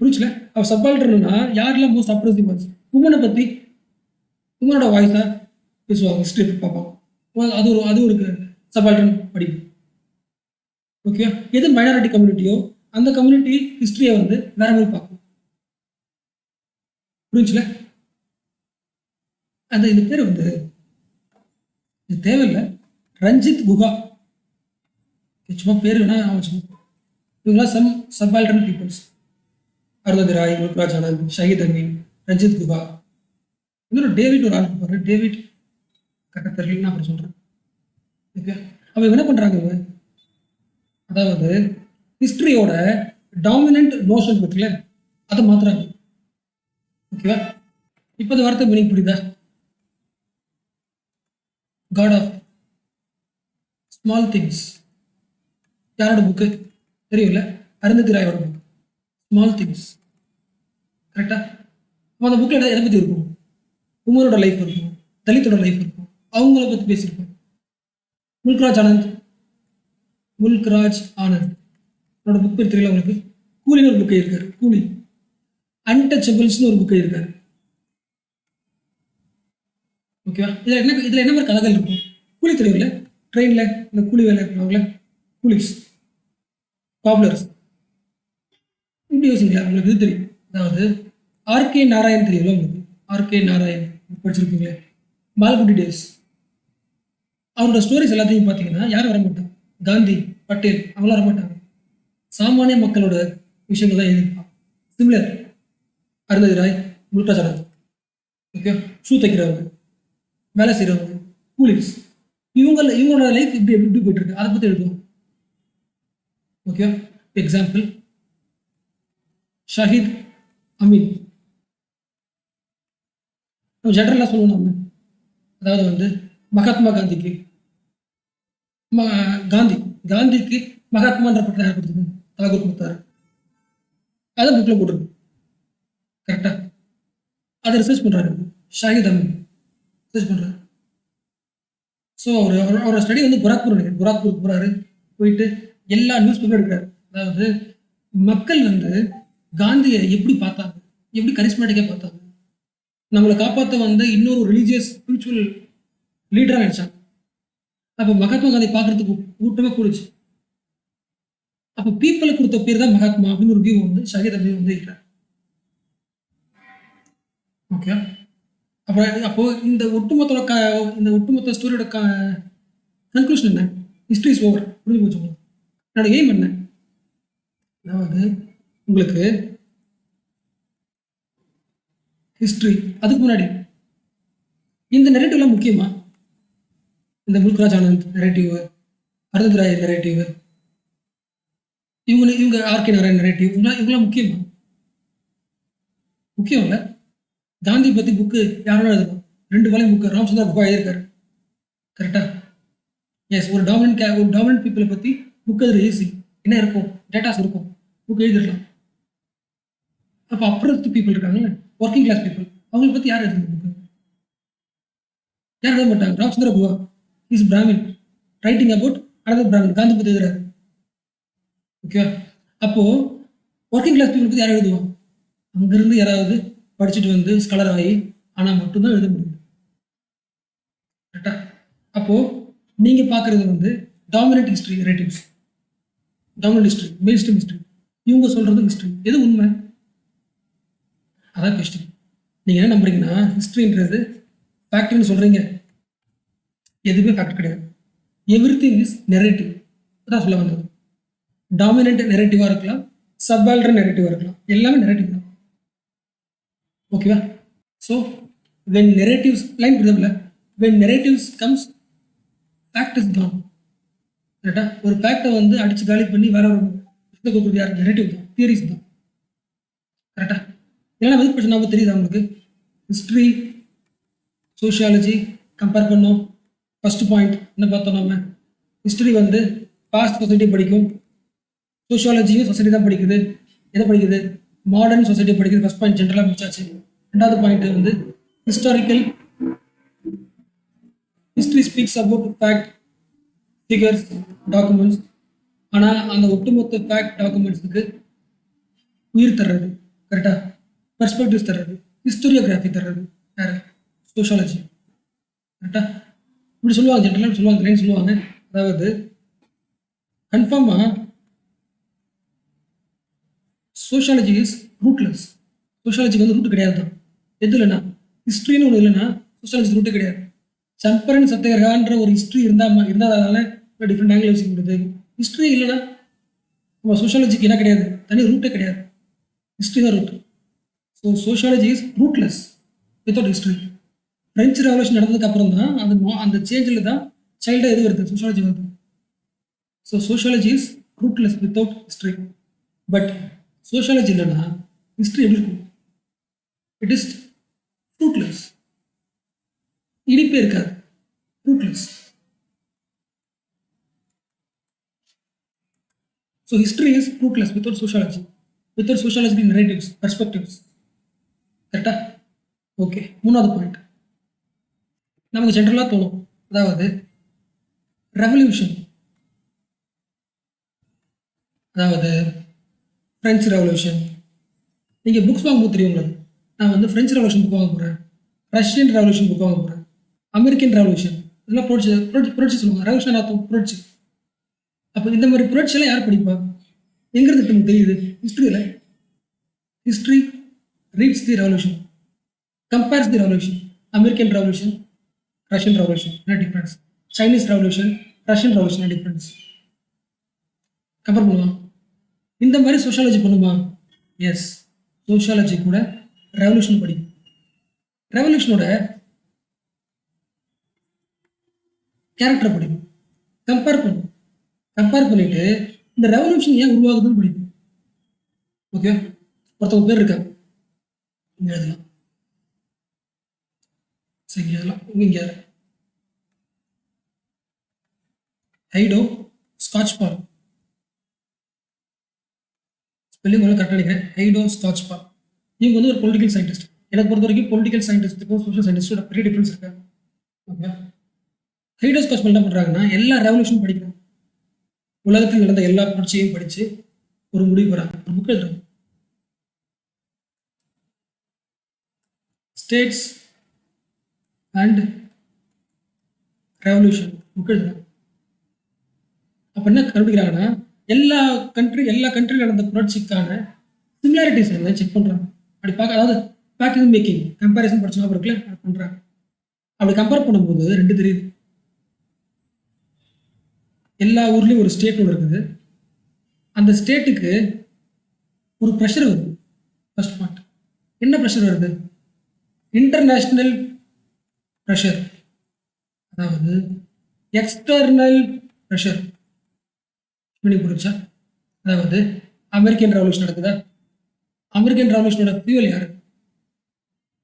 புரிச்சுல, அவர் சப்பால்டர்னா யாரெல்லாம் மோஸ்ட் அப்ரோசிவ் வாய்ஸ் உமனை பற்றி உமனோட வாய்ஸாக பேசுவாங்க, ஹிஸ்ட்ரி பார்ப்பாங்க. அது ஒரு சப்பால்டன் படிப்பு. ஓகே, எது மைனாரிட்டி கம்யூனிட்டியோ அந்த கம்யூனிட்டி ஹிஸ்ட்ரியை வந்து வேற மாதிரி பார்க்கும். புரிஞ்சுல, அந்த இந்த பேர் வந்து இது தேவையில்லை. ரஞ்சித் குஹா சும்மா பேர் வேணா இவங்களாம் சம் சப்பால்டன் பீப்புள்ஸ். அருந்ததி ராய், முல்க்ராஜ் ஆனந்த், ஷஹீத் அமீன், ரஞ்சித் குஹா, இன்னொரு டேவிட் ஒரு ஆள் இருப்பாரு. டேவிட் கரெக்டாக தெரியல, நான் அப்புறம் சொல்கிறேன். ஓகே, அவங்க என்ன பண்ணுறாங்க, அதாவது ஹிஸ்ட்ரியோட டாமினன்ட் நோஷன் இருக்குல்ல அதை மாத்துறாங்க. ஓகேவா? இப்போ இந்த வார்த்தை மீனிங் புரியுதா? காட் ஆஃப் ஸ்மால் திங்ஸ் யாரோட புக்கு தெரியும்ல? அருந்ததி ராயோட புக் ஸ்மால் திங்ஸ். கரெக்டா? அந்த புக்கில் எதை பற்றி இருக்கும்? உமரோட லைஃப் இருக்கும், தலித்தோட லைஃப் இருக்கும், அவங்கள பற்றி பேசியிருக்கோம். முல்க்ராஜ் ஆனந்த் அவரோட புக் பேர் தெரியல உங்களுக்கு? கூலின்னு ஒரு புக் இருக்காரு, கூலி. அன்டச்சபிள்ஸ்னு ஒரு புக் இருக்காரு. ஓகேவா? இதில் என்ன மாதிரி கதைகள் இருக்கும்? கூலி தெரியும்ல, ட்ரெயினில் இந்த கூலி வேலை இருக்கிறவங்கள கூலிஸ், பாப்புலர்ஸ். இப்படி யோசிங்களா? உங்களுக்கு இது தெரியும். அதாவது ஆர்கே நாராயண் தெரியும்ல உங்களுக்கு? ஆர்கே நாராயண் படிச்சிருக்கீங்களே, மால்குடி டேஸ். அவரோட ஸ்டோரிஸ் எல்லாத்தையும் பார்த்தீங்கன்னா யாரும் வர மாட்டாங்க. காந்தி, பட்டேல் அவங்களாம் வர மாட்டாங்க. சாமானிய மக்களோட விஷயங்கள் தான் எழுதியிருப்பான். Similar Arundhati Roy, Mulkraj Anand. Okay, shoe தைக்கிறவங்க, வேலை செய்கிறவங்க, கூலிஸ், இவங்களோட லைஃப் இப்படி எப்படி போயிட்டு இருக்கு அதை பற்றி எழுதுவோம். ஓகே, எக்ஸாம்பிள் ஷஹீத் அமீன். நம்ம ஜெனரலாக சொல்லணும். நம்ம அதாவது வந்து மகாத்மா காந்திக்கு காந்திக்கு மகாத்மான்ற பட்டம் யார் கொடுத்தது? தாகூர் கொடுத்தாரு. அதை புக்கில் போட்டிருக்கு. கரெக்டா? அதை ரிசர்ச் பண்ணுறாரு ஷாஹித் அமீன், ரிசர்ச் பண்ணுறாரு. ஸோ அவரோட ஸ்டடி வந்து குராக்பூர் போகிறாரு. போயிட்டு எல்லா நியூஸ் பேப்பரும் எடுக்கிறாரு. அதாவது மக்கள் வந்து காந்தியை எப்படி பார்த்தாங்க, எப்படி கரிஸ்மேட்டிக்காக பார்த்தாங்க, நம்மளை காப்பாற்ற வந்து இன்னொரு ரிலீஜியஸ் ஸ்பிரிச்சுவல் லீடராக நினைச்சாங்க. அப்போ மகாத்மா காந்தி பார்க்கறதுக்கு கூட்டமே கூடுச்சு. அப்போ பீப்புளுக்கு கொடுத்த பேர் தான் மகாத்மா அப்படின்னு ஒரு வியூ வந்து ஷஹீத் அமீன் வந்து இருக்கிறார். ஓகே, அப்போ இந்த ஒட்டுமொத்த ஸ்டோரியோட கன்க்ளூஷன் என்ன? History is over. புரிஞ்சு போச்சு. என்னோட எய்ம் என்ன? அதாவது உங்களுக்கு ஹிஸ்ட்ரி அதுக்கு முன்னாடி இந்த நெரேட்டிவ்லாம் முக்கியமா? இந்த முல்க்ராஜ் ஆனந்த் நெரேட்டிவ், அருந்ததி ராய் நெரேட்டிவ், இவங்க ஆர்கே நாராயண் நெரேட்டிவ், இவங்களாம் முக்கியமா? முக்கியம் இல்லை. காந்தி பற்றி புக்கு யாரோட எழுதணும்? 2 வால்யூம் புக்கு ராமச்சந்திர குஹா எழுதியிருக்காரு. கரெக்டா? எஸ், ஒரு டாமினன்ட் பீப்புளை பற்றி புக் எழுதுற ஈஸி. என்ன இருக்கும்? டேட்டாஸ் இருக்கும், புக் எழுதிடலாம். அப்போ அப்ரோச் பீப்புள் இருக்காங்கல்ல, ஒர்க்கிங் கிளாஸ் பீப்புள், அவங்களை பற்றி யார் எழுதுங்க புக்கு? யார் எழுத மாட்டாங்க. Ramachandra Guha is Brahmin writing about another Brahmin, Gandhi பற்றி எழுதுறாரு. ஓகே, அப்போ ஒர்க்கிங் கிளாஸ் பீப்புள் பற்றி யார் எழுதுவோம்? அங்கிருந்து யாராவது படிச்சுட்டு வந்து ஸ்காலர் ஆகி ஆனால் மட்டும்தான் எழுத முடியும். கரெக்டா? அப்போ நீங்க பார்க்கறது வந்து dominant history narratives, dominant history, main stream history. இவங்க சொல்றது ஹிஸ்ட்ரி எது உண்மை? அதான் கொஸ்டின். நீங்க என்ன நம்புறீங்கன்னா ஹிஸ்ட்ரின்றது ஃபேக்ட்னு சொல்றீங்க. எதுவுமே ஃபேக்ட் கிடையாது. Everything is narrative. அதான் சொல்ல வந்தது. டாமினன்ட் நெரேட்டிவா இருக்கலாம், சப்பால்டர் நெரேட்டிவா இருக்கலாம், எல்லாமே நெரேட்டிவ் தான். ஓகேவா? ஸோ வென் நெரேட்டிவ்ஸ் லைன் புரியுதுல, when narratives comes fact is gone. கரெக்டா? ஒரு ஃபேக்டை வந்து அடிச்சு காலி பண்ணி வேற ஒரு விஷயத்தை கொடுக்குறது யார்? நெரேட்டிவ் தான், தியரிஸ் தான். கரெக்டா? இதெல்லாம் எதுக்கு பிரச்சனை தெரியுதா உங்களுக்கு? ஹிஸ்ட்ரி, சோஷியாலஜி கம்பேர் பண்ணோம். ஃபர்ஸ்ட் பாயிண்ட் என்ன பார்த்தோம் நம்ம? ஹிஸ்ட்ரி வந்து பாஸ்ட் சொசைட்டி படிக்கும், சோஷியாலஜியும் சொசைட்டி தான் படிக்குது. எதை படிக்குது? மாடர்ன் சொசைட்டி படிக்குது. ஃபர்ஸ்ட் பாயிண்ட் ஜென்ரலாக முடிச்சாச்சு. ரெண்டாவது பாயிண்ட் வந்து historical. History speaks about fact, figures, documents. ஆனால் அந்த ஒட்டுமொத்த ஃபேக்ட் டாக்குமெண்ட்ஸுக்கு உயிர் தர்றது, கரெக்டா? பெர்ஸ்பெக்டிவ்ஸ் தர்றது, ஹிஸ்டோரியோகிராஃபி தர்றது யாரு? சோஷியாலஜி, கரெக்டா? இப்படி சொல்லுவாங்க, ஜென்ரலாக சொல்லுவாங்க, சொல்லுவாங்க. அதாவது கன்ஃபார்மாக சோஷியாலஜி இஸ் ரூட்லெஸ். சோஷியாலஜிக்கு வந்து ரூட் கிடையாது தான். எது இல்லைன்னா ஹிஸ்ட்ரின்னு ஒன்று இல்லைன்னா சோஷியாலஜி ரூட்டே கிடையாது. சம்பரன் சத்தியகிரகான்ற ஒரு ஹிஸ்ட்ரி இருந்தாதால டிஃப்ரெண்ட் ஆங்கிள் யோசிக்க முடியுது. ஹிஸ்ட்ரி இல்லைன்னா நம்ம சோஷியாலஜிக்கு என்ன கிடையாது, தனி ரூட்டே கிடையாது. ஹிஸ்ட்ரி தான் root. So sociology is rootless without history. French revolution நடந்ததுக்கு அப்புறம் தான் அந்த சேஞ்சில் தான் சைல்டாக எது வருது, சோஷியாலஜி வருது. So sociology is rootless without history. But sociology இல்லைன்னா ஹிஸ்ட்ரி எப்படி இருக்கும்? It is rootless. இனிப்பே இருக்காது, rootless. So history is rootless without sociology. Without sociology narratives, perspectives, கரெக்டா? ஓகே, மூணாவது பாயிண்ட் நமக்கு ஜென்ரலாக தோணும். அதாவது ரெவல்யூஷன், அதாவது ஃப்ரெஞ்சு ரெவல்யூஷன். நீங்கள் புக்ஸ் வாங்கும்போது தெரியும் உங்களுக்கு, நான் வந்து ஃப்ரெஞ்சு ரெவல்யூஷன் புக் வாங்க போகிறேன், ரஷ்யன் ரெவல்யூஷன் புக் வாங்க போகிறேன், அமெரிக்கன் ரெவல்யூஷன், இதெல்லாம் புரட்சி சொல்லுவாங்க. ரெவல்யூஷன் அர்த்தம் புரட்சி. அப்போ இந்த மாதிரி புரட்சியெல்லாம் யார் படிப்பா? எங்கிறது நமக்கு தெரியுது? ஹிஸ்ட்ரியில். History reads the revolution, compares the revolution. American revolution, Russian revolution என்ன difference? Chinese revolution, Russian revolution என்ன டிஃப்ரென்ஸ்? கம்பேர் பண்ணுவான். இந்த மாதிரி சோஷியாலஜி பண்ணுமா? எஸ், சோஷியாலஜி கூட ரெவல்யூஷன் படிக்கும். ரெவல்யூஷனோட கேரக்டர் படிக்கும், கம்பேர் பண்ணும். கம்பேர் பண்ணிட்டு இந்த ரெவல்யூஷன் ஏன் உருவாகுதுன்னு படிக்கும். ஓகே, ஒருத்தவங்க பேர் இருக்காங்க, இங்க எழுதலாம். சரி, எழுதலாம். இங்க யாரு? ஹைடோ ஸ்காட்ச்பால். ஸ்பெல்லிங் ஒன்று கரெக்டாக நினைக்கிறேன். ஹைடோ ஸ்காட்ச்பால். இவங்க வந்து ஒரு பொலிட்டிக்கல் சயின்டிஸ்ட். எனக்கு பொறுத்த வரைக்கும் பொலிட்டிக்கல் சயின்டிஸ்ட்டுக்கும் சோஷியல் சயின்டிஸ்டோட பெரிய டிஃபரன்ஸ் இருக்கு. ஓகே, ஹைடோ ஸ்காட்ச்பால் என்ன பண்ணுறாங்கன்னா எல்லா ரெவல்யூஷனும் படிக்கிறாங்க. உலகத்தில் நடந்த எல்லா புரட்சியையும் படித்து ஒரு முடிவு வராங்க, ஒரு புக் எழுதுறாங்க. ஸ்டேட்ஸ் அண்ட் ரெவல்யூஷன் புக் எழுதுறாங்க. அப்போ என்ன கண்டுபிடிக்கிறாங்கன்னா எல்லா கண்ட்ரியில் நடந்த புரட்சிக்கான சிமிலாரிட்டிஸ் என்ன செக் பண்ணுறாங்க. அப்படி பார்க்க, அதாவது பேட்டர்ன் மேக்கிங், கம்பேரிசன் படிச்சா இருக்குல்ல, பண்ணுறாங்க. அப்படி கம்பேர் பண்ணும்போது ரெண்டு தெரியுது. எல்லா ஊர்லேயும் ஒரு ஸ்டேட் ஒன்று இருக்குது. அந்த ஸ்டேட்டுக்கு ஒரு ப்ரெஷர் வருது. ஃபர்ஸ்ட் பாயிண்ட், என்ன ப்ரெஷர் வருது? இன்டர்நேஷ்னல் ப்ரெஷர், அதாவது எக்ஸ்டர்னல் ப்ரெஷர். புரிஞ்சா? அதாவது அமெரிக்கன் ரெவல்யூஷன் நடக்குதா? அமெரிக்கன் ரெவல்யூஷனோட ஃபியூவல் யாரு?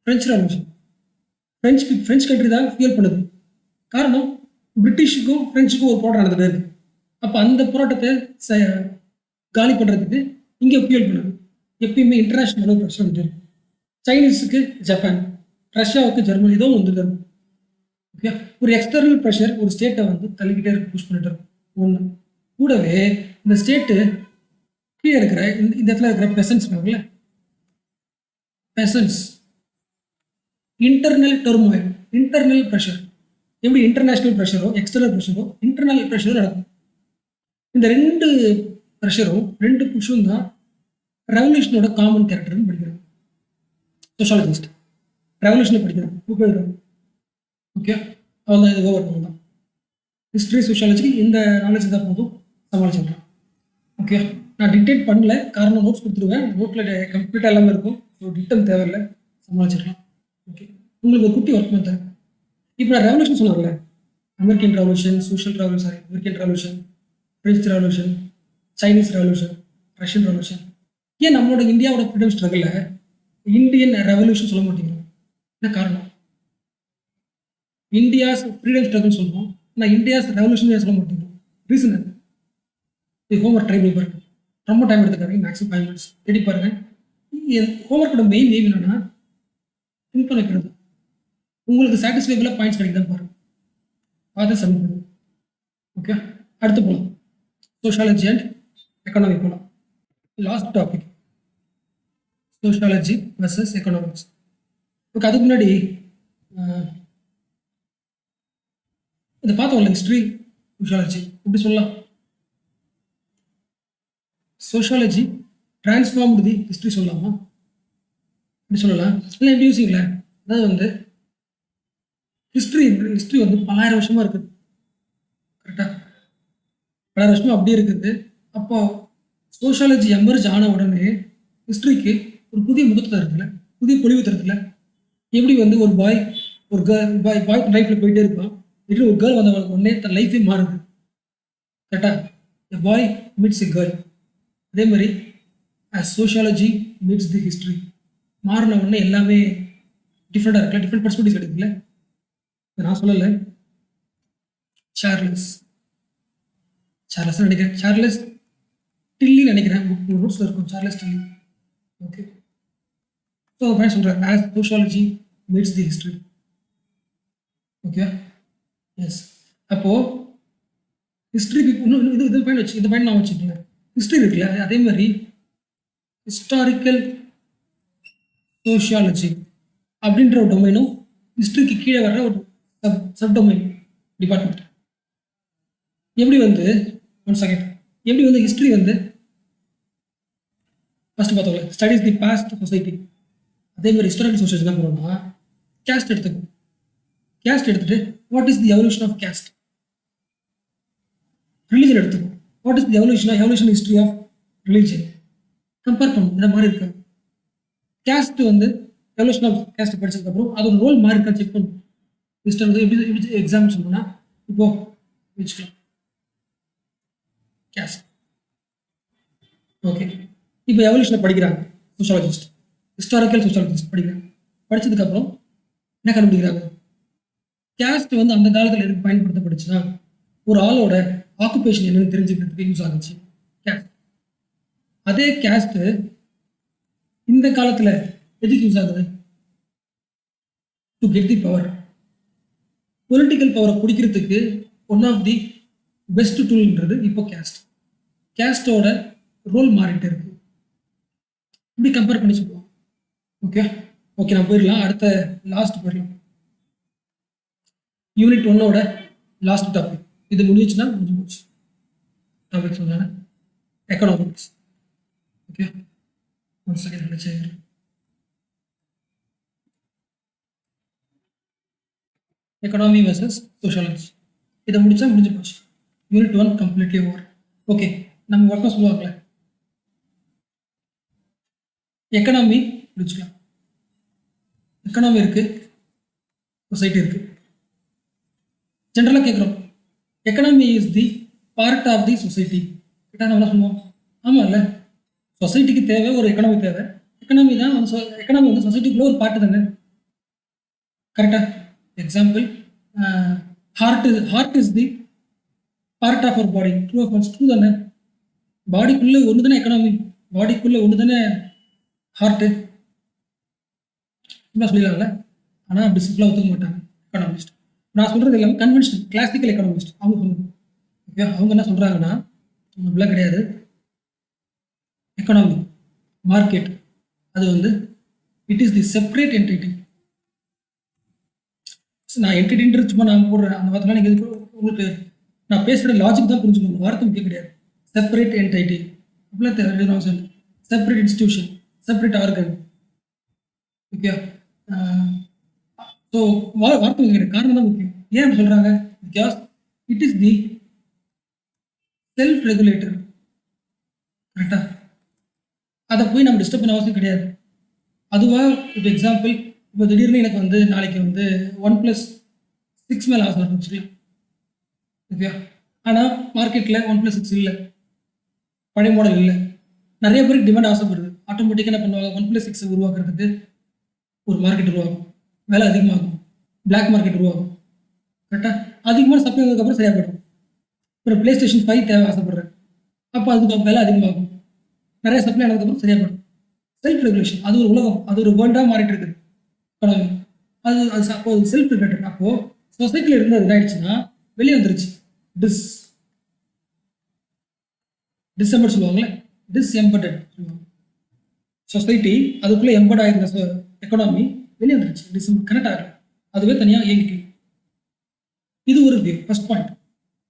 French revolution. பிரெஞ்சு கண்ட்ரி தான் ஃபியூல் பண்ணுது. காரணம், பிரிட்டிஷுக்கும் பிரெஞ்சுக்கும் ஒரு போராட்டம் நடந்துட்டு இருக்கு. அப்போ அந்த போராட்டத்தை காலி பண்ணுறதுக்கு இங்கே ஃபியூல் பண்ணுது. எப்பயுமே இன்டர்நேஷனல் ப்ரெஷர் வந்துட்டு இருக்கு. சைனீஸுக்கு ஜப்பான், ரஷ்யாவுக்கு ஜெர்மனி, ஏதோ வந்துட்டு இருக்கு. ஓகே, ஒரு எக்ஸ்டர்னல் ப்ரெஷர் ஒரு ஸ்டேட்டை வந்து தள்ளிக்கிட்டே இருக்கு, புஷ் பண்ணிட்டு இருக்கும். ஒன்று கூடவே இந்த ஸ்டேட்டு கீழே இருக்கிற இந்த இடத்துல இருக்கிற பெசன்ஸ் இருக்காங்கல்ல, பெசன்ஸ் இன்டர்னல் டர்மோயில், இன்டர்னல் ப்ரெஷர். எப்படி இன்டர்நேஷ்னல் ப்ரெஷரோ எக்ஸ்டர்னல் ப்ரெஷரோ இன்டர்னல் ப்ரெஷரும் நடக்கும். இந்த ரெண்டு ப்ரெஷரும் ரெண்டு புஷும் தான் ரெவல்யூஷனோட காமன் கேரக்டர்னு படிக்கிறாங்க சோஷியாலஜிஸ்ட். ரெவல்யூஷனை படிக்கிறாங்க, புக் எழுதுறாங்க. ஓகே, அவன் தான் இது ஓவர் தான். ஹிஸ்ட்ரி சோஷியாலஜி இந்த நாலேஜ் தான் போதும், சமாளிச்சிடலாம். ஓகே, நான் டிக்டேட் பண்ணல, காரணம் நோட்ஸ் கொடுத்துருவேன். நோட்டில் கம்ப்ளீட்டாக எல்லாமே இருக்கும். ஸோ டிக்டம் தேவையில்லை, சமாளிச்சிடலாம். ஓகே, உங்களுக்கு ஒரு குட்டி ஒர்க் பண்ணுறேன். இப்போ நான் ரெவல்யூஷன் சொன்னாங்கல்ல, American revolution, American revolution, French revolution, Chinese revolution, Russian revolution. ஏன் நம்மளோட இந்தியாவோட ஃப்ரீடம் ஸ்ட்ரகிளில் இந்தியன் ரெவல்யூஷன் சொல்ல மாட்டேங்கிறோம்? என்ன காரணம்? இந்தியாஸ் ஃப்ரீடம் ஸ்ட்ரகிள் சொல்லுவோம், ஆனால் இந்தியாஸ் ரெவல்யூஷன் சொல்ல மாட்டேங்கிறோம். ரீசன் அது. இது ஹோம்ஒர்க் ட்ரை பண்ணி பாருங்க. ரொம்ப டைம் எடுத்துக்காரு, மேக்ஸிமம் 5 minutes தேடி பாருங்க. ஹோம்ஒர்க்கோட மெயின் எய்ம் என்னன்னா திங்க் பண்ண வைக்கிறது. உங்களுக்கு சாட்டிஸ்ஃபைபிளாக பாயிண்ட்ஸ் கிடைக்குதான் பாருங்க, அதை சப்மிட் பண்ணுங்க. ஓகே, அடுத்து போகலாம். சோஷியாலஜி அண்ட் எக்கனாமி போகலாம். Last topic sociology versus economics. Okay, அதுக்கு முன்னாடி இதை பார்த்தோம்ல, ஹிஸ்ட்ரி சோஷியாலஜி இப்படி சொல்லலாம். சோஷியாலஜி டிரான்ஸ்ஃபார்ம்டு தி ஹிஸ்ட்ரி சொல்லலாமா? இப்படி சொல்லலாம். இல்லை எப்படி யோசிக்கல, அதாவது வந்து ஹிஸ்ட்ரி வந்து பலாயிரம் வருஷமா இருக்குது. கரெக்டா? பலாயிரம் வருஷமா அப்படியே இருக்குது. அப்போ சோஷியாலஜி எமர்ஜ் ஆன உடனே ஹிஸ்ட்ரிக்கு ஒரு புதிய முகத்தை தருதுல, புதிய பொலிவு தருதுல. எப்படி வந்து ஒரு பாய் ஒரு கேர்ள் பாய் லைஃப்பில் போயிட்டே இருப்பான், இல்லை ஒரு கேர்ள் வந்த உடனே தன் லைஃபே மாறுது. கரெக்டா? எ பாய் மீட்ஸ் எ கேர்ள். அதே மாதிரி சோஷியாலஜி மீட்ஸ் தி ஹிஸ்ட்ரி. மாறின உடனே எல்லாமே டிஃப்ரெண்டாக இருக்குல்ல, டிஃப்ரெண்ட் பர்ஸ்பெக்டிவ்ஸ் கிடைக்குதுல்ல. நான் சொல்லலை, சார்லஸ் நினைக்கிறேன், சார்லஸ் டில்லி நினைக்கிறேன், புக் நோட்ஸில் இருக்கும், சார்லஸ் டில்லி. ஓகே, ஸோ பையன் சொல்கிறேன், as sociology meets the history. Okay, yes. அப்போது ஹிஸ்ட்ரிக்கு இன்னும் இது பாயிண்ட் வச்சு, இந்த பாயிண்ட் நான் வச்சுக்கல. ஹிஸ்ட்ரி இருக்குல்ல, அதே மாதிரி ஹிஸ்டாரிக்கல் சோஷியாலஜி அப்படின்ற ஒரு டொமைனும் ஹிஸ்ட்ரிக்கு கீழே வர்ற ஒரு சப் டொமைன் டிபார்ட்மெண்ட். எப்படி வந்து ஒன் செகண்ட், எப்படி வந்து ஹிஸ்ட்ரி வந்து ஃபர்ஸ்ட் பார்த்தோம்ல, ஸ்டடிஸ் தி பாஸ்ட் சொசைட்டி. அதே மாதிரி ஹிஸ்டாரிக்கல் சோஷியாலஜி என்ன பண்ணோம்னா, கேஸ்ட் எடுத்துக்கும். கேஸ்ட் எடுத்துட்டு what is the evolution of caste. Religion எடுத்துக்கும், what is the evolution history of religion. Compare பண்ணும், இந்த மாதிரி இருக்கு. கேஸ்ட் வந்து எவல்யூஷன் ஆஃப் கேஸ்ட் படிச்சதுக்கப்புறம் அதோட ரோல் மாறி இருக்கா செக் பண்ணும். ஹிஸ்டரி வந்து எப்படி எப்படி எக்ஸாம்பிள் சொல்லணும்னா, இப்போ வச்சுக்கலாம் கேஸ்ட். ஓகே, இப்போ எவல்யூஷனை படிக்கிறாங்க சோஷியாலஜிஸ்ட், ஹிஸ்டாரிக்கல் சோஷியாலஜிஸ்ட் படிக்கிறாங்க. படிச்சதுக்கப்புறம் என்ன கண்டுபிடிக்கிறாங்க, கேஸ்ட் வந்து அந்த காலத்தில் எதுக்கு பயன்படுத்தப்படுச்சுன்னா, ஒரு ஆளோட ஆக்குபேஷன் என்னன்னு தெரிஞ்சுக்கிறதுக்கு யூஸ் ஆகுச்சு கேஸ்ட். அதே கேஸ்ட் இந்த காலத்தில் எதுக்கு யூஸ் ஆகுது? To get the power. Political பவரை பிடிக்கிறதுக்கு ஒன் ஆஃப் தி பெஸ்ட் டூல்ன்றது இப்போ கேஸ்ட். கேஸ்டோட ரோல் மாறிட்டே இருக்கு. இப்படி கம்பேர் பண்ணி சொல்லுவோம். ஓகே ஓகே, நான் போயிடலாம், அடுத்த லாஸ்ட் போயிடலாம். யூனிட் 1ஓட லாஸ்ட் டாபிக் இது முடிஞ்சுச்சுன்னா முடிஞ்சு போச்சு. டாபிக் சொன்னாங்க எக்கனாமிக்ஸ். ஓகே, ஒன் செகண்ட் நினைச்சேன். எக்கனாமி வர்சஸ் சோஷியாலஜி இதை முடிச்சா முடிஞ்சு போச்சு. Unit 1 completely over. ஓகே, நம்ம ஒர்க்கம் சொல்லுவாங்களே, எக்கனாமி முடிச்சுக்கலாம். எக்கனாமி இருக்கு, சொசைட்டி இருக்கு. ஜென்ரலாக கேட்குறோம், economy is the part of the society. கேட்டால் நம்ம என்ன சொல்லுவோம்? ஆமாம் இல்லை, சொசைட்டிக்கு தேவை ஒரு எக்கனாமி தேவை. எக்கனாமி தான் எக்கனாமி வந்து சொசைட்டிக்குள்ள ஒரு பார்ட்டு தானே. கரெக்டா? Example, heart is the part of our body. True of true தானே. பாடிக்குள்ளே ஒன்று தானே எக்கனாமி, பாடிக்குள்ளே ஒன்று தானே ஹார்ட்டு. இப்படிலாம் சொல்லிடலாம்ல, ஆனால் அப்படி சிம்பிளாக ஒத்துக்க மாட்டாங்க எக்கனாமிஸ்ட். நான் சொல்கிறது எல்லாமே கன்வென்ஷனல் கிளாசிக்கல் எக்கனாமிஸ்ட் அவங்க சொல்லுங்க. ஓகே, அவங்க என்ன சொல்கிறாங்கன்னா, அப்படிலாம் கிடையாது. எக்கனாமி மார்க்கெட் அது வந்து it is the separate entity. நான் என்டிட்டின்றது சும்மா நான் போடுறேன், அந்த வார்த்தை நீங்கள் எதுக்கு உங்களுக்கு நான் பேசுகிற லாஜிக் தான் புரிஞ்சுக்கணும், வார்த்தை முக்கியம் கிடையாது. செப்பரேட் என்டிட்டி அப்படிலாம் தேவை சொல்லு. Separate institution, separate organ. Okay, so வார்த்தை முக்கியம், காரணம் தான் முக்கியம். ஏன் அப்படி சொல்கிறாங்க? Because it is the self regulator. கரெக்டா? அதை போய் நம்ம டிஸ்டர்ப் பண்ண அவசியம் கிடையாது. அதுவாக இப்போ எக்ஸாம்பிள், இப்போ திடீர்னு எனக்கு வந்து நாளைக்கு வந்து 1+6 மேலே ஆசை வச்சுக்கலாம். ஓகே, ஆனால் மார்க்கெட்டில் 1+6 இல்லை, பழைய மாடல் இல்லை. நிறைய பேருக்கு டிமாண்ட் ஆசைப்படுது. ஆட்டோமேட்டிக்காக என்ன பண்ணுவாங்க, 1+6 உருவாக்குறதுக்கு ஒரு மார்க்கெட் உருவாகும், விலை அதிகமாகும், பிளாக் மார்க்கெட் உருவாகும். கரெக்டாக அதிகமான சப்ளை வந்ததுக்கப்புறம் சரியாக போயிடும். ஒரு PlayStation 5 தேவை ஆசைப்படுறேன், அப்போ அதுக்கு விலை அதிகமாகும், நிறைய சப்ளை ஆனதுக்கப்புறம் சரியாக போயிடும். செல்ஃப் ரெகுலேஷன், அது ஒரு உலகம், அது ஒரு வேர்ல்டாக மாறிட்டு இருக்குது எக்கானமி. அது அது அப்போ செல்ஃப் ரெகுலேட்டட். அப்போது சொசைட்டியில் இருந்து அது ஆயிடுச்சுன்னா வெளியே வந்துருச்சு. டிஸ்எம்பர்ட் சொல்லுவாங்களே, டிஸ்எம்பர்டட் சொல்லுவாங்க. சொசைட்டி அதுக்குள்ளே எம்பர்ட் ஆகிருந்த எக்கானமி வெளியே வந்துருச்சு, டிஸ்எம்பர் கனெக்ட் ஆகல, அதுவே தனியாக இயங்கிக்கு. இது ஒரு வியூ, ஃபர்ஸ்ட் பாயிண்ட்,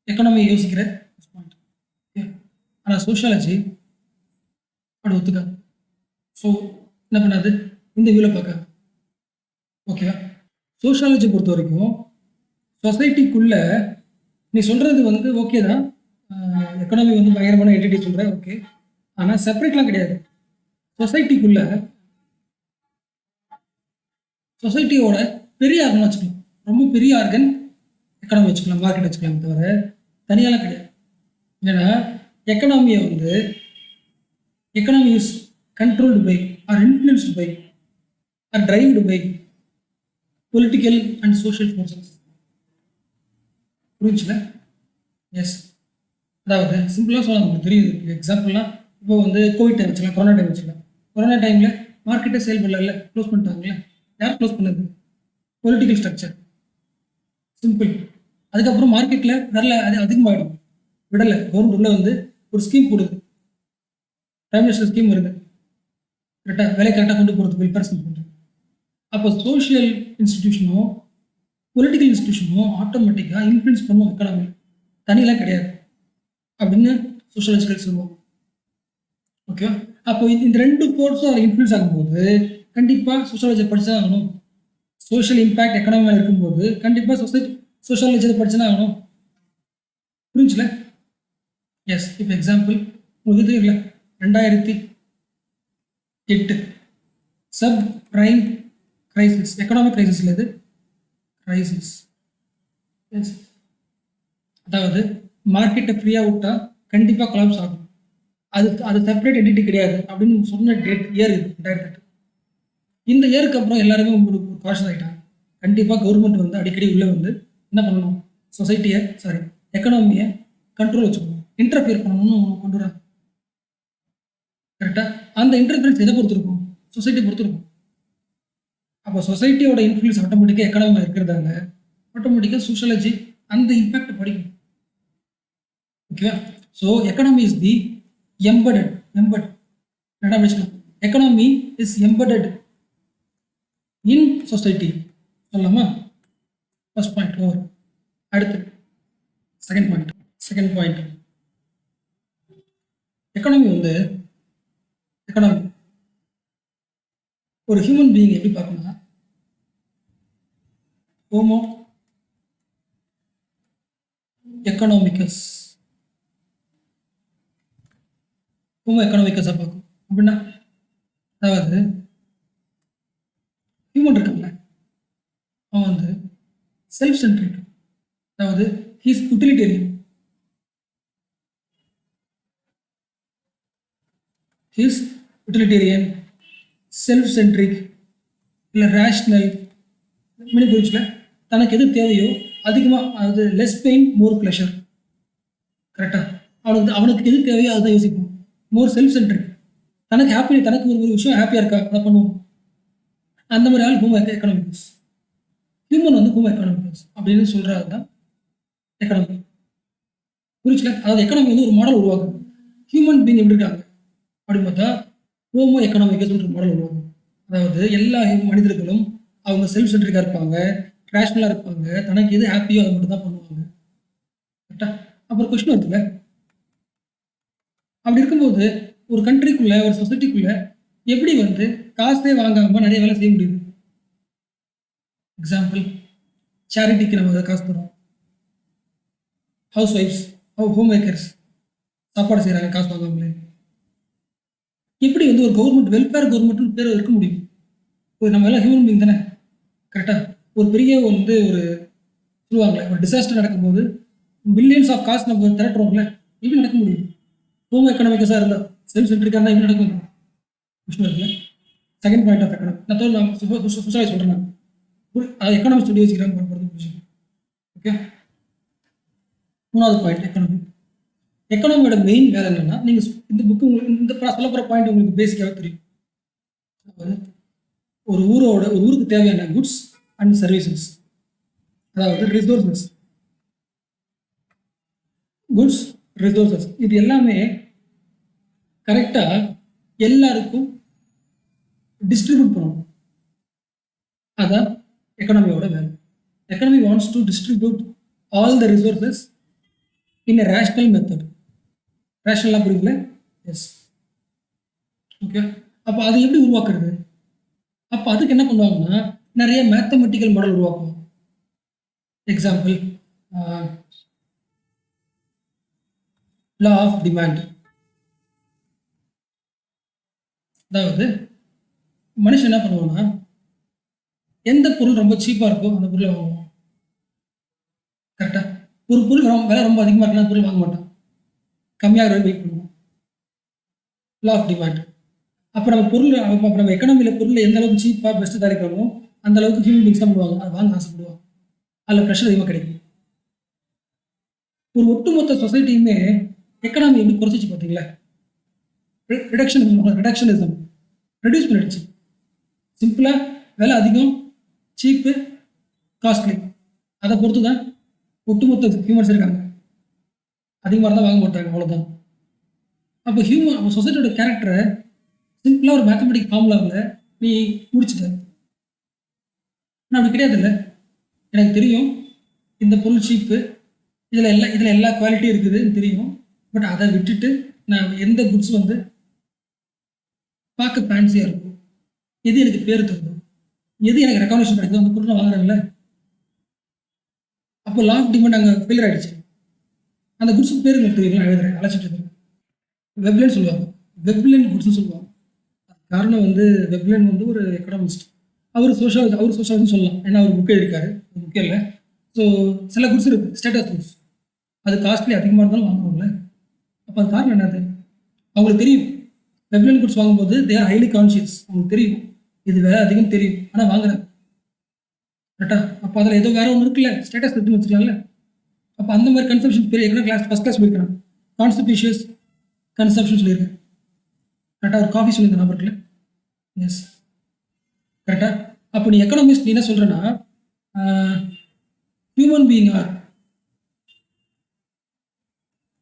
எக்கானமி யோசிக்கிற ஃபர்ஸ்ட் பாயிண்ட். ஆனால் சோஷியாலஜி அப்படி ஒத்துக்காது. ஸோ என்ன பண்ணாது, இந்த வியூவில் பார்க்காது. ஓகேவா? சோஷியாலஜி பொறுத்த வரைக்கும் சொசைட்டிக்குள்ள நீ சொல்றது வந்து ஓகே தான், எக்கனாமி வந்து பயங்கரமான என்டிட்டி சொல்ற, ஓகே. ஆனால் செப்பரேட்லாம் கிடையாது. சொசைட்டிக்குள்ள சொசைட்டியோட பெரிய ஆர்கன் வச்சுக்கலாம், ரொம்ப பெரிய ஆர்கன் எக்கனாமி வச்சுக்கலாம், மார்க்கெட் வச்சுக்கலாம், தவிர தனியாலாம் கிடையாது. ஏன்னா எக்கனாமியை வந்து economy is controlled by or influenced by or drived by political and social forces. புரிஞ்சுல? எஸ். அதாவது சிம்பிளாக சொல்ல நமக்கு தெரியுது. எக்ஸாம்பிள்லாம் இப்போ வந்து கோவிட் டைம் வச்சுக்கலாம், கொரோனா டைம் வச்சுக்கலாம். கொரோனா டைமில் மார்க்கெட்டே செயல்படல, க்ளோஸ் பண்ணிட்டாங்களே. யார் க்ளோஸ் பண்ணது? Political structure. சிம்பிள். அதுக்கப்புறம் மார்க்கெட்டில் வரல, அது அதிகமாகிடும், விடலை. கவர்மெண்ட் உள்ள வந்து ஒரு ஸ்கீம் போடுது, பிரைம் மினிஸ்டர் ஸ்கீம் வருது, கரெக்டாக வேலை கரெக்டாக கொண்டு போகிறதுக்கு வெல்ஃபேர் ஸ்கீம் பண்ணுறது. அப்போ சோஷியல் இன்ஸ்டிடியூஷனோ பொலிட்டிக்கல் இன்ஸ்டிடியூஷனோ ஆட்டோமேட்டிக்காக இன்ஃப்ளூயன்ஸ் பண்ணும் எக்கானமி, தனியெல்லாம் கிடையாது அப்படின்னு சோஷியாலஜிக்கல் சொல்லுவோம். ஓகேவா? அப்போ இந்த ரெண்டு ஃபோர்ஸும் அதில் இன்ஃப்ளூயன்ஸ் ஆகும்போது கண்டிப்பாக சோஷியாலஜி படிச்சு தான் ஆகணும். சோஷியல் இம்பேக்ட் எக்கனாமி மேலே இருக்கும்போது கண்டிப்பாக சோஷியாலஜியை படிச்சு தான் ஆகணும். புரிஞ்சுல? எஸ். இப்போ எக்ஸாம்பிள் உங்களுக்கு இல்லை, 2008 சப் பிரைம் கிரைசிஸ், எக்கனாமிக் கிரைசிஸ்ல இது கிரைசிஸ். எஸ். அதாவது மார்க்கெட்டை ஃப்ரீயாக விட்டா கண்டிப்பாக கொலாப்ஸ் ஆகும், அது செப்பரேட் என்டிட்டி கிடையாது அப்படின்னு சொன்ன டேட் இயர் இது 2008. இந்த இயருக்கு அப்புறம் எல்லாருமே ஒரு காஷன் ஆகிட்டாங்க. கண்டிப்பாக கவர்மெண்ட் வந்து அடிக்கடி உள்ளே வந்து என்ன பண்ணணும், சொசைட்டியை எக்கனாமியை கண்ட்ரோல் வச்சுக்கணும், இன்டர்ஃபியர் பண்ணணும்னு கொண்டு வராங்க. கரெக்டாக? அந்த இன்டர்ஃபியரன்ஸ் எதை பொறுத்து இருக்கும்? சொசைட்டி பொறுத்து இருக்கும். அப்போ சொசைட்டியோட இன்ஃப்ளூயன்ஸ் ஆட்டோமேட்டிக்காக எக்கனாமியில் இருக்கிறதால ஆட்டோமேட்டிக்காக சோஷியாலஜி அந்த இம்பேக்ட் படிக்கும். ஓகேவா? So economy is the embedded economy is embedded in society சொல்லலாமா? First point over. அடுத்து செகண்ட் பாயிண்ட் எக்கனாமி வந்து ஒரு ஹியூமன் பீயிங் எப்படி பார்க்கணும்னா, ஹோமோ எக்கனாமிக்கஸாக பார்க்கும். அப்படின்னா அதாவது ஹியூமன் இருக்காங்க, அவன் வந்து செல்ஃப் சென்ட்ரிக், அதாவது ஹீஸ் யூட்டிலிட்டேரியன், செல்ஃப் சென்ட்ரிக் இல்லை ரேஷ்னல். மீனிங் புரிச்சுல? தனக்கு எது தேவையோ அதிகமாக, அதாவது லெஸ் பெயின் மோர் ப்ளஷர். கரெக்டாக? அவனுக்கு எது தேவையோ அதுதான் யோசிப்போம். மோர் செல்ஃப் சென்ட்ரிக், தனக்கு ஒரு விஷயம் ஹாப்பியாக இருக்கா அதை பண்ணுவோம். அந்த மாதிரி ஆள் ஹோமோ எக்கனாமிக்கஸ். ஹியூமன் வந்து ஹோமோ எக்கனாமிக்கஸ் அப்படின்னு சொல்கிறது தான் எக்கனாமி. புரிச்சுல? அதாவது எக்கனாமி வந்து ஒரு மாடல் உருவாக்குது. ஹியூமன் பீயிங் எப்படி இருக்காங்க அப்படின்னு பார்த்தா ஹோமோ எக்கனாமிக்கஸ் ஒரு மாடல் உருவாகும். அதாவது எல்லா மனிதர்களும் அவங்க செல்ஃப் சென்ட்ரிக்காக இருப்பாங்க, ரேஷ்னலாக இருப்பாங்க, தனக்கு எது ஹாப்பியோ அதை மட்டும் தான் பண்ணுவாங்க. கரெக்டாக? அப்புறம் கொஸ்டின் வருதுல்ல, அப்படி இருக்கும்போது ஒரு கண்ட்ரிக்குள்ள, ஒரு சொசைட்டிக்குள்ள எப்படி வந்து காசே வாங்காம நிறைய வேலை செய்ய முடியுது? எக்ஸாம்பிள், சேரிட்டிக்கு நம்ம காசு தரோம், ஹவுஸ் ஒய்ஃப்ஸ், ஹோம் மேக்கர்ஸ் சாப்பாடு செய்கிறாங்க காசு வாங்காமலே. எப்படி வந்து ஒரு கவர்மெண்ட், வெல்ஃபேர் கவர்மெண்ட்னு பேர் இருக்க முடியும்? ஒரு நம்ம எல்லாம் ஹியூமன் பீயிங் தானே. கரெக்டாக? ஒரு பெரிய வந்து ஒரு சொல்லுவாங்களே, ஒரு டிசாஸ்டர் நடக்கும்போது பில்லியன்ஸ் ஆஃப் காசு நம்ம திரட்டுறோம்ல, எப்படி நடக்க முடியும்? ஹோமோ எக்கனாமிக்கஸாக இருந்தால், செல்ஃப் சென்ட்ரிக்காக இருந்தால் எப்படி நடக்க முடியும்? கொஸ்டின் இருக்குல்ல. செகண்ட் பாயிண்ட் ஆஃப் எக்கனாமி நான் தோல் நான் சுசாய் சொல்கிறேன். நான் எக்கனாமி ஸ்டடி வச்சுக்கிறேன் புரிஞ்சுக்கணும். ஓகே, மூணாவது பாயிண்ட் எக்கனாமி. எக்கனாமியோட மெயின் வேலை என்னன்னா, நீங்கள் இந்த புக்கு உங்களுக்கு இந்த சொல்ல போகிற பாயிண்ட் உங்களுக்கு பேசிக்காக தெரியும். ஒரு ஊருக்கு தேவையான குட்ஸ் அண்ட் சர்வீசஸ், அதாவது ரிசோர்சஸ், குட்ஸ் ரிசோர்சஸ், இது எல்லாமே கரெக்டாக எல்லாருக்கும் டிஸ்ட்ரிபியூட் பண்ணணும். அதான் எக்கனாமியோட வேலை. Economy wants to distribute all the resources in a rational method. ரேஷனலாக புரியுதுல? எஸ். ஓகே, அப்போ அது எப்படி உருவாக்குறது? அப்போ அதுக்கு என்ன பண்ணுவாங்கன்னா, நிறைய மேத்தமெட்டிக்கல் மாடல் உருவாக்குவோம். Example, law of demand. அதாவது மனுஷன் என்ன பண்ணுவாங்கன்னா, எந்த பொருள் ரொம்ப சீப்பாக இருக்கோ அந்த பொருளை வாங்குவோம். கரெக்டாக? ஒரு பொருள் விலை ரொம்ப அதிகமாக இருக்குன்னா அந்த பொருள் வாங்க மாட்டோம், கம்மியாக வெயிட் பண்ணுவோம். Law of demand. அப்போ நம்ம பொருள் நம்ம எக்கனாமியில் பொருள் எந்த அளவுக்கு சீப்பாக பெஸ்ட்டு தயாரிக்கிறோமோ அந்த அளவுக்கு ஹியூமன் பீங்ஸ் தான் பண்ணுவாங்க, அதை வாங்க ஆசைப்படுவாங்க. அதில் ப்ரெஷர் அதிகமாக கிடைக்கும். ஒரு ஒட்டுமொத்த சொசைட்டியுமே எக்கனாமி எப்படி குறைச்சிச்சு பார்த்தீங்களா? ரிடக்ஷனிசம் ரெடியூஸ் பண்ணிடுச்சு. சிம்பிளாக விலை அதிகம், சீப்பு, காஸ்ட்லி, அதை பொறுத்து தான் ஒட்டுமொத்த ஹியூமன்ஸ் இருக்காங்க. அதிகமாக தான் வாங்க மாட்டாங்க, அவ்வளோதான். அப்போ சொசைட்டியோட கேரக்டரை சிம்பிளாக ஒரு மேத்தமெட்டிக் ஃபார்முலாவில் நீ முடிச்சுட்ட. ஆனால் அப்படி கிடையாது. இல்லை, எனக்கு தெரியும் இந்த பொருள் சீப்பு, இதில் எல்லா குவாலிட்டியும் இருக்குதுன்னு தெரியும். பட் அதை விட்டுட்டு நான் எந்த குட்ஸ் வந்து பார்க்க ஃபேன்சியாக இருக்கும், எது எனக்கு பேர் தருது, எது எனக்கு ரெக்கக்னேஷன் கிடைக்குதோ அந்த பொருள் நான் வாங்குறேன்ல. அப்போ லா ஆஃப் டிமாண்ட் அங்கே ஃபெயிலியர் ஆகிடுச்சு. அந்த குட்ஸுக்கு பேர் எனக்கு தெரியும், நான் எழுதுறேன், அழைச்சிட்டு இருக்கேன். வெப்லைன் சொல்லுவாங்க, வெப்லைன் குட்ஸ்னு சொல்லுவாங்க. காரணம் வந்து வெப்லைன் வந்து ஒரு எக்கனாமிஸ்ட், அவர் சோஷியாலஜி சொல்லலாம், ஏன்னா அவர் புக் எழுதியிருக்காரு. புக்கே இல்லை. ஸோ சில குட்ஸ் இருக்குது, ஸ்டேட்டஸ் குட்ஸ், அது காஸ்ட்லி அதிகமாக இருந்தாலும் வாங்குவாங்கல்ல. அப்போ அது காரணம் என்னது? அவங்களுக்கு தெரியும் வெப்லைன் குட்ஸ் வாங்கும்போது தே ஆர் ஹைலி கான்ஷியஸ். அவங்களுக்கு தெரியும் இது வேலை அதிகம் தெரியும், ஆனால் வாங்குறேன். கரெக்டா? அப்போ அதில் ஏதோ வேற ஒன்று இருக்குல்ல, ஸ்டேட்டஸ் எடுத்து வச்சுக்கலாம்ல. அப்போ அந்த மாதிரி கன்சப்ஷன் பெரிய கிளாஸ் ஃபர்ஸ்ட் கிளாஸ் போயிருக்கிறேன், கான்ஸ்டிபியூஷியஸ் கன்சப்ஷன் சொல்லியிருக்கேன். கரெக்டாக ஒரு காஃபி சொல்லியிருந்த நம்பர் இருக்குல்ல. எஸ், கரெக்டாக. அப்போ நீ எக்கனாமிஸ்ட் நீ என்ன சொல்கிறேன்னா, ஹியூமன் பீயிங் ஆர்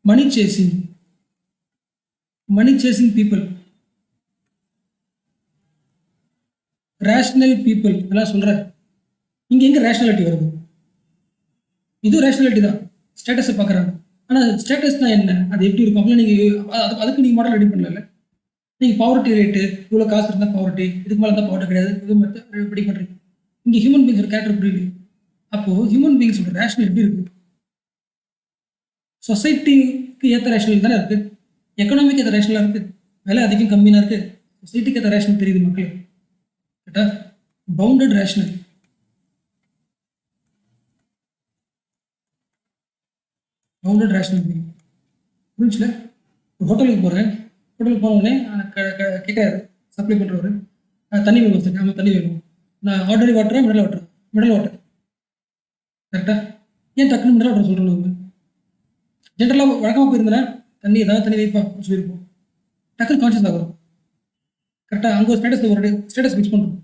மணி சேசிங் பீப்புள், ரேஷனல் பீப்புள் இதெல்லாம் சொல்கிற. இங்கே எங்கே ரேஷனாலிட்டி வருது? இதுவும் ரேஷனாலிட்டி தான், ஸ்டேட்டஸை பார்க்குறாங்க. ஆனால் ஸ்டேட்டஸ் தான் என்ன, அது எப்படி இருக்கும் அப்படின்னா நீங்கள் அதுக்கு நீங்கள் மாடல் ரெடி பண்ணல. நீங்கள் பாவர்ட்டி ரேட்டு, இவ்வளோ காசு இருந்தால் பாவர்ட்டி, இதுக்கு மேலே இருந்தால் பாவர்ட்டி கிடையாது, இது மட்டும் ரெடி பண்ணுறீங்க. இங்கே ஹியூமன் பீங்ஸோட கேரக்டர் புரியல. அப்போது ஹியூமன் பீங்ஸோட ரேஷனல் எப்படி இருக்குது? சொசைட்டிக்கு ஏற்ற ரேஷனல் தானே இருக்குது, எக்கனாமிக்கு ஏற்ற ரேஷனலாக இருக்குது. விலை அதிகம் கம்மியாக இருக்குது, சொசைட்டிக்கு ஏற்ற ரேஷனல் தெரியுது மக்களுக்கு. கரெக்டா? Bounded rational. பவுண்டட் ரேஷனல் புரிஞ்சுல? ஒரு ஹோட்டலுக்கு போகிறேன், ஹோட்டலுக்கு போனோடனே கேட்குறாரு சப்ளை பண்ணுறவர், தண்ணி வேணும் சார். ஆமாம் தண்ணி வேணும். நான் ஆர்டினரி வாட்டரா மினரல் வாட்டர். கரெக்டாக? ஏன் டக்குன்னு மினரல் வாட்டர் சொல்கிறோம்? நம்ம ஜென்ரலாக வழக்கமாக போயிருந்தேன்னா ஏதாவது தண்ணி வைப்பா சொல்லியிருப்போம். டக்குன்னு கான்ஷியஸ் ஆகிறோம். கரெக்டாக? அங்கே ஒரு ஸ்டேட்டஸ் ஃபிக்ஸ் பண்ணுறோம்.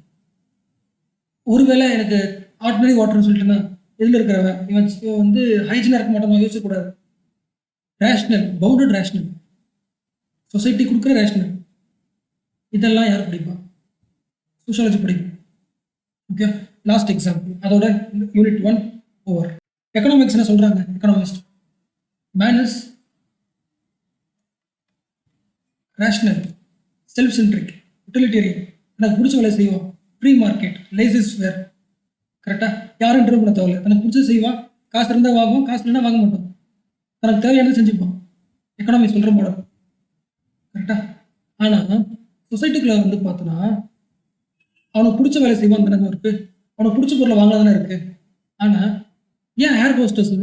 ஒருவேளை எனக்கு ஆர்டினரி வாட்டர்னு சொல்லிட்டுன்னா எதில் இருக்கிறவன் இவன் வந்து ஹைஜீனாக இருக்க மாட்டோம் யோசிக்கக்கூடாது. ரேஷ்னல், பவுண்டட் ரேஷ்னல், சொசைட்டி கொடுக்குற ரேஷ்னல். இதெல்லாம் யார் படிப்பா? சோஷியாலஜி படிக்கும். ஓகே, லாஸ்ட் எக்ஸாம்பிள், அதோட யூனிட் 1 ஓவர். எக்கனாமிக்ஸ் என்ன சொல்கிறாங்க? Economist, man is rational, self centric, utilitarian, எனக்கு பிடிச்ச வேலை செய்வோம், ஃப்ரீ மார்க்கெட், லைசன்ஸ் வேர். கரெக்டாக? யாரும் இன்டர்வியூ பண்ண தேவையில்ல, தனக்கு பிடிச்சது செய்வான், காசு இருந்தால் வாங்குவோம், காசு இல்லைன்னா வாங்க மாட்டோம், தனக்கு தேவையானது செஞ்சுப்போம். எக்கனாமி சொல்கிற மாடல். கரெக்டாக? ஆனால் சொசைட்டிக்குள்ள வந்து பார்த்தோன்னா அவனுக்கு பிடிச்ச வேலை செய்வான் தானே இருக்குது, அவனுக்கு பிடிச்ச பொருளை வாங்கலாம் தானே இருக்குது. ஆனால் ஏன் ஏர் ஹோஸ்டர்ஸ்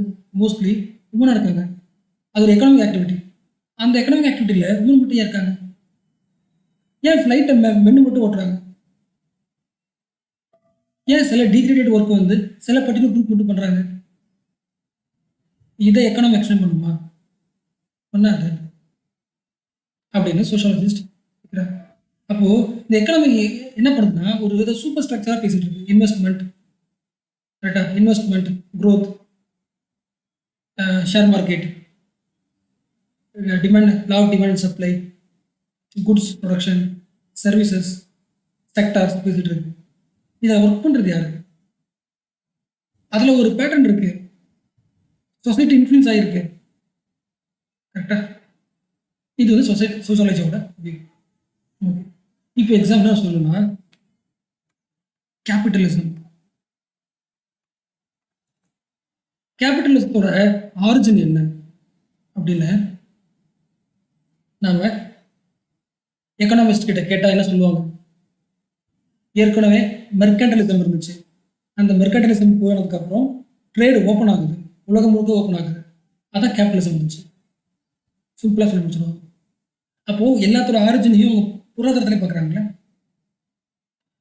மோஸ்ட்லி உமனாக இருக்காங்க? அது ஒரு எக்கனாமிக் ஆக்டிவிட்டி. அந்த எக்கனாமிக் ஆக்டிவிட்டியில் உமன் மட்டும் ஏன் இருக்காங்க? ஏன் ஃப்ளைட்டை மென்னு மட்டும் ஓட்டுறாங்க? ஏன் சில டிகிரேடட் ஒர்க் வந்து சில பர்டிகுலர் குரூப் மட்டும் பண்ணுறாங்க? இதை எக்கனாமி எக்ஸ்பிளைன் பண்ணுமா? பண்ணாது அப்படின்னு சோஷியாலஜிஸ்ட் இருக்கிறாங்க. அப்போது இந்த எக்கனாமி என்ன பண்ணுதுன்னா ஒரு வித சூப்பர் ஸ்ட்ரக்சராக பேசிட்டு இருக்கு. இன்வெஸ்ட்மெண்ட், கரெக்டா? Investment, growth, share market, demand, law of demand and supply, goods production, services, sectors பேசிட்டு இருக்கு. இதை ஒர்க் பண்ணுறது யாரு? அதில் ஒரு பேட்டர்ன் இருக்கு. சொசைட்டி இன்ஃப்ளூயன்ஸ் ஆகிருக்கு, கரெக்டா? இது வந்து சோசியாலஜியோட வியூ. ஓகே, இப்போ எக்ஸாம்பிள் நான் சொல்லணும்னா கேபிட்டலிசத்தோட ஆரிஜின் என்ன அப்படின்னு நாம எக்கனாமிஸ்ட் கிட்ட கேட்டால் என்ன சொல்லுவாங்க? ஏற்கனவே மெர்கண்டலிசம் இருந்துச்சு. அந்த மெர்கண்டலிசம் போனதுக்கப்புறம் ட்ரேடு ஓப்பன் ஆகுது, உலகம் முழுக்க ஓப்பன் ஆகுது. அதான் கேபிட்டலிசம் இருந்துச்சு. சிம்பிளாக சொல்லி முடிச்சிடுவாங்க. அப்போது எல்லாத்தோட ஆரிஜினையும் அவங்க புராதனத்திலே பார்க்குறாங்களே.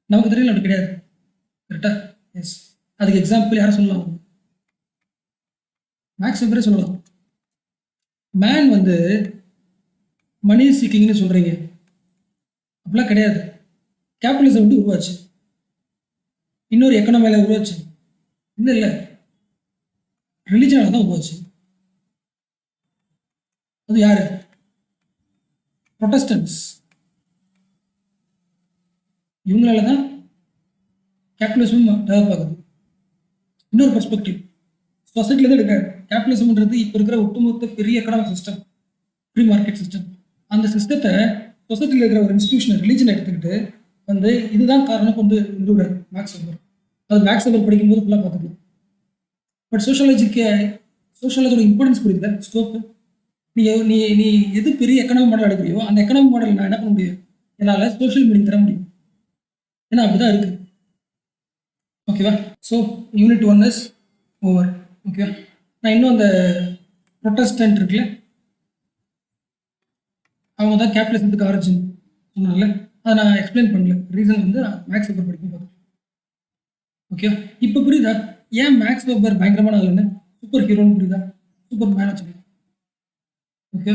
நமக்கு தெரியல, அப்படி கிடையாது, கரெக்டா? எஸ். அதுக்கு எக்ஸாம்பிள் யாரும் சொல்லலாம்? மேக்ஸ் வெபரே சொல்லலாம். மேன் வந்து மணி சீக்கிங்னு சொல்கிறீங்க, அப்படிலாம் கிடையாது. கேபிட்டலிசம் வந்து உருவாச்சு, இன்னொரு எக்கனாமியில் உருவாச்சு. இல்லை, ரிலிஜனால தான் உருவாச்சு. அது யாரு? ப்ரொட்டஸ்டன்ஸ். இவங்களால தான் கேபிட்டலிசம் டெவலப் ஆகுது. இன்னொரு பெர்ஸ்பெக்டிவ் சொசைட்டில தான் இருக்காரு. கேபிட்டலிசம்ன்றது இப்போ இருக்கிற ஒட்டுமொத்த பெரிய economic system, free market system. அந்த சிஸ்டத்தை சொசைட்டியில் இருக்கிற ஒரு இன்ஸ்டிடியூஷன், ரிலீஜனை எடுத்துக்கிட்டு வந்து இதுதான் காரணம் கொண்டு நிறுவுறாரு மேக்ஸ் வெபர். அது மேக்ஸ் வெபர் படிக்கும்போது ஃபுல்லாக பார்த்துக்கலாம். பட் சோஷியாலஜியோட இம்பார்ட்டன்ஸ் புரியுது, ஸ்கோப்பு. நீ நீ நீ எது பெரிய எக்கனாமிக் மாடல் எடுக்கிறியோ அந்த எக்கனாமிக் மாடல் நான் என்ன பண்ண முடியும்? என்னால் சோஷியல் மீனிங் தர முடியும். ஏன்னா அப்படிதான் இருக்கு. ஓகேவா? So unit 1 is over. ஓகேவா? நான் இன்னும் அந்த ப்ரொட்டஸ்டன்ட் இருக்குல்ல, அவங்க தான் கேபிட்டலிசத்துக்கு ஆரிஜின் சொன்னாங்கல்ல, அதை நான் எக்ஸ்பிளைன் பண்ணல. ரீசன் வந்து மேக்ஸ் வெபர் படிக்கும் போது. ஓகே, இப்போ புரியுதா ஏன் மேக்ஸ் வெபர் பயங்கரமான ஆளுன்னு? சூப்பர் ஹீரோன்னு புரியுதா? சூப்பர் மேன் வச்சுக்கோங்க. ஓகே,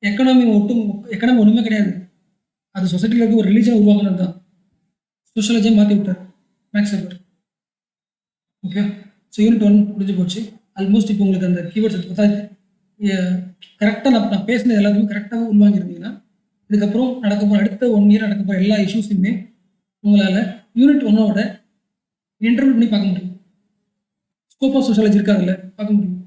எக்கனாமி ஒன்றுமே கிடையாது. அது சொசைட்டியில் இருக்க ஒரு ரிலீஜன் உருவாக்குனது தான். சோஷியாலஜியை மாற்றி விட்டார் Max Weber. Okay, so unit 1 முடிஞ்சு போச்சு. ஆல்மோஸ்ட் இப்போ உங்களுக்கு அந்த கீவேர்ட்ஸ் எடுத்து பார்த்தா கரெக்டாக நான் பேசினது எல்லாத்தையுமே கரெக்டாக உள்வாங்கியிருந்தீங்கன்னா இதுக்கப்புறம் நடக்க போகிற அடுத்த 1 இயர் நடக்க போகிற எல்லா இஷ்யூஸுமே உங்களால் யூனிட் 1ஓட இன்டர்வியூ பண்ணி பார்க்க முடியும். ஸ்கோப் ஆஃப் சோஷியாலஜி இருக்கா அதில் பார்க்க முடியும்.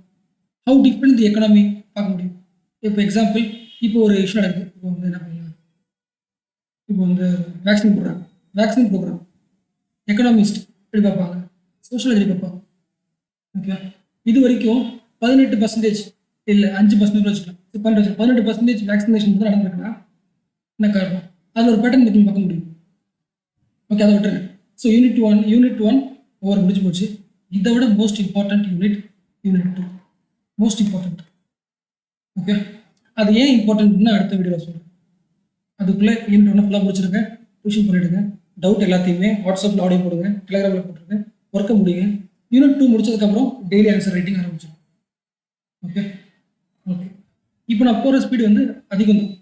ஹவு டிஃப்ரெண்ட் தி எக்கனாமி பார்க்க முடியும். இப்போ எக்ஸாம்பிள், இப்போ ஒரு இஷ்யூ நடக்குது. இப்போ வந்து என்ன பண்ணலாம், இப்போ வந்து வேக்சின் ப்ரோக்ராம் எக்கனாமிஸ்ட் எப்படி பார்ப்பாங்க, சோஷியாலஜி பார்ப்பாங்க. ஓகே, இது வரைக்கும் 18% இல்லை 5% வச்சுக்கலாம். 18% வேக்சினேஷன் தான் நடந்திருக்குன்னா என்ன காரணம்? அதில் ஒரு பேட்டர்ன் நீங்கள் பார்க்க முடியும். ஓகே, அதை விட்டுருங்க. ஸோ யூனிட் ஒன் ஓவர் முடிஞ்சு போச்சு. இதை விட most important unit 2, most important. Okay, அது ஏன் இம்பார்ட்டன்ட்னு அடுத்த வீடியோவில் சொல்கிறேன். அதுக்குள்ளே யூனிட் 1 ஃபுல்லாக முடிச்சிருங்க, டியூஷன் பண்ணிவிடுங்க. டவுட் எல்லாத்தையுமே வாட்ஸ்அப்பில் ஆடியோ போடுங்க, டெலிகிராமில் போட்டுருங்க, ஒர்க்கை முடியுங்க. யூனிட் 2 முடிச்சதுக்கப்புறம் டெய்லி ஆன்சர் ரைட்டிங் ஆரம்பிச்சிடும். ஓகே, இப்போ நான் போகிற ஸ்பீடு வந்து அதிகம் தான்.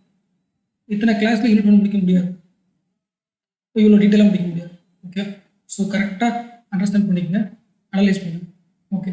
இத்தனை கிளாஸில் யூனிட் 1 முடிக்க முடியாது, இவ்வளோ டீட்டெயிலாக முடிக்க முடியாது. ஓகே, ஸோ கரெக்டாக அண்டர்ஸ்டாண்ட் பண்ணிக்கங்க, அனலைஸ் பண்ணுங்க. ஓகே.